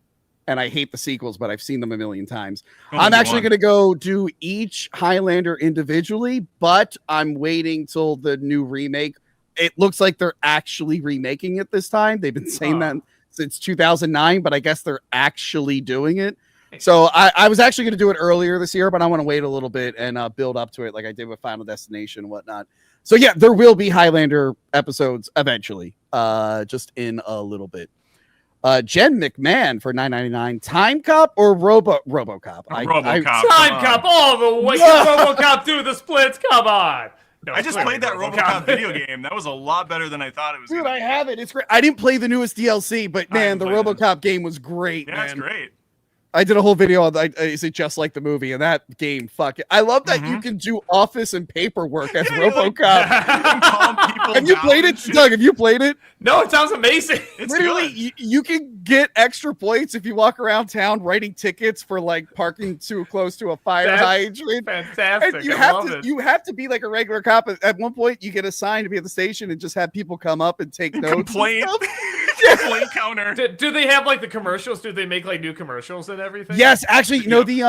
and I hate the sequels, but I've seen them a million times. Only I'm actually one. going to go do each Highlander individually, but I'm waiting till the new remake. It looks like they're actually remaking it this time. They've been saying that since 2009, but I guess they're actually doing it. So I was actually going to do it earlier this year, but I want to wait a little bit and build up to it like I did with Final Destination and whatnot. So yeah, there will be Highlander episodes eventually, just in a little bit. Jen McMahon for $9.99. Timecop or RoboCop? RoboCop. Timecop all the way. RoboCop do the splits. Come on. No, I just played that RoboCop video game. That was a lot better than I thought it was. Dude, gonna I be. have it. It's great. I didn't play the newest DLC, but man, the RoboCop game was great. Yeah, man. it's great. I did a whole video on is it just like the movie, and that game, fuck it. I love that you can do office and paperwork as RoboCop. Have you played it, Doug? Have you played it? No, it sounds amazing. It's Literally, you can get extra points if you walk around town writing tickets for like parking too close to a fire hydrant. Fantastic. And you I have to be like a regular cop. At one point, you get assigned to be at the station and just have people come up and take notes. Complaint. Complaint counter. Do they have like the commercials? Do they make like new commercials and everything? Yes, actually, you know the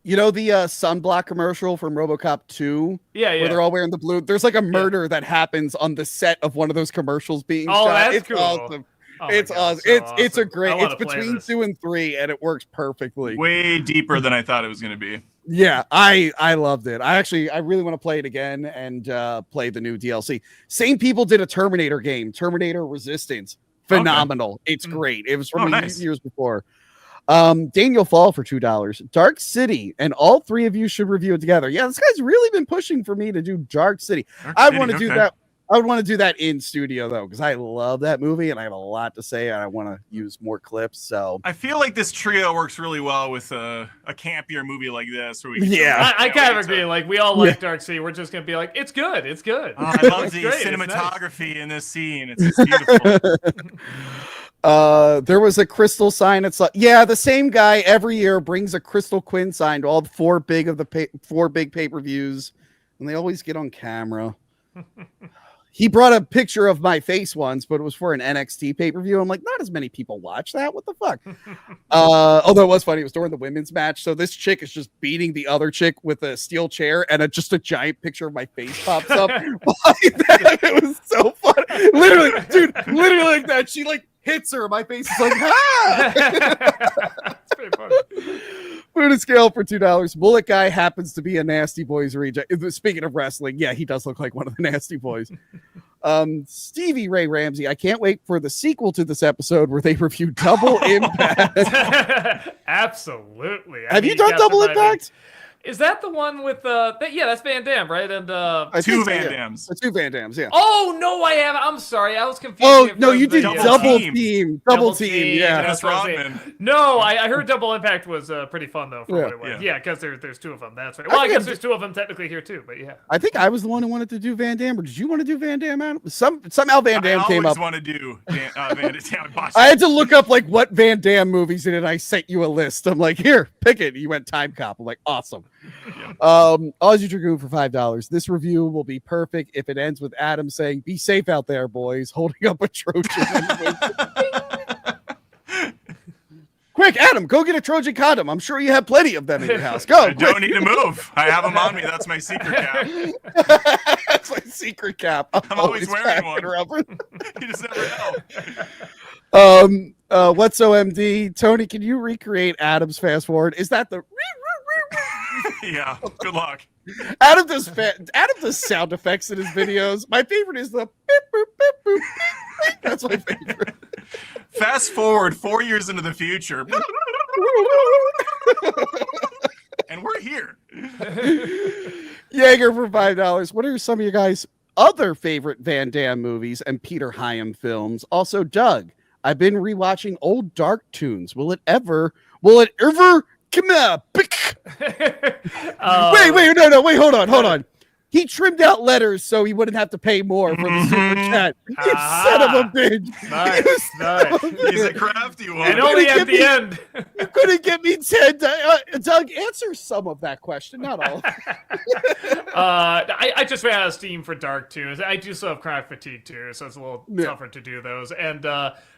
sunblock commercial from RoboCop 2? Yeah, yeah. Where they're all wearing the blue. There's like a murder that happens on the set of one of those commercials being Oh, shot. that's It's cool. awesome. Oh my It's God, awesome. so It's a awesome. great. I wanna It's play between this. 2 and 3, and it works perfectly. Way deeper than I thought it was going to be. Yeah, I loved it. I really want to play it again and play the new DLC. Same people did a Terminator game, Terminator Resistance. Phenomenal. Okay. It's great. It was from years before. Daniel Fall for $2. Dark City, and all three of you should review it together. Yeah, this guy's really been pushing for me to do Dark City. I want to do that. I would want to do that in studio though, because I love that movie and I have a lot to say and I want to use more clips. So I feel like this trio works really well with a campier movie like this. Where we I kind of agree. Like we all like Dark City. We're just gonna be like, it's good. It's good. Oh, I love the cinematography in this scene. It's beautiful. There was a crystal sign. It's like, yeah, the same guy every year brings a Crystal Quinn sign to all four big pay-per-views, and they always get on camera. He brought a picture of my face once, but it was for an NXT pay-per-view. I'm like, not as many people watch that. What the fuck? Although it was funny. It was during the women's match. So this chick is just beating the other chick with a steel chair, and just a giant picture of my face pops up. It was so funny. Literally like that. She like hits her. My face is like, It's pretty funny. Food and scale for $2. Bullet Guy happens to be a Nasty Boys reject. Speaking of wrestling, yeah, he does look like one of the Nasty Boys. Stevie Ray Ramsey. I can't wait for the sequel to this episode where they review Double Impact. Absolutely. Have you done Double Impact? Is that the one with yeah, that's Van Damme, right? And two Van Dammes. Two Van Dammes, yeah. Oh no, I haven't. I'm sorry, I was confused. Oh no, you did Double Team. Double Team, yeah. That's Rodman. No, I heard Double Impact was pretty fun though. For what it was. Yeah, because there's two of them. That's right. Well, I guess there's two of them technically here too, but yeah. I think I was the one who wanted to do Van Damme, or did you want to do Van Damme? Adam? Somehow Van Damme came up. I always want to do Van Damme. I had to look up like what Van Damme movies did, and I sent you a list. I'm like, here, pick it. You went Timecop. I'm like, awesome. Yeah. Aussie Dragoon for $5. This review will be perfect if it ends with Adam saying, "Be safe out there, boys," holding up a Trojan. Quick, Adam, go get a Trojan condom. I'm sure you have plenty of them in your house. Go. I don't need to move. I have them on me. That's my secret cap. That's my secret cap. I'm always wearing one. You just never know. What's OMD? Tony, can you recreate Adam's fast forward? Is that the yeah, good luck. Adam does sound effects in his videos. My favorite is the beep, boop, beep, boop, beep, beep. That's my favorite. Fast forward 4 years into the future. And we're here. Jaeger for $5. What are some of you guys' other favorite Van Damme movies and Peter Hyam films? Also, Doug, I've been rewatching old Dark Tunes. Will it ever come on. Wait, hold on. He trimmed out letters so he wouldn't have to pay more for the super chat. You son of a bitch. Nice. He's a crafty one. And only at the end. You couldn't get me 10. Doug, answer some of that question, not all. I just ran out of steam for Dark Tunes. I do still have chronic fatigue too, so it's a little tougher to do those. And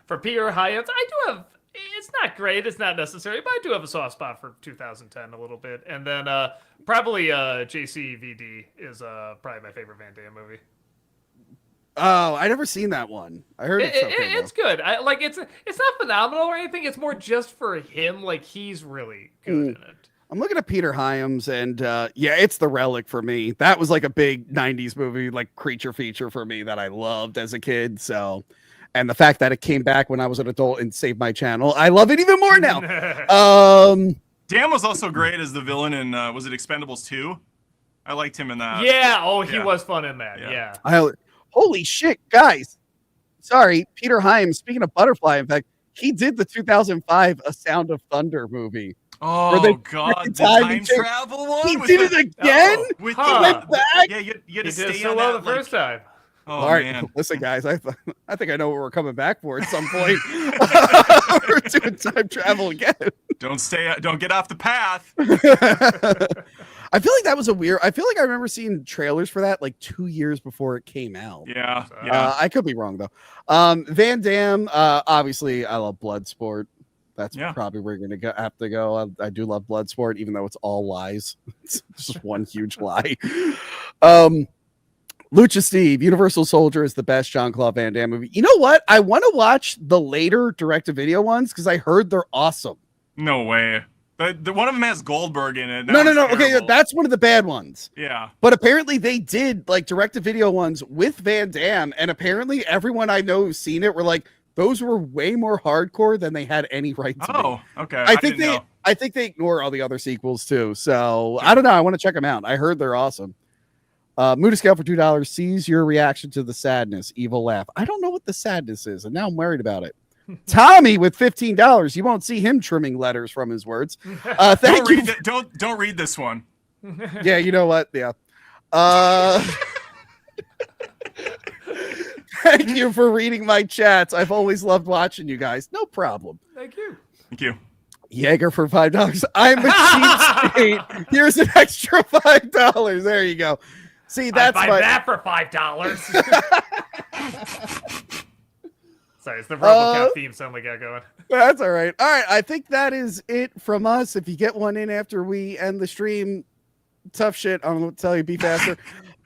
for Peter Hyams, I do have It's not great. It's not necessary, but I do have a soft spot for 2010 a little bit. And then probably JCVD is probably my favorite Van Damme movie. Oh, I never seen that one. I heard it's okay. It's good. It's not phenomenal or anything. It's more just for him. Like, he's really good in it. I'm looking at Peter Hyams, and yeah, it's The Relic for me. That was like a big 90s movie, like creature feature for me that I loved as a kid. So, and the fact that it came back when I was an adult and saved my channel, I love it even more now. Dan was also great as the villain in, was it Expendables 2? I liked him in that. Yeah, he was fun in that, yeah. Holy shit, guys. Sorry, Peter Hyams, speaking of Butterfly, in fact, he did the 2005 A Sound of Thunder movie. Oh, God, the time travel one? He did it again? He went back? Yeah, you had to stay so on well that, the first time. Oh, all right, man. Listen, guys, I think I know what we're coming back for at some point. We're doing time travel again. Don't get off the path. I feel like that was I feel like I remember seeing trailers for that like 2 years before it came out. Yeah. I could be wrong though. Van Damme, obviously I love Bloodsport. That's probably where you're gonna have to go. I do love Bloodsport, even though it's all lies. It's just one huge lie. Lucha Steve, Universal Soldier is the best Jean-Claude Van Damme movie. You know what? I want to watch the later direct-to-video ones because I heard they're awesome. No way. The one of them has Goldberg in it. No. Okay, that's one of the bad ones. Yeah. But apparently they did like direct-to-video ones with Van Damme, and apparently everyone I know who's seen it were like, those were way more hardcore than they had any right to be. Oh, okay. I think they ignore all the other sequels too. So I don't know. I want to check them out. I heard they're awesome. Moody Scale for $2 sees your reaction to the sadness. Evil laugh. I don't know what the sadness is, and now I'm worried about it. Tommy with $15. You won't see him trimming letters from his words. Thank you. Don't read this one. Yeah, you know what? Yeah. Thank you for reading my chats. I've always loved watching you guys. No problem. Thank you. Thank you. Jaeger for $5. I'm a cheapskate. Here's an extra $5. There you go. See, that's I'd buy that for $5. Sorry, it's the RoboCop theme song we got going. That's all right. All right, I think that is it from us. If you get one in after we end the stream, tough shit. I'm going to tell you, be faster.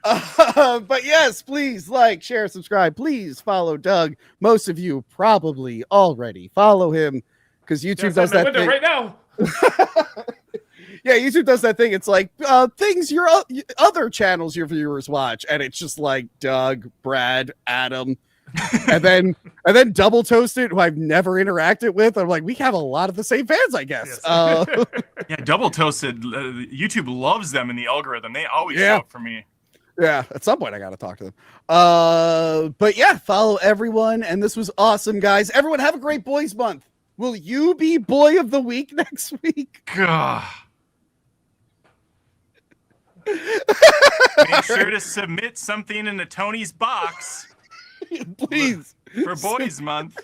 But yes, please like, share, subscribe. Please follow Doug. Most of you probably already follow him because YouTube does that thing right now. Yeah, YouTube does that thing. It's like things your other channels your viewers watch, and it's just like Doug, Brad, Adam, and then Double Toasted, who I've never interacted with. I'm like, we have a lot of the same fans, I guess. Yes. Yeah, Double Toasted. YouTube loves them in the algorithm. They always show up for me. Yeah, at some point I got to talk to them. But yeah, follow everyone, and this was awesome, guys. Everyone have a great Boys Month. Will you be Boy of the Week next week? God. Make sure to submit something into Tony's box. Please. For Boys Month.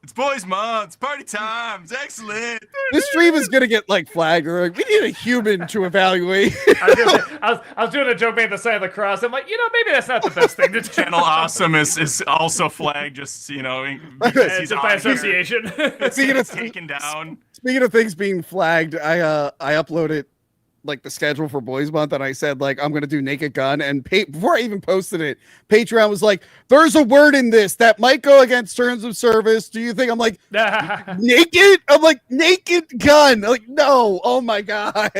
It's Boys Month. It's party time. It's excellent. This stream is going to get like flagged. Like, we need a human to evaluate. I was doing a joke made the sign of the cross. I'm like, maybe that's not the best thing to do. Channel Awesome is also flagged, just, because he's by association. It's taken down. Speaking of things being flagged, I uploaded like the schedule for Boys Month, and I said like I'm gonna do Naked Gun, and before I even posted it, Patreon was like, "There's a word in this that might go against terms of service. Do you think?" I'm like, "Naked?" I'm like, "Naked Gun." They're like, no, oh my god.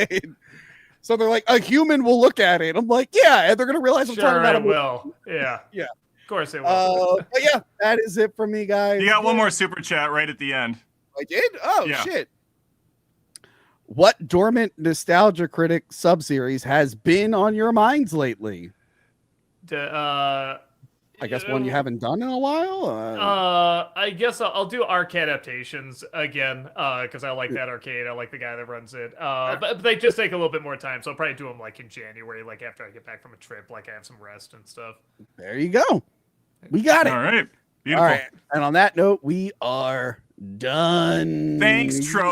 So they're like, "A human will look at it." I'm like, "Yeah," and they're gonna realize I'm talking about it. Will. Yeah. Of course it will. But yeah, that is it for me, guys. You got one more super chat right at the end. I did? Oh shit. What dormant nostalgia critic subseries has been on your minds lately? I guess one you haven't done in a while. I guess I'll do Arc Adaptations again because I like that arcade. I like the guy that runs it. But they just take a little bit more time, so I'll probably do them like in January, like after I get back from a trip, like I have some rest and stuff. There you go. We got it. All right. Beautiful. All right. And on that note, we are done. Thanks, Tro.